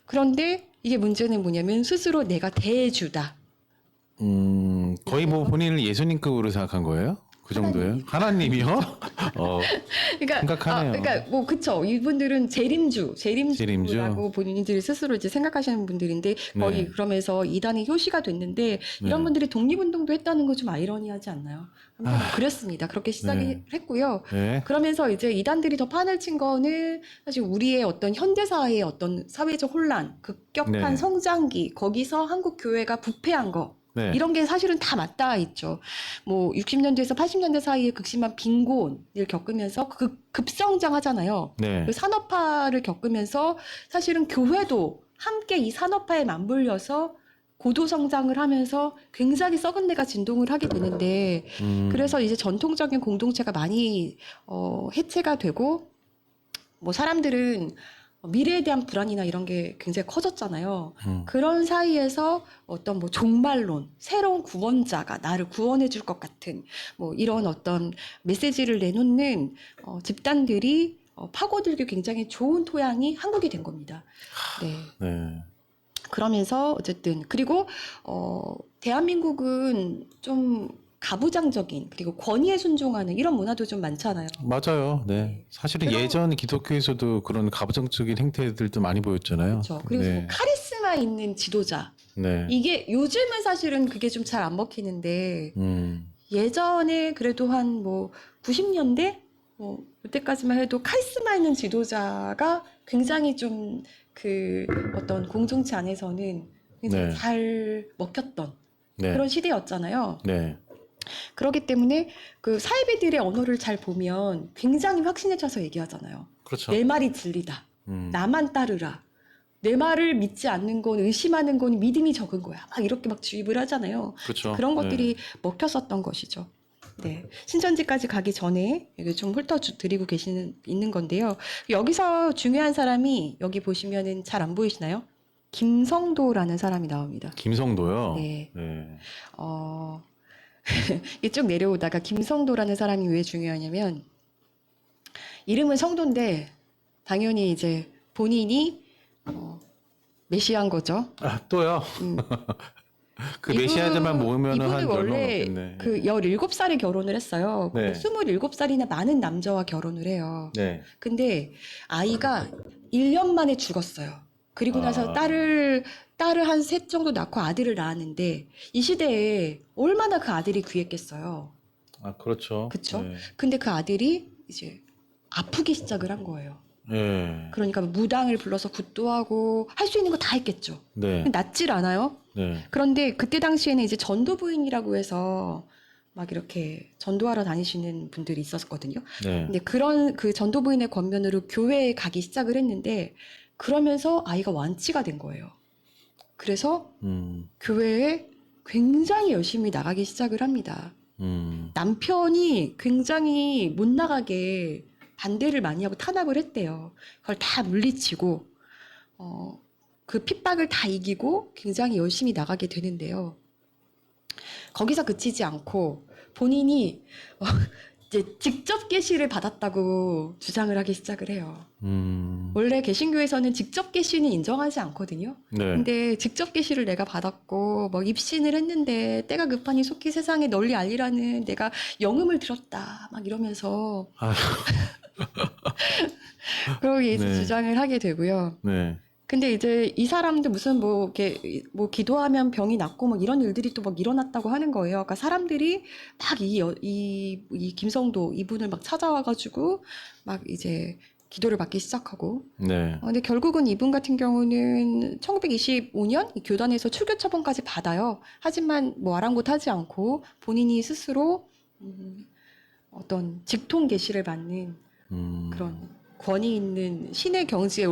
그런데 이게 문제는 뭐냐면 스스로 내가 대주다. 거의 뭐 본인을 예수님급으로 생각한 거예요? 그 정도예요? 하나님이요? 그러니까 심각하네요. 그러니까 뭐 그쵸. 이분들은 재림주라고 재림주? 본인들이 스스로 이제 생각하시는 분들인데 거의 네. 그러면서 이단이 효시가 됐는데 이런 네. 분들이 독립운동도 했다는 거 좀 아이러니하지 않나요? 아무튼 그랬습니다. 그렇게 시작을 네. 했고요. 네. 그러면서 이제 이단들이 더 판을 친 거는 사실 우리의 어떤 현대사회의 어떤 사회적 혼란, 급격한 네. 성장기, 거기서 한국 교회가 부패한 거. 네. 이런 게 사실은 다 맞닿아 있죠. 뭐 60년대에서 80년대 사이에 극심한 빈곤을 겪으면서 급성장하잖아요. 네. 그 산업화를 겪으면서 사실은 교회도 함께 이 산업화에 맞물려서 고도 성장을 하면서 굉장히 썩은 내가 진동을 하게 되는데 그래서 이제 전통적인 공동체가 많이 해체가 되고 뭐 사람들은 미래에 대한 불안이나 이런 게 굉장히 커졌잖아요. 그런 사이에서 어떤 뭐 종말론, 새로운 구원자가 나를 구원해 줄 것 같은 뭐 이런 어떤 메시지를 내놓는 집단들이 파고들기 굉장히 좋은 토양이 한국이 된 겁니다. 네. 네. 그러면서 어쨌든 그리고 대한민국은 좀 가부장적인 그리고 권위에 순종하는 이런 문화도 좀 많잖아요. 맞아요. 네. 사실은 그런- 예전 기독교에서도 그런 가부장적인 행태들도 많이 보였잖아요. 그렇죠. 그리고 뭐 네. 카리스마 있는 지도자. 네. 이게 요즘은 사실은 그게 좀 잘 안 먹히는데 예전에 그래도 한 뭐 90년대 뭐 그때까지만 해도 카리스마 있는 지도자가 굉장히 좀 그 어떤 공동체 안에서는 굉장히 네. 잘 먹혔던 네. 그런 시대였잖아요. 네. 그렇기 때문에 그 사이비들의 언어를 잘 보면 굉장히 확신에 차서 얘기하잖아요. 그렇죠. 내 말이 진리다. 음. 나만 따르라. 내 말을 믿지 않는 건 의심하는 건 믿음이 적은 거야. 막 이렇게 막 주입을 하잖아요. 그렇죠. 그런 네. 것들이 먹혔었던 것이죠. 네. 신천지까지 가기 전에 여기 좀 훑어드리고 있는 건데요. 여기서 중요한 사람이 여기 보시면은 잘 안 보이시나요? 김성도라는 사람이 나옵니다. 김성도요. 네. 네. 이쪽 내려오다가 김성도라는 사람이 왜 중요하냐면 이름은 성도인데 당연히 이제 본인이 메시아인 거죠. 아, 또요. 음. 그 메시아들만 모으면 이분은 한 10명 원래 넘겠네. 그 17살에 결혼을 했어요. 네. 27살이나 많은 남자와 결혼을 해요. 네. 근데 아이가 1년 만에 죽었어요. 그리고 나서 아. 딸을 한 셋 정도 낳고 아들을 낳았는데 이 시대에 얼마나 그 아들이 귀했겠어요. 아, 그렇죠. 그쵸? 네. 근데 그 아들이 이제 아프기 시작을 한 거예요. 네. 그러니까 무당을 불러서 굿도 하고 할 수 있는 거 다 했겠죠. 네. 낫질 않아요. 네. 그런데 그때 당시에는 이제 전도부인이라고 해서 막 이렇게 전도하러 다니시는 분들이 있었거든요. 네. 근데 그런 그 전도부인의 권면으로 교회에 가기 시작을 했는데 그러면서 아이가 완치가 된 거예요. 그래서 교회에 굉장히 열심히 나가기 시작을 합니다. 남편이 굉장히 못 나가게 반대를 많이 하고 탄압을 했대요. 그걸 다 물리치고 그 핍박을 다 이기고 굉장히 열심히 나가게 되는데요. 거기서 그치지 않고 본인이 이제 직접 계시를 받았다고 주장을 하기 시작을 해요. 원래 개신교에서는 직접 계시는 인정하지 않거든요. 네. 근데 직접 계시를 내가 받았고 뭐 입신을 했는데 때가 급하니 속히 세상에 널리 알리라는 내가 영음을 들었다 막 이러면서 아휴. 그러게 네. 주장을 하게 되고요. 네. 근데 이제 이 사람도 무슨 뭐 이렇게 뭐 기도하면 병이 낫고 막 이런 일들이 또 막 일어났다고 하는 거예요. 그러니까 사람들이 막 이 김성도 이분을 막 찾아와가지고 막 이제 기도를 받기 시작하고. 네. 근데 결국은 이분 같은 경우는 1925년 이 교단에서 출교 처분까지 받아요. 하지만 뭐 아랑곳하지 않고 본인이 스스로 어떤 직통 계시를 받는 그런 권위 있는 신의 경지에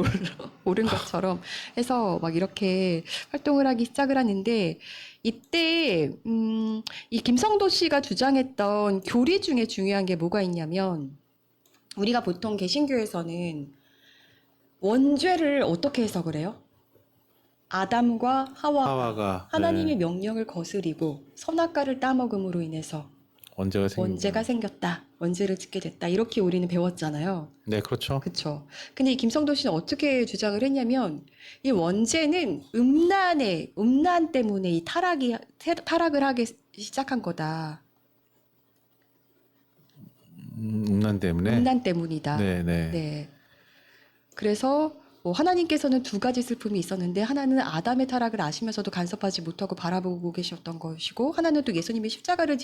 오른 것처럼 해서 막 이렇게 활동을 하기 시작을 하는데 이때 이 김성도 씨가 주장했던 교리 중에 중요한 게 뭐가 있냐면 우리가 보통 개신교에서는 원죄를 어떻게 해석을 해요? 아담과 하와가 하와가 하나님의 네. 명령을 거스리고 선악과를 따먹음으로 인해서 원죄가 생겼다. 원죄를 짓게 됐다. 이렇게 우리는 배웠잖아요. 네, 그렇죠. 그렇죠. 근데 이 김성도 씨는 어떻게 주장을 했냐면 이 원죄는 음란 때문에 이 타락을 하기 시작한 거다. 음란 때문에. 음란 때문이다. 네, 네. 네. 그래서 뭐 하나님께서는 두 가지 슬픔이 있었는데 하나는 아담의 타락을 아시면서도 간섭하지 못하고 바라보고 계셨던 것이고 하나는 또 예수님이 십자가를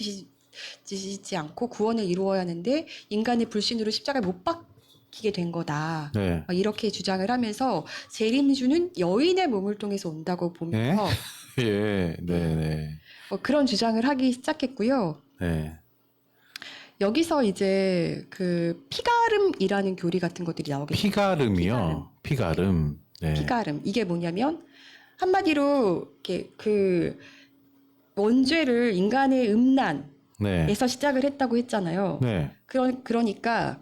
지시지 않고 구원을 이루어야 하는데 인간의 불신으로 십자가를 못 박히게 된 거다. 네. 막 이렇게 주장을 하면서 재림주는 여인의 몸을 통해서 온다고 보면서 예, 네, 네. 그런 주장을 하기 시작했고요. 네. 여기서 이제 그 피가름이라는 교리 같은 것들이 나오게 돼요. 피가름이요. 피가름. 네. 피가름. 이게 뭐냐면 한마디로 이렇게 그 원죄를 인간의 음란에서 네. 시작을 했다고 했잖아요. 네. 그러니까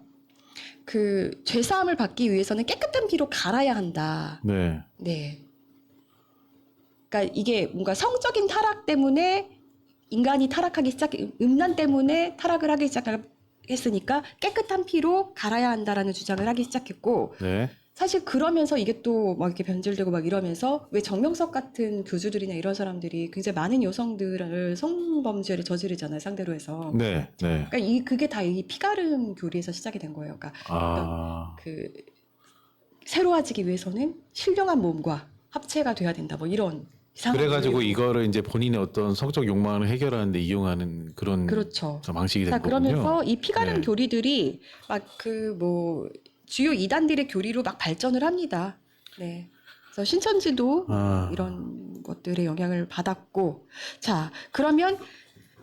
그 죄사함을 받기 위해서는 깨끗한 피로 갈아야 한다. 네. 네. 그러니까 이게 뭔가 성적인 타락 때문에 인간이 타락하기 음란 때문에 타락을 하기 시작했으니까 깨끗한 피로 갈아야 한다라는 주장을 하기 시작했고 네. 사실 그러면서 이게 또 막 이렇게 변질되고 막 이러면서 왜 정명석 같은 교주들이나 이런 사람들이 굉장히 많은 여성들을 성범죄를 저지르잖아요, 상대로 해서. 네, 네. 그러니까 그게 다 이 피가름 교리에서 시작이 된 거예요. 그러니까 아, 그 새로워지기 위해서는 신령한 몸과 합체가 돼야 된다. 뭐 이런 이상한 그래가지고 논리로. 이거를 이제 본인의 어떤 성적 욕망을 해결하는데 이용하는 그런 그렇죠. 방식이 된 자, 거군요. 그러면서 이 피가름 네. 교리들이 막 그 뭐 주요 이단들의 교리로 막 발전을 합니다. 네. 그래서 신천지도 아. 이런 것들의 영향을 받았고, 자, 그러면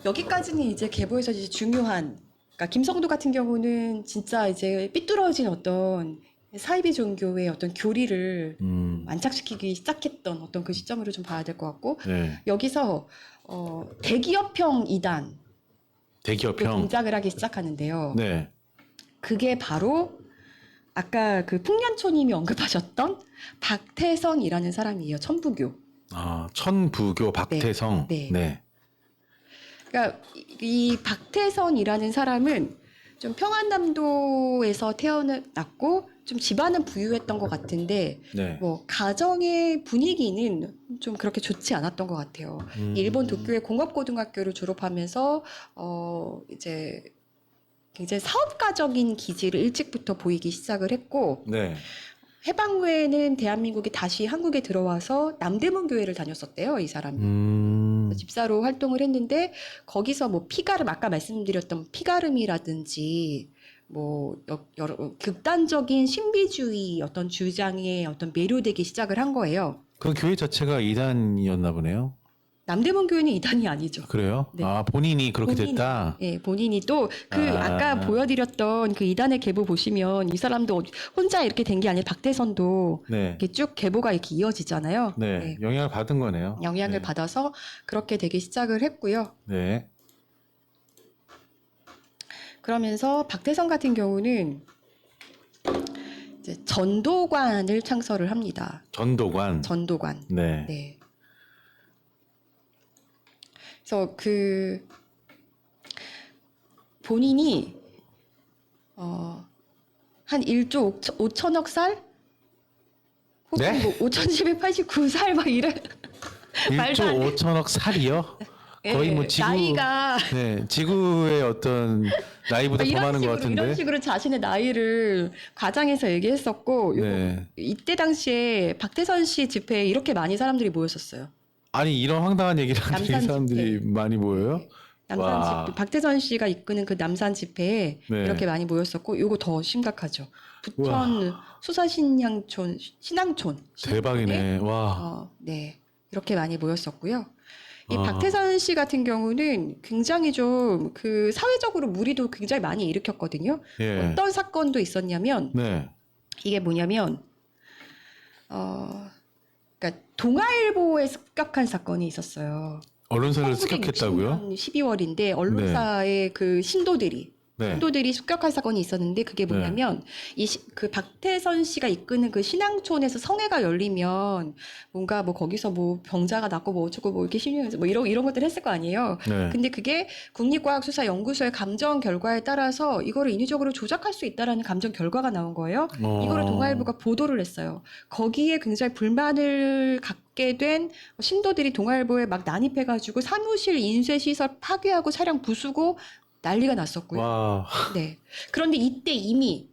여기까지는 이제 계보에서 이제 중요한, 그러니까 김성도 같은 경우는 진짜 이제 삐뚤어진 어떤 사이비 종교의 어떤 교리를 안착시키기 시작했던 어떤 그 시점으로 좀 봐야 될 것 같고, 네. 여기서 대기업형 이단 대기업형. 등장을 하기 시작하는데요. 네. 그게 바로 아까 그 풍년초님이 언급하셨던 박태성이라는 사람이에요. 천부교. 아, 천부교 박태성. 네. 네. 그러니까 이 박태성이라는 사람은 좀 평안남도에서 태어났고 좀 집안은 부유했던 것 같은데 네. 뭐 가정의 분위기는 좀 그렇게 좋지 않았던 것 같아요. 일본 도쿄의 공업고등학교를 졸업하면서 이제 굉장히 사업가적인 기질을 일찍부터 보이기 시작을 했고 네. 해방 후에는 대한민국이 다시 한국에 들어와서 남대문 교회를 다녔었대요, 이 사람이. 집사로 활동을 했는데 거기서 뭐 피가름 아까 말씀드렸던 피가름이라든지 뭐 여러 극단적인 신비주의 어떤 주장에 어떤 매료되기 시작을 한 거예요. 그 교회 자체가 이단이었나 보네요. 남대문 교회는 이단이 아니죠. 그래요? 네. 아, 본인이 그렇게 본인이, 됐다? 예, 본인이 또 그 아. 아까 보여드렸던 그 이단의 계보 보시면 이 사람도 혼자 이렇게 된 게 아니라 박태선도 네. 이렇게 쭉 계보가 이렇게 이어지잖아요. 네. 네. 영향을 받은 거네요. 영향을 네. 받아서 그렇게 되기 시작을 했고요. 네. 그러면서 박태선 같은 경우는 이제 전도관을 창설을 합니다. 전도관. 전도관. 네. 네. 그래서 그 본인이 한 1조 5천억 살? 혹은 네? 뭐 5,789살 막 이래. 말도 1조 안 돼. 5천억 살이요? 거의 뭐 지구 나이가 네, 지구의 어떤 나이보다 더 이런 많은 것 식으로 같은데. 이런 식으로 자신의 나이를 가장해서 얘기했었고 네. 이때 당시에 박태선 씨 집회에 이렇게 많이 사람들이 모였었어요. 아니 이런 황당한 얘기를 하는 남산 사람들이 집회. 많이 모여요? 남산 와. 집회, 박태선 씨가 이끄는 그 남산 집회에 네. 이렇게 많이 모였었고, 요거 더 심각하죠. 부천 수사신양촌, 신앙촌. 대박이네. 와. 네. 이렇게 많이 모였었고요. 이 아. 박태선 씨 같은 경우는 굉장히 좀 그 사회적으로 물의도 굉장히 많이 일으켰거든요. 예. 어떤 사건도 있었냐면, 네. 이게 뭐냐면, 그러니까 동아일보에 습격한 사건이 있었어요. 언론사를 습격했다고요? 12월인데 언론사의 그 신도들이 네. 신도들이 습격할 사건이 있었는데 그게 뭐냐면 그 박태선 씨가 이끄는 그 신앙촌에서 성회가 열리면 뭔가 뭐 거기서 뭐 병자가 낫고 뭐 어쩌고 뭐 이렇게 심리면서 뭐 이런 것들 했을 거 아니에요. 네. 근데 그게 국립과학수사연구소의 감정 결과에 따라서 이거를 인위적으로 조작할 수 있다라는 감정 결과가 나온 거예요. 이거를 동아일보가 보도를 했어요. 거기에 굉장히 불만을 갖게 된 신도들이 동아일보에 막 난입해가지고 사무실 인쇄시설 파괴하고 차량 부수고 난리가 났었고요. 와. 네. 그런데 이때 이미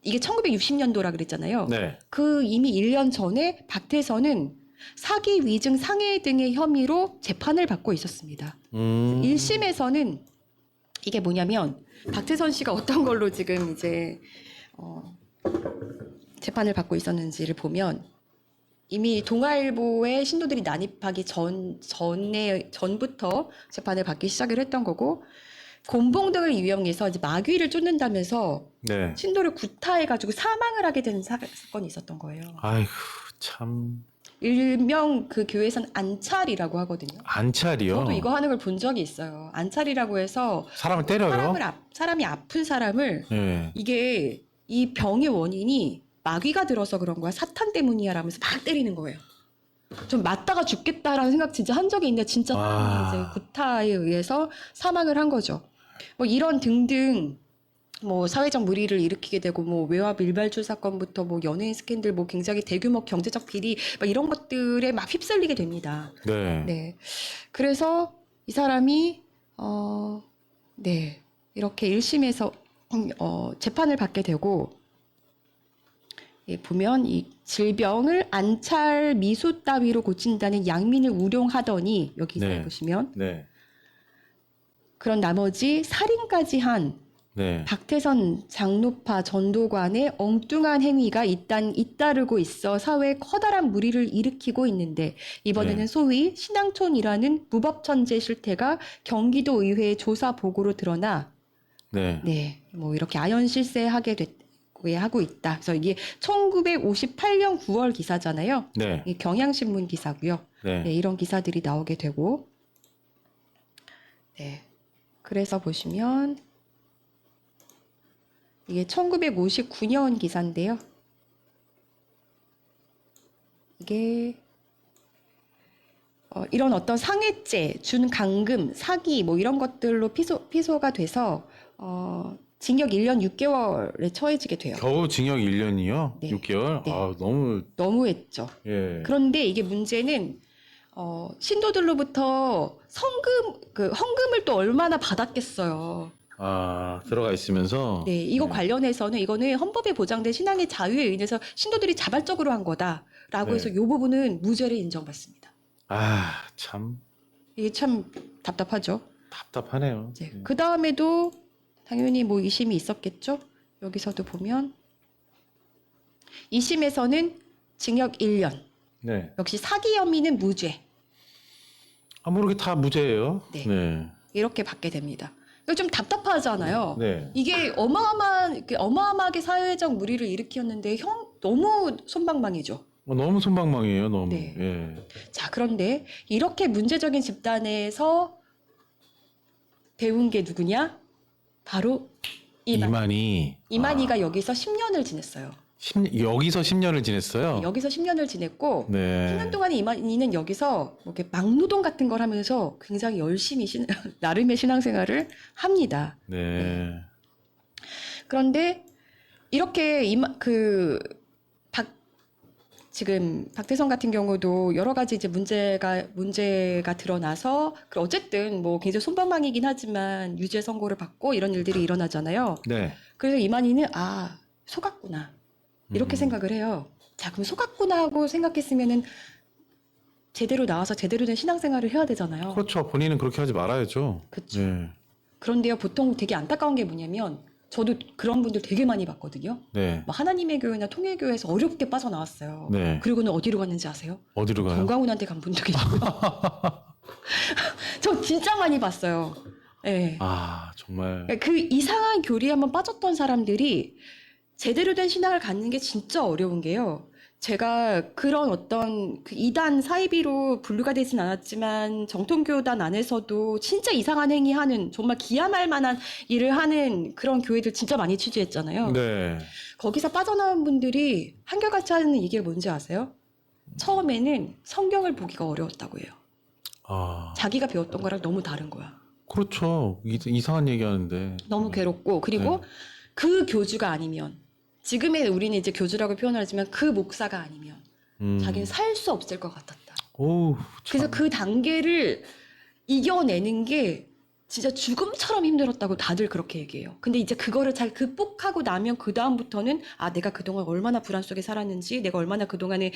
이게 1960년도라 그랬잖아요. 네. 그 이미 1년 전에 박태선은 사기, 위증, 상해 등의 혐의로 재판을 받고 있었습니다. 1심에서는 이게 뭐냐면 박태선 씨가 어떤 걸로 지금 이제 재판을 받고 있었는지를 보면 이미 동아일보에 신도들이 난입하기 전부터 재판을 받기 시작을 했던 거고, 곤봉 등을 이용해서 이제 마귀를 쫓는다면서 네. 신도를 구타해가지고 사망을 하게 되는 사건이 있었던 거예요. 아이고 참. 일명 그 교회에서는 안찰이라고 하거든요. 안찰이요? 저도 이거 하는 걸 본 적이 있어요. 안찰이라고 해서 사람을 때려요? 사람이 아픈 사람을 네. 이게 이 병의 원인이 마귀가 들어서 그런 거야, 사탄 때문이야 라면서 막 때리는 거예요. 좀 맞다가 죽겠다라는 생각 진짜 한 적이 있는데 진짜 와. 이제 구타에 의해서 사망을 한 거죠. 뭐 이런 등등 뭐 사회적 물의를 일으키게 되고 뭐 외화 밀발출 사건부터 뭐 연예인 스캔들 뭐 굉장히 대규모 경제적 비리 막 이런 것들에 막 휩쓸리게 됩니다. 네. 네. 그래서 이 사람이 네. 이렇게 1심에서 재판을 받게 되고 예, 보면 이 질병을 안찰 미수 따위로 고친다는 양민을 우롱하더니 여기서 네. 보시면 네. 그런 나머지 살인까지 한 네. 박태선 장로파 전도관의 엉뚱한 행위가 잇따르고 있어 사회에 커다란 무리를 일으키고 있는데 이번에는 네. 소위 신앙촌이라는 무법천재 실태가 경기도 의회 조사 보고로 드러나 네. 네, 뭐 이렇게 아연실세하게 하고 있다. 그래서 이게 1958년 9월 기사잖아요. 네. 이 경향신문 기사고요. 네. 네, 이런 기사들이 나오게 되고 네. 그래서 보시면 이게 1959년 기사인데요. 이게 이런 어떤 상해죄, 준강금, 사기 뭐 이런 것들로 피소가 돼서 징역 1년 6개월에 처해지게 돼요. 겨우 징역 1년이요? 네. 6개월? 네. 아, 너무 너무했죠. 예. 그런데 이게 문제는 신도들로부터 헌금을 또 얼마나 받았겠어요. 아, 들어가 있으면서 네, 이거 관련해서는 이거는 헌법에 보장된 신앙의 자유에 의해서 신도들이 자발적으로 한 거다라고 네. 해서 이 부분은 무죄를 인정받습니다. 아, 참 이게 참 답답하죠. 답답하네요. 네. 예. 그 다음에도 당연히 뭐 2심이 있었겠죠. 여기서도 보면 2심에서는 징역 1년. 네. 역시 사기 혐의는 무죄. 아, 모르게 다 무죄예요. 네. 네. 이렇게 받게 됩니다. 이거 좀 답답하잖아요. 네. 이게 어마어마하게 사회적 무리를 일으켰는데 너무 솜방망이죠. 너무 손방망이에요, 너무. 네. 예. 자, 그런데 이렇게 문제적인 집단에서 배운 게 누구냐? 바로 이만희. 이만희가 여기서 10년을 지냈어요. 여기서 10년을 지냈어요. 여기서 10년을 지냈고 네. 10년 동안 이만희는 여기서 뭐 이렇게 막노동 같은 걸 하면서 굉장히 열심히 나름의 신앙생활을 합니다. 네. 그런데 이렇게 지금 박태선 같은 경우도 여러 가지 이제 문제가 드러나서 어쨌든 뭐 굉장히 솜방망이긴 하지만 유죄 선고를 받고 이런 일들이 일어나잖아요. 네. 그래서 이만희는 속았구나 이렇게 음. 생각을 해요. 자, 그럼 속았구나 하고 생각했으면은 제대로 나와서 제대로 된 신앙생활을 해야 되잖아요. 그렇죠. 본인은 그렇게 하지 말아야죠. 그쵸. 네. 그런데요, 보통 되게 안타까운 게 뭐냐면 저도 그런 분들 되게 많이 봤거든요. 네. 뭐 하나님의 교회나 통일교회에서 어렵게 빠져나왔어요. 네. 그리고는 어디로 갔는지 아세요? 어디로 가요? 정광훈한테 간 분도 계시고요. 저 진짜 많이 봤어요. 네. 아, 정말. 그 이상한 교리에 한번 빠졌던 사람들이 제대로 된 신앙을 갖는 게 진짜 어려운 게요. 제가 그런 어떤 그 이단 사이비로 분류가 되진 않았지만 정통교단 안에서도 진짜 이상한 행위하는 정말 기함할 만한 일을 하는 그런 교회들 진짜 많이 취재했잖아요. 네. 거기서 빠져나온 분들이 한결같이 하는 얘기가 뭔지 아세요? 처음에는 성경을 보기가 어려웠다고 해요. 아, 자기가 배웠던 거랑 너무 다른 거야. 그렇죠. 이상한 얘기 하는데. 너무 괴롭고 그리고 네. 그 교주가 아니면 지금의 우리는 이제 교주라고 표현하지만 그 목사가 아니면 자기는 살 수 없을 것 같았다. 오우, 그래서 그 단계를 이겨내는 게 진짜 죽음처럼 힘들었다고 다들 그렇게 얘기해요. 근데 이제 그거를 잘 극복하고 나면 그 다음부터는 내가 그동안 얼마나 불안 속에 살았는지, 내가 얼마나 그동안에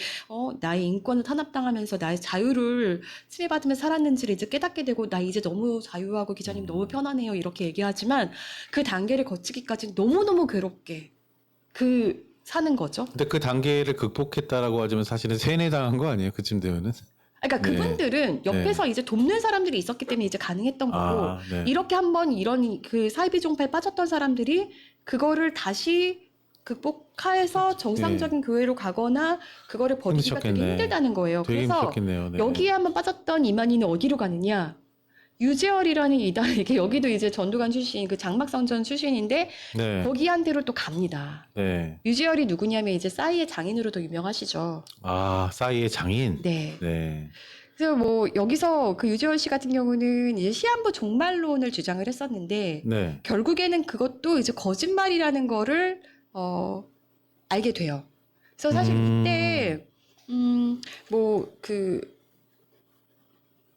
나의 인권을 탄압당하면서 나의 자유를 침해받으면서 살았는지를 이제 깨닫게 되고 나 이제 너무 자유하고 기자님 너무 편하네요 이렇게 얘기하지만 그 단계를 거치기까지 너무너무 괴롭게 사는 거죠. 근데 그 단계를 극복했다라고 하지만 사실은 세뇌당한 거 아니에요? 그쯤 되면은? 그러니까 네. 그분들은 옆에서 이제 돕는 사람들이 있었기 때문에 이제 가능했던 거고 네. 이렇게 한번 이런 그 사이비 종파에 빠졌던 사람들이 그거를 다시 극복해서 정상적인 교회로 가거나 그거를 버리기가 되게 힘드셨겠네. 힘들다는 거예요. 되게 그래서 힘드셨겠네요. 네. 여기에 한번 빠졌던 이만희는 어디로 가느냐? 유재열이라는 이단에게 여기도 이제 전두관 출신 그 장막성전 출신인데 네. 거기한테로 또 갑니다. 네. 유재열이 누구냐면 이제 싸이의 장인으로도 유명하시죠. 아, 싸이의 장인? 네. 네. 그래서 뭐 여기서 그 유재열 씨 같은 경우는 이제 시한부 종말론을 주장을 했었는데 네. 결국에는 그것도 이제 거짓말이라는 거를 알게 돼요. 그래서 사실 이때 뭐 그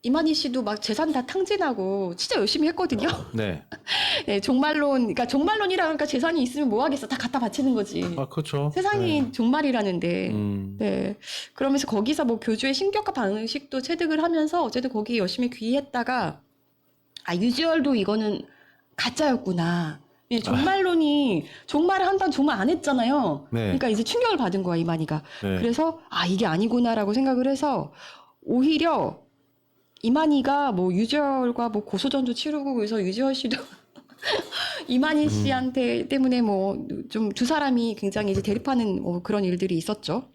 이만희 씨도 막 재산 다 탕진하고 진짜 열심히 했거든요. 네. 네, 종말론, 그러니까 종말론이라 그러니까 재산이 있으면 뭐 하겠어? 다 갖다 바치는 거지. 아, 그렇죠. 세상이 네. 종말이라는데. 네. 그러면서 거기서 뭐 교주의 신격화 방식도 체득을 하면서 어쨌든 거기에 열심히 귀의했다가 아, 유지열도 이거는 가짜였구나. 예, 종말론이 종말을 한다는 종말 안 했잖아요. 네. 그러니까 이제 충격을 받은 거야, 이만희가. 네. 그래서 아, 이게 아니구나라고 생각을 해서 오히려 이만희가 뭐 유지열과 뭐 고소전도 치르고 그래서 유지열 씨도 이만희 씨한테 때문에 뭐 좀 두 사람이 굉장히 이제 대립하는 뭐 그런 일들이 있었죠.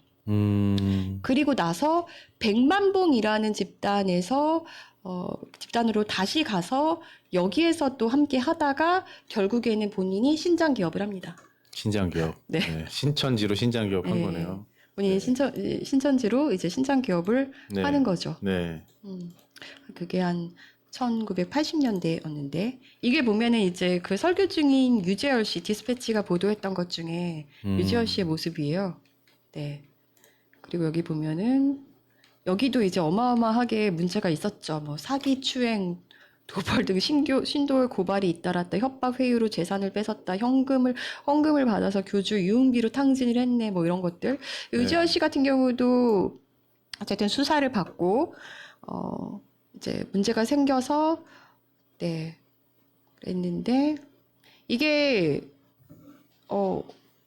그리고 나서 백만봉이라는 집단에서 집단으로 다시 가서 여기에서 또 함께 하다가 결국에는 본인이 신장 기업을 합니다. 신장 기업. 네. 네. 신천지로 신장 기업 한 네. 거네요. 본인이 신천지로 이제 신장 기업을 네. 하는 거죠. 네. 그게 한 1980년대였는데 이게 보면은 이제 그 설교 중인 유재열 씨 디스패치가 보도했던 것 중에 유재열 씨의 모습이에요. 네. 그리고 여기 보면은 여기도 이제 어마어마하게 문제가 있었죠. 뭐 사기, 추행, 도발 등 신도의 고발이 잇따랐다. 협박 회유로 재산을 뺏었다. 헌금을 받아서 교주 유흥비로 탕진을 했네. 뭐 이런 것들. 유재열 씨 같은 경우도 어쨌든 수사를 받고 이제 문제가 생겨서 네 그랬는데 이게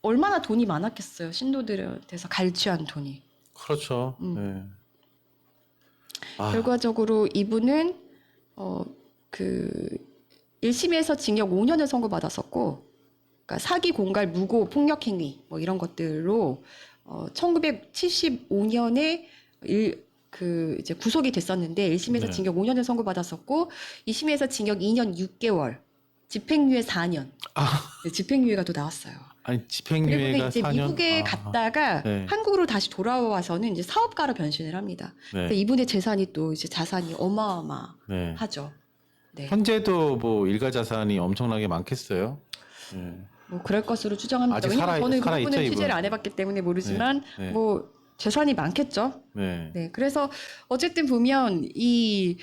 얼마나 돈이 많았겠어요. 신도들한테서 갈취한 돈이. 그렇죠. 네. 아, 결과적으로 이분은 그 1심에서 징역 5년을 선고받았었고, 그러니까 사기, 공갈, 무고, 폭력행위 뭐 이런 것들로 1975년에 이제 구속이 됐었는데 1심에서 네. 징역 5년을 선고받았었고 2심에서 징역 2년 6개월, 집행유예 4년. 네, 집행유예가 또 나왔어요. 아니 그리고 집행유예가 이제 4년. 미국에 갔다가 네. 한국으로 다시 돌아와서는 이제 사업가로 변신을 합니다. 네. 근데 이분의 재산이 또 이제 자산이 어마어마하죠. 네. 네. 현재도 뭐 일가 자산이 엄청나게 많겠어요. 네. 뭐 그럴 것으로 추정합니다. 아직 왜냐면 저는 그 살아있죠, 부분은 이분. 취재를 안 해봤기 때문에 모르지만 네, 네. 뭐 재산이 많겠죠. 네. 네, 그래서 어쨌든 보면 이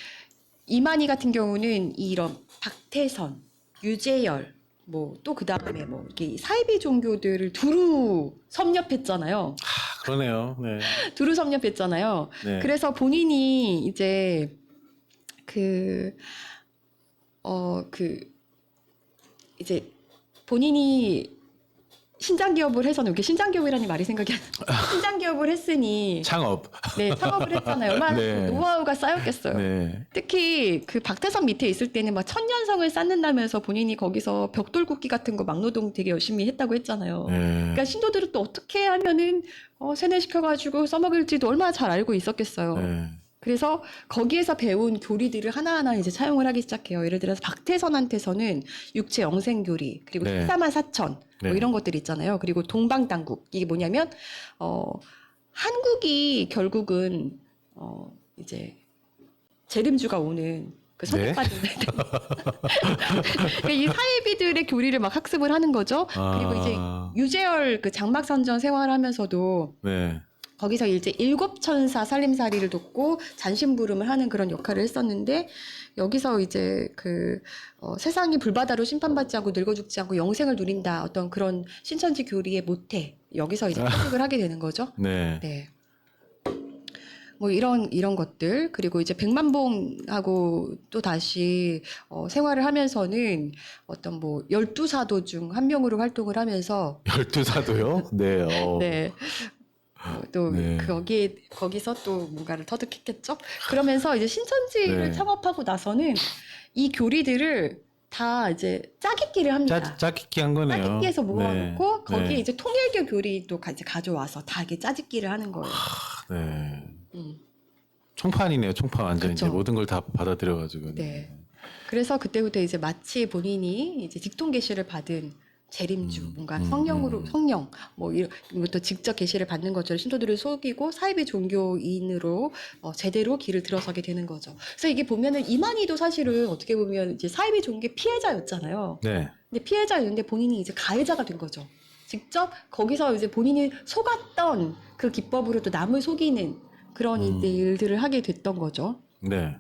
이만희 같은 경우는 이런 박태선, 유재열, 뭐 또 그 다음에 뭐 이렇게 사이비 종교들을 두루 섭렵했잖아요. 그러네요. 네. 두루 섭렵했잖아요. 네. 그래서 본인이 이제 이제 본인이 신장 기업을 해서는 이게 신장 기업이라는 말이 생각이 안 나. 신장 기업을 했으니 창업. 네, 창업을 했잖아요. 얼마나 네. 노하우가 쌓였겠어요. 네. 특히 그 박태선 밑에 있을 때는 막 천년성을 쌓는다면서 본인이 거기서 벽돌 굽기 같은 거 막노동 되게 열심히 했다고 했잖아요. 네. 그러니까 신도들은 또 어떻게 하면은 세뇌시켜가지고 써먹을지도 얼마나 잘 알고 있었겠어요. 네. 그래서 거기에서 배운 교리들을 하나하나 이제 차용을 하기 시작해요. 예를 들어서 박태선한테서는 육체 영생 교리, 그리고 네. 14만 4천 네. 뭐 이런 것들 있잖아요. 그리고 동방당국, 이게 뭐냐면 한국이 결국은 이제 재림주가 오는 그 선택받은 그러니까 이 사이비들의 교리를 막 학습을 하는 거죠. 그리고 이제 유재열 그 장막선전 생활하면서도 네. 거기서 이제 7천사 살림살이를 돕고 잔심부름을 하는 그런 역할을 했었는데 여기서 이제 세상이 불바다로 심판받지 않고 늙어 죽지 않고 영생을 누린다, 어떤 그런 신천지 교리의 모태, 여기서 이제 터득을 하게 되는 거죠. 네. 네. 뭐 이런 것들, 그리고 이제 백만봉하고 또 다시 생활을 하면서는 어떤 뭐 12사도 중 한 명으로 활동을 하면서 12사도요? 네. 네. 또 네. 거기서 또 뭔가를 터득했겠죠. 그러면서 이제 신천지를 네. 창업하고 나서는 이 교리들을 다 이제 짜깁기를 합니다. 짜깁기 한 거네요. 짜깁기해서 모아놓고 네. 거기에 네. 이제 통일교 교리도 이제 가져와서 다 이게 짜깁기를 하는 거예요. 네. 음. 총판이네요. 총판 완전 이제 그쵸. 모든 걸 다 받아들여가지고. 네. 그래서 그때부터 이제 마치 본인이 이제 직통 계시를 받은 재림주, 뭔가 성령으로 성령 뭐 이것도 직접 계시를 받는 것처럼 신도들을 속이고 사이비 종교인으로 제대로 길을 들어서게 되는 거죠. 그래서 이게 보면은 이만희도 사실은 어떻게 보면 이제 사이비 종교 피해자였잖아요. 네. 근데 피해자였는데 본인이 이제 가해자가 된 거죠. 직접 거기서 이제 본인이 속았던 그 기법으로 또 남을 속이는 그런 일들을 하게 됐던 거죠. 네.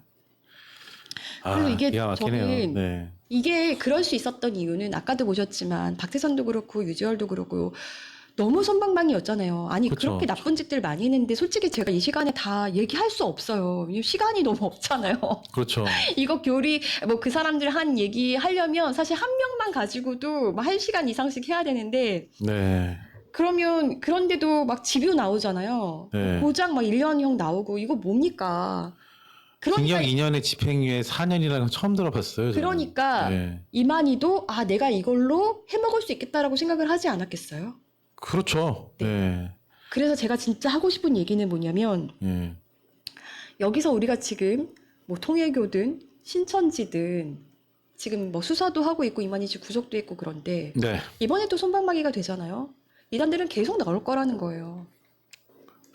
그래서 이게 기가 막히네요. 저는 네. 이게 그럴 수 있었던 이유는 아까도 보셨지만 박태선도 그렇고 유지열도 그렇고 너무 솜방망이였잖아요. 아니 그쵸. 그렇게 나쁜 짓들 많이 했는데 솔직히 제가 이 시간에 다 얘기할 수 없어요. 왜냐면 시간이 너무 없잖아요. 그렇죠. 이거 교리 뭐 그 사람들 한 얘기 하려면 사실 한 명만 가지고도 막 1시간 이상씩 해야 되는데 네. 그러면 그런데도 막 집요 나오잖아요. 네. 고작 막 1년형 나오고 이거 뭡니까? 그러니까 징역 2년에 집행유예 4년이라는 건 처음 들어봤어요. 저는. 그러니까 네. 이만희도 아 내가 이걸로 해먹을 수 있겠다라고 생각을 하지 않았겠어요? 그렇죠. 네. 그래서 제가 진짜 하고 싶은 얘기는 뭐냐면 네. 여기서 우리가 지금 뭐 통일교든 신천지든 지금 뭐 수사도 하고 있고 이만희 씨 구속도 했고 그런데 네. 이번에 또 손방망이가 되잖아요. 이단들은 계속 나올 거라는 거예요.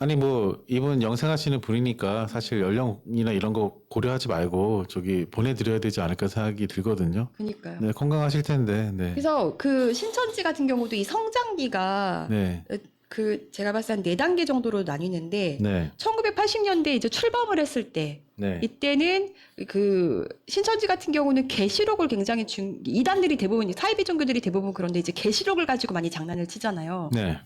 아니 뭐 이분 영생하시는 분이니까 사실 연령이나 이런 거 고려하지 말고 저기 보내드려야 되지 않을까 생각이 들거든요. 그러니까요. 네, 건강하실 텐데. 네. 그래서 그 신천지 같은 경우도 이 성장기가 네. 그 제가 봤을 때 한 4단계 정도로 나뉘는데 네. 1980년대 이제 출범을 했을 때 네. 이때는 그 신천지 같은 경우는 계시록을 굉장히 이단들이 대부분 사이비 종교들이 대부분 그런데 이제 계시록을 가지고 많이 장난을 치잖아요. 네.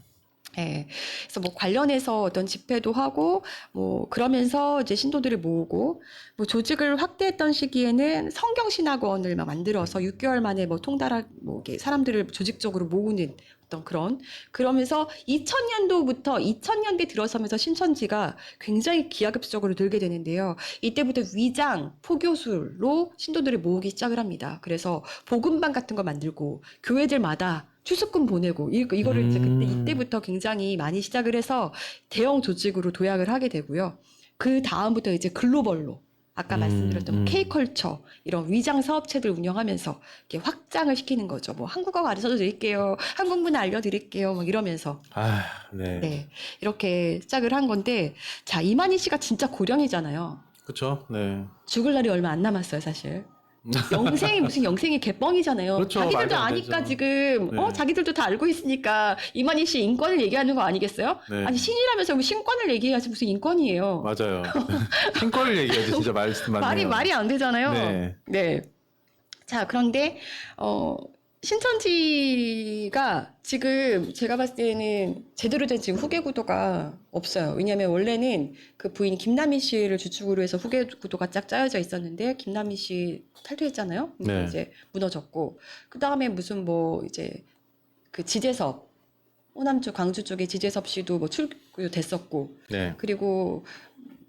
예. 그래서 뭐 관련해서 어떤 집회도 하고 뭐 그러면서 이제 신도들을 모으고 뭐 조직을 확대했던 시기에는 성경신학원을 막 만들어서 6개월 만에 뭐 통달한 뭐 이렇게 사람들을 조직적으로 모으는 어떤 그러면서 2000년도부터 2000년대 들어서면서 신천지가 굉장히 기하급수적으로 늘게 되는데요. 이때부터 위장, 포교술로 신도들을 모으기 시작을 합니다. 그래서 복음방 같은 거 만들고 교회들마다 추수금 보내고 이거를 이제 그때 이때부터 굉장히 많이 시작을 해서 대형 조직으로 도약을 하게 되고요. 그 다음부터 이제 글로벌로 아까 말씀드렸던 K컬처 이런 위장 사업체들 운영하면서 이렇게 확장을 시키는 거죠. 뭐 한국어 가르쳐 드릴게요. 한국 문화 알려드릴게요. 막 이러면서 아, 네. 네 이렇게 시작을 한 건데 자 이만희 씨가 진짜 고령이잖아요. 그렇죠. 네. 죽을 날이 얼마 안 남았어요, 사실. 영생이 무슨 영생이 개뻥이잖아요. 그렇죠. 자기들도 말도 안 아니까 되죠. 지금 네. 자기들도 다 알고 있으니까 이만희 씨 인권을 얘기하는 거 아니겠어요? 네. 아니 신이라면서 신권을 얘기해야지 무슨 인권이에요. 맞아요. 신권을 얘기하죠. 진짜 맞네요. 말이 안 되잖아요. 네. 네. 자, 그런데 신천지가 지금 제가 봤을 때는 제대로 된 지금 후계 구도가 없어요. 왜냐하면 원래는 그 부인 김남희 씨를 주축으로 해서 후계 구도가 쫙 짜여져 있었는데 김남희 씨 탈퇴했잖아요. 네. 이제 무너졌고 그 다음에 무슨 뭐 이제 그 지재섭 호남 쪽 광주 쪽에 지재섭 씨도 뭐 출구됐었고 네. 그리고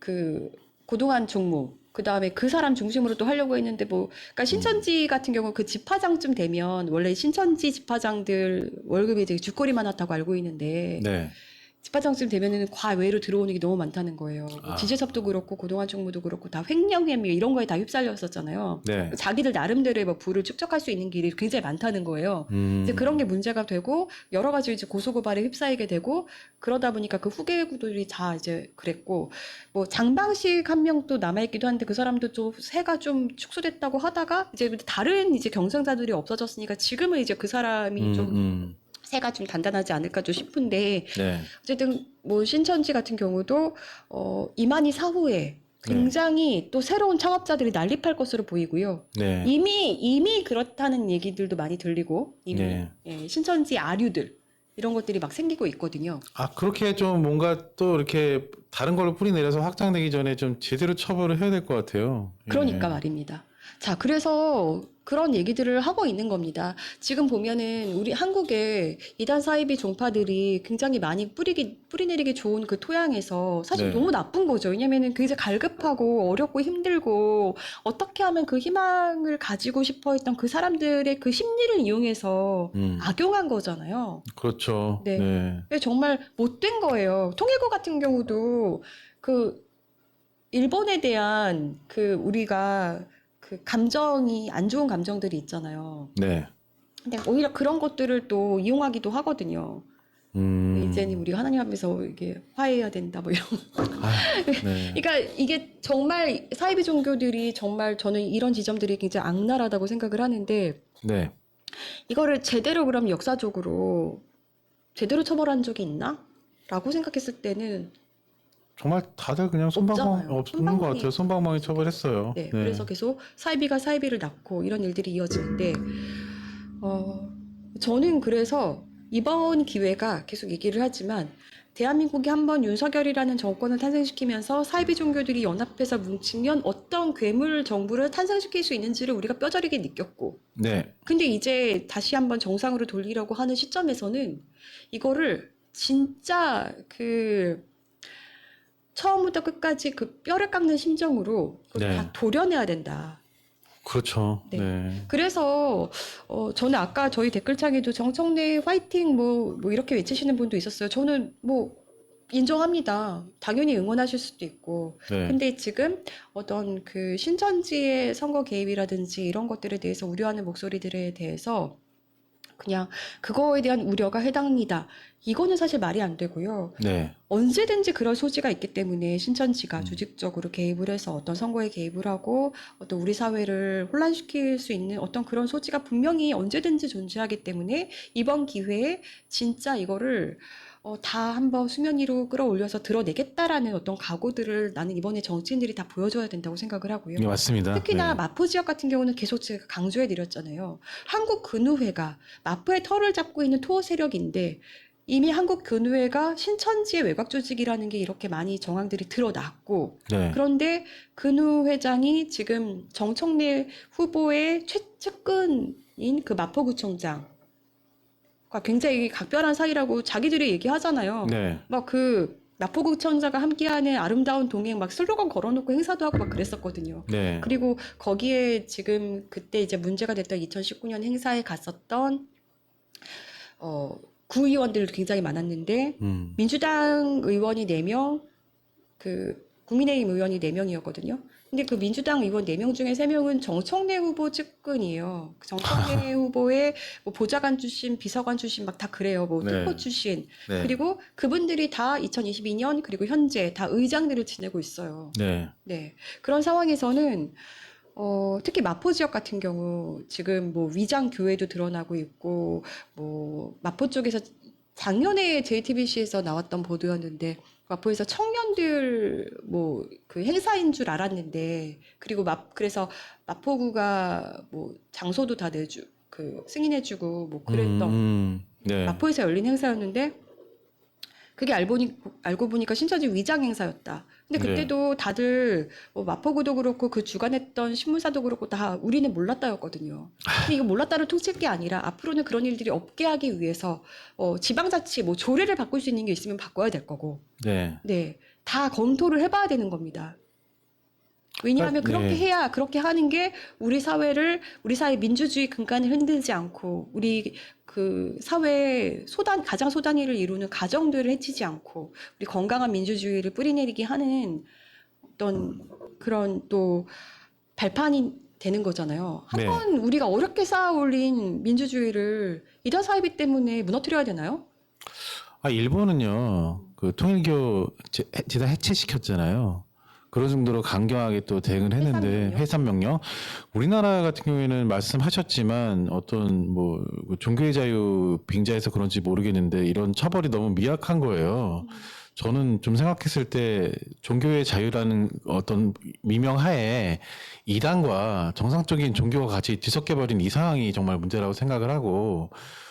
그 고동환 총무 그 다음에 그 사람 중심으로 또 하려고 했는데 뭐 그러니까 신천지 같은 경우 그 집화장쯤 되면 원래 신천지 집화장들 월급이 되게 주거리 많았다고 알고 있는데 네. 집화장쯤 되면은 과외로 들어오는 게 너무 많다는 거예요. 뭐 아. 지재섭도 그렇고 고동환 총무도 그렇고 다 횡령혐의 이런 거에 다 휩쓸렸었잖아요. 네. 자기들 나름대로의 뭐 부를 축적할 수 있는 길이 굉장히 많다는 거예요. 이제 그런 게 문제가 되고 여러 가지 이제 고소고발에 휩싸이게 되고 그러다 보니까 그 후계 구도들이 다 이제 그랬고 뭐 장방식 한 명 또 남아있기도 한데 그 사람도 좀 세가 좀 축소됐다고 하다가 이제 다른 이제 경쟁자들이 없어졌으니까 지금은 이제 그 사람이 좀 세가 좀 단단하지 않을까 좀 싶은데 네. 어쨌든 뭐 신천지 같은 경우도 이만희 사후에 굉장히 또 새로운 창업자들이 난립할 것으로 보이고요. 네. 이미 그렇다는 얘기들도 많이 들리고 이미 네. 예, 신천지 아류들 이런 것들이 막 생기고 있거든요. 아, 그렇게 좀 뭔가 또 이렇게 다른 걸로 뿌리 내려서 확장되기 전에 좀 제대로 처벌을 해야 될 것 같아요. 그러니까 예. 말입니다. 자, 그래서 그런 얘기들을 하고 있는 겁니다. 지금 보면은 우리 한국에 이단 사이비 종파들이 굉장히 많이 뿌리내리기 좋은 그 토양에서 사실 네. 너무 나쁜 거죠. 왜냐면은 굉장히 갈급하고 어렵고 힘들고 어떻게 하면 그 희망을 가지고 싶어 했던 그 사람들의 그 심리를 이용해서 악용한 거잖아요. 그렇죠. 네. 네. 그게 정말 못된 거예요. 통일교 같은 경우도 그 일본에 대한 그 우리가 그 감정이 안 좋은 감정들이 있잖아요. 네. 근데 오히려 그런 것들을 또 이용하기도 하거든요. 이제는 우리 하나님 앞에서 이게 화해해야 된다 뭐 이런. 네. 그러니까 이게 정말 사이비 종교들이 정말 저는 이런 지점들이 굉장히 악랄하다고 생각을 하는데 네. 이거를 제대로 그럼 역사적으로 제대로 처벌한 적이 있나? 라고 생각했을 때는 정말 다들 그냥 손방망 없잖아요. 없는 것 같아요. 손방망이 처벌했어요. 네, 그래서 계속 사이비가 사이비를 낳고 이런 일들이 이어지는데 저는 그래서 이번 기회가 계속 얘기를 하지만 대한민국이 한번 윤석열이라는 정권을 탄생시키면서 사이비 종교들이 연합해서 뭉치면 어떤 괴물 정부를 탄생시킬 수 있는지를 우리가 뼈저리게 느꼈고 네. 근데 이제 다시 한번 정상으로 돌리려고 하는 시점에서는 이거를 진짜 처음부터 끝까지 그 뼈를 깎는 심정으로 그걸 네. 다 도려내야 된다. 그렇죠. 네. 네. 그래서 저는 아까 저희 댓글창에도 정청래 화이팅 뭐 이렇게 외치시는 분도 있었어요. 저는 뭐 인정합니다. 당연히 응원하실 수도 있고. 네. 근데 지금 어떤 그 신천지의 선거 개입이라든지 이런 것들에 대해서 우려하는 목소리들에 대해서 그냥 그거에 대한 우려가 해당이다. 이거는 사실 말이 안 되고요. 네. 언제든지 그럴 소지가 있기 때문에 신천지가 조직적으로 개입을 해서 어떤 선거에 개입을 하고 어떤 우리 사회를 혼란시킬 수 있는 어떤 그런 소지가 분명히 언제든지 존재하기 때문에 이번 기회에 진짜 이거를 다 한번 수면 위로 끌어올려서 드러내겠다라는 어떤 각오들을 나는 이번에 정치인들이 다 보여줘야 된다고 생각을 하고요. 네, 맞습니다. 특히나 네. 마포 지역 같은 경우는 계속 제가 강조해 드렸잖아요. 한국 근우회가 마포의 털을 잡고 있는 토호 세력인데 이미 한국 근우회가 신천지의 외곽 조직이라는 게 이렇게 많이 정황들이 드러났고 네. 그런데 근우 회장이 지금 정청래 후보의 최측근인 그 마포구청장 굉장히 각별한 사이라고 자기들이 얘기하잖아요. 네. 막 그 마포구청장과 함께하는 아름다운 동행 막 슬로건 걸어놓고 행사도 하고 막 그랬었거든요. 네. 그리고 거기에 지금 그때 이제 문제가 됐던 2019년 행사에 갔었던 구의원들 굉장히 많았는데 민주당 의원이 4명, 그 국민의힘 의원이 4명이었거든요. 근데 그 민주당 의원 4명 중에 3명은 정청래 후보 측근이에요. 그 정청래 후보의 뭐 보좌관 출신, 비서관 출신 막 다 그래요. 뭐 네. 특보 출신. 네. 그리고 그분들이 다 2022년 그리고 현재 다 의장들을 지내고 있어요. 네. 네. 그런 상황에서는 특히 마포 지역 같은 경우 지금 뭐 위장 교회도 드러나고 있고 뭐 마포 쪽에서 작년에 JTBC에서 나왔던 보도였는데 마포에서 청년들 뭐 그 행사인 줄 알았는데 그리고 그래서 마포구가 뭐 장소도 다 승인해주고 뭐 그랬던 네. 마포에서 열린 행사였는데 그게 알고 보니까 신천지 위장 행사였다. 근데 네. 그때도 다들 뭐 마포구도 그렇고 그 주관했던 신문사도 그렇고 다 우리는 몰랐다였거든요. 근데 이거 몰랐다를 통칠 게 아니라 앞으로는 그런 일들이 없게 하기 위해서 지방자치 뭐 조례를 바꿀 수 있는 게 있으면 바꿔야 될 거고, 네. 네, 다 검토를 해봐야 되는 겁니다. 왜냐하면 네. 그렇게 해야 그렇게 하는 게 우리 사회 민주주의 근간을 흔들지 않고 우리 그 사회의 가장 소단위를 이루는 가정들을 해치지 않고 우리 건강한 민주주의를 뿌리내리게 하는 어떤 그런 또 발판이 되는 거잖아요. 네. 한번 우리가 어렵게 쌓아 올린 민주주의를 이단 사이비 때문에 무너뜨려야 되나요? 일본은요, 그 통일교 지단 해체시켰잖아요. 그런 정도로 강경하게 또 대응을 했는데 해산명령. 우리나라 같은 경우에는 말씀하셨지만 어떤 뭐 종교의 자유 빙자해서 그런지 모르겠는데 이런 처벌이 너무 미약한 거예요. 저는 좀 생각했을 때 종교의 자유라는 어떤 미명하에 이단과 정상적인 종교가 같이 뒤섞여버린 이 상황이 정말 문제라고 생각을 하고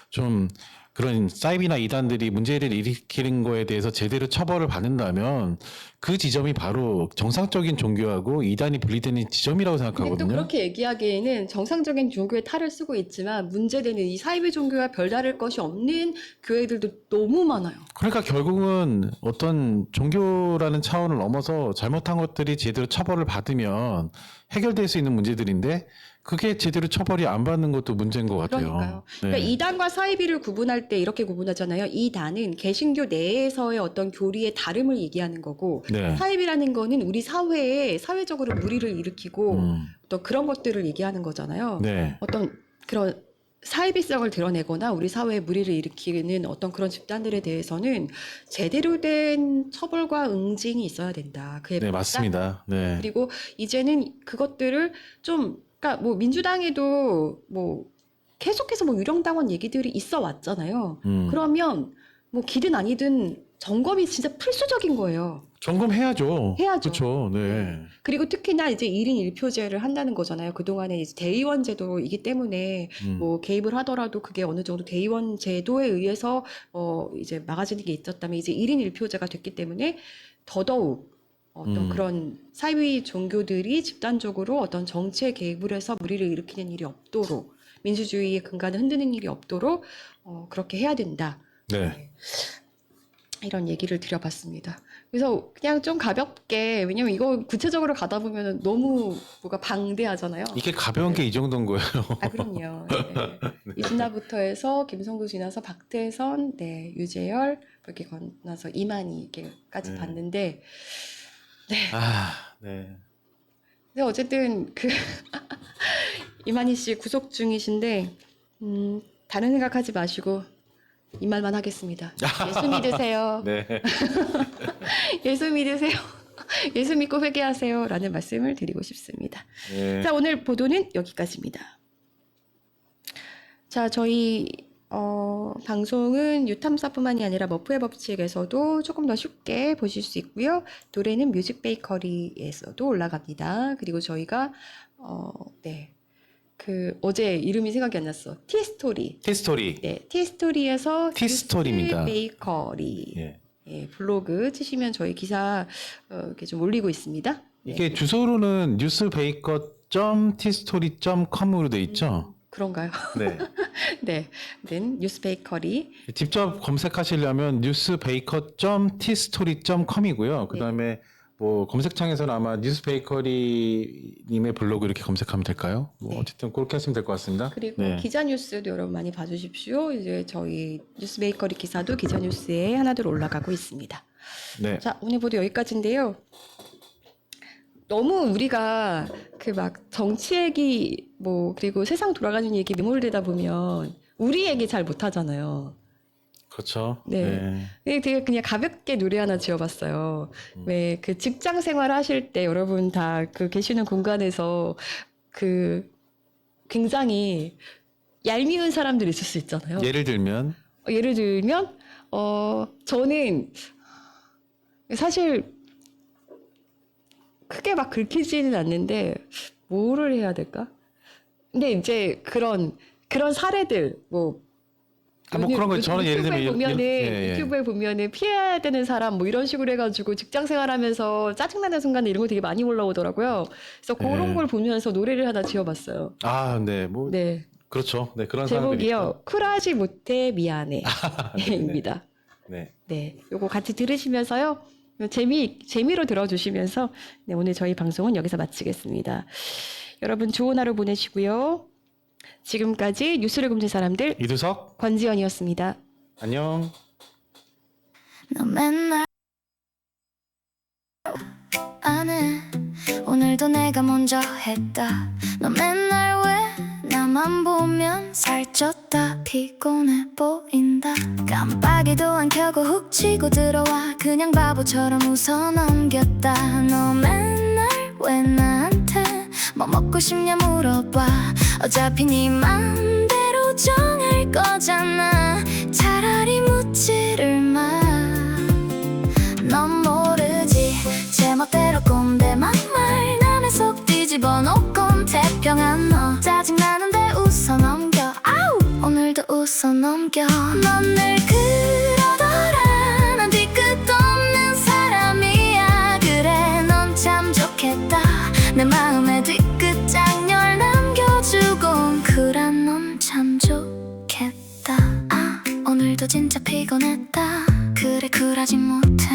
좀 그런 사이비나 이단들이 문제를 일으키는 거에 대해서 제대로 처벌을 받는다면 그 지점이 바로 정상적인 종교하고 이단이 분리되는 지점이라고 근데 또 생각하거든요. 그렇게 얘기하기에는 정상적인 종교의 탈을 쓰고 있지만 문제되는 이 사이비 종교와 별다를 것이 없는 교회들도 너무 많아요. 그러니까 결국은 어떤 종교라는 차원을 넘어서 잘못한 것들이 제대로 처벌을 받으면 해결될 수 있는 문제들인데 그게 제대로 처벌이 안 받는 것도 문제인 것 같아요. 그러니까요. 네. 그러니까 이단과 사이비를 구분할 때 이렇게 구분하잖아요. 이단은 개신교 내에서의 어떤 교리의 다름을 얘기하는 거고 네. 사이비라는 거는 우리 사회에 사회적으로 무리를 일으키고 또 그런 것들을 얘기하는 거잖아요. 네. 어떤 그런 사이비성을 드러내거나 우리 사회에 무리를 일으키는 어떤 그런 집단들에 대해서는 제대로 된 처벌과 응징이 있어야 된다. 그에 네, 맞습니다. 네. 그리고 이제는 그것들을 좀, 그러니까 뭐 민주당에도 뭐 계속해서 뭐 유령당원 얘기들이 있어 왔잖아요. 그러면 뭐 기든 아니든 점검이 진짜 필수적인 거예요. 점검해야죠. 해야죠. 그렇죠. 네. 그리고 특히나 이제 1인 1표제를 한다는 거잖아요. 그동안에 이제 대의원 제도이기 때문에 뭐 개입을 하더라도 그게 어느 정도 대의원 제도에 의해서 이제 막아지는 게 있었다면 이제 1인 1표제가 됐기 때문에 더더욱 어떤 그런 사이비 종교들이 집단적으로 어떤 정치에 개입을 해서 무리를 일으키는 일이 없도록 민주주의의 근간을 흔드는 일이 없도록 그렇게 해야 된다. 네. 이런 얘기를 드려봤습니다. 그래서 그냥 좀 가볍게, 왜냐면 이거 구체적으로 가다 보면 너무 뭐가 방대하잖아요. 이게 가벼운 게 이 정도인 거예요. 아, 그럼요. 네. 이진아부터 해서 김성도 지나서 박태선, 네, 유재열, 이렇게 건너서 이만희 이렇게까지 네. 봤는데, 네. 아, 네. 근데 어쨌든 이만희 씨 구속 중이신데, 다른 생각하지 마시고 이 말만 하겠습니다. 예수 믿으세요. 네. 예수 믿으세요. 예수 믿고 회개하세요. 라는 말씀을 드리고 싶습니다. 네. 자, 오늘 보도는 여기까지입니다. 자, 저희 방송은 유탐사뿐만이 아니라 머프의 법칙에서도 조금 더 쉽게 보실 수 있고요. 노래는 뮤직 베이커리에서도 올라갑니다. 그리고 저희가 어제 이름이 생각이 안 났어. 티스토리. 티스토리. 네, 티스토리에서 티스토리입니다. 뮤직 베이커리. 예. 예, 블로그 치시면 저희 기사 이렇게 좀 올리고 있습니다. 이게 주소로는 newsbaker.tstory.com으로 돼 있죠? 그런가요? 네. 네, 뉴스 베이커리. 직접 검색하시려면 newsbaker.tstory.com이고요. 그다음에 뭐 검색창에서는 아마 뉴스베이커리님의 블로그 이렇게 검색하면 될까요? 뭐 어쨌든 그렇게 하시면 될 것 같습니다. 그리고 네. 기자 뉴스도 여러분 많이 봐주십시오. 이제 저희 뉴스 베이커리 기사도 기자 뉴스에 하나둘 올라가고 있습니다. 네. 자, 오늘 보도 여기까지인데요. 너무 우리가 그 막 정치 얘기 뭐 그리고 세상 돌아가는 얘기 매몰되다 보면 우리 얘기 잘 못하잖아요. 그렇죠. 네. 되게 그냥 가볍게 노래 하나 지어봤어요. 왜 그 직장 생활 하실 때 여러분 다 그 계시는 공간에서 그 굉장히 얄미운 사람들이 있을 수 있잖아요. 예를 들면 예를 들면 저는 사실 크게 막 긁히지는 않는데 뭐를 해야 될까? 근데 이제 그런 사례들 뭐 그런 거 저는 예를 들면 유튜브에 보면은 피해야 되는 사람 뭐 이런 식으로 해가지고 직장 생활하면서 짜증나는 순간에 이런 거 되게 많이 올라오더라고요. 그래서 그런 걸 보면서 노래를 하나 지어봤어요. 아, 네, 뭐 네. 그렇죠. 네, 그런 사람들이 제목이요. 쿨하지 못해 미안해입니다. 네. 네, 요거 같이 들으시면서요. 재미로 들어주시면서 네, 오늘 저희 방송은 여기서 마치겠습니다. 여러분 좋은 하루 보내시고요. 지금까지 뉴스를 굽는 사람들 이두석 권지연이었습니다. 안녕. 너 맨날 안 해. 오늘도 내가 먼저 했다. 너 맨날 왜 나만 보면 살쪘다 피곤해 보인다. 깜빡이도 안 켜고 훅 치고 들어와 그냥 바보처럼 웃어 넘겼다. 너 맨날 왜 나한테 뭐 먹고 싶냐 물어봐. 어차피 네 맘대로 정할 거잖아. 차라리 묻지를 마. 넌 모르지 제멋대로 꼰대만 말 남의 속 뒤집어 놓곤 태평한 너. 짜증나는데 웃어 넘겨. 아우 오늘도 웃어 넘겨. 넌 늘 그러더라. 난 뒤끝도 없는 사람이야. 그래 넌 참 좋겠다. 내 마음에 뒤끝 장렬 남겨주곤. 그래 넌 참 좋겠다. 아 오늘도 진짜 피곤했다. 그래 쿨하지 못해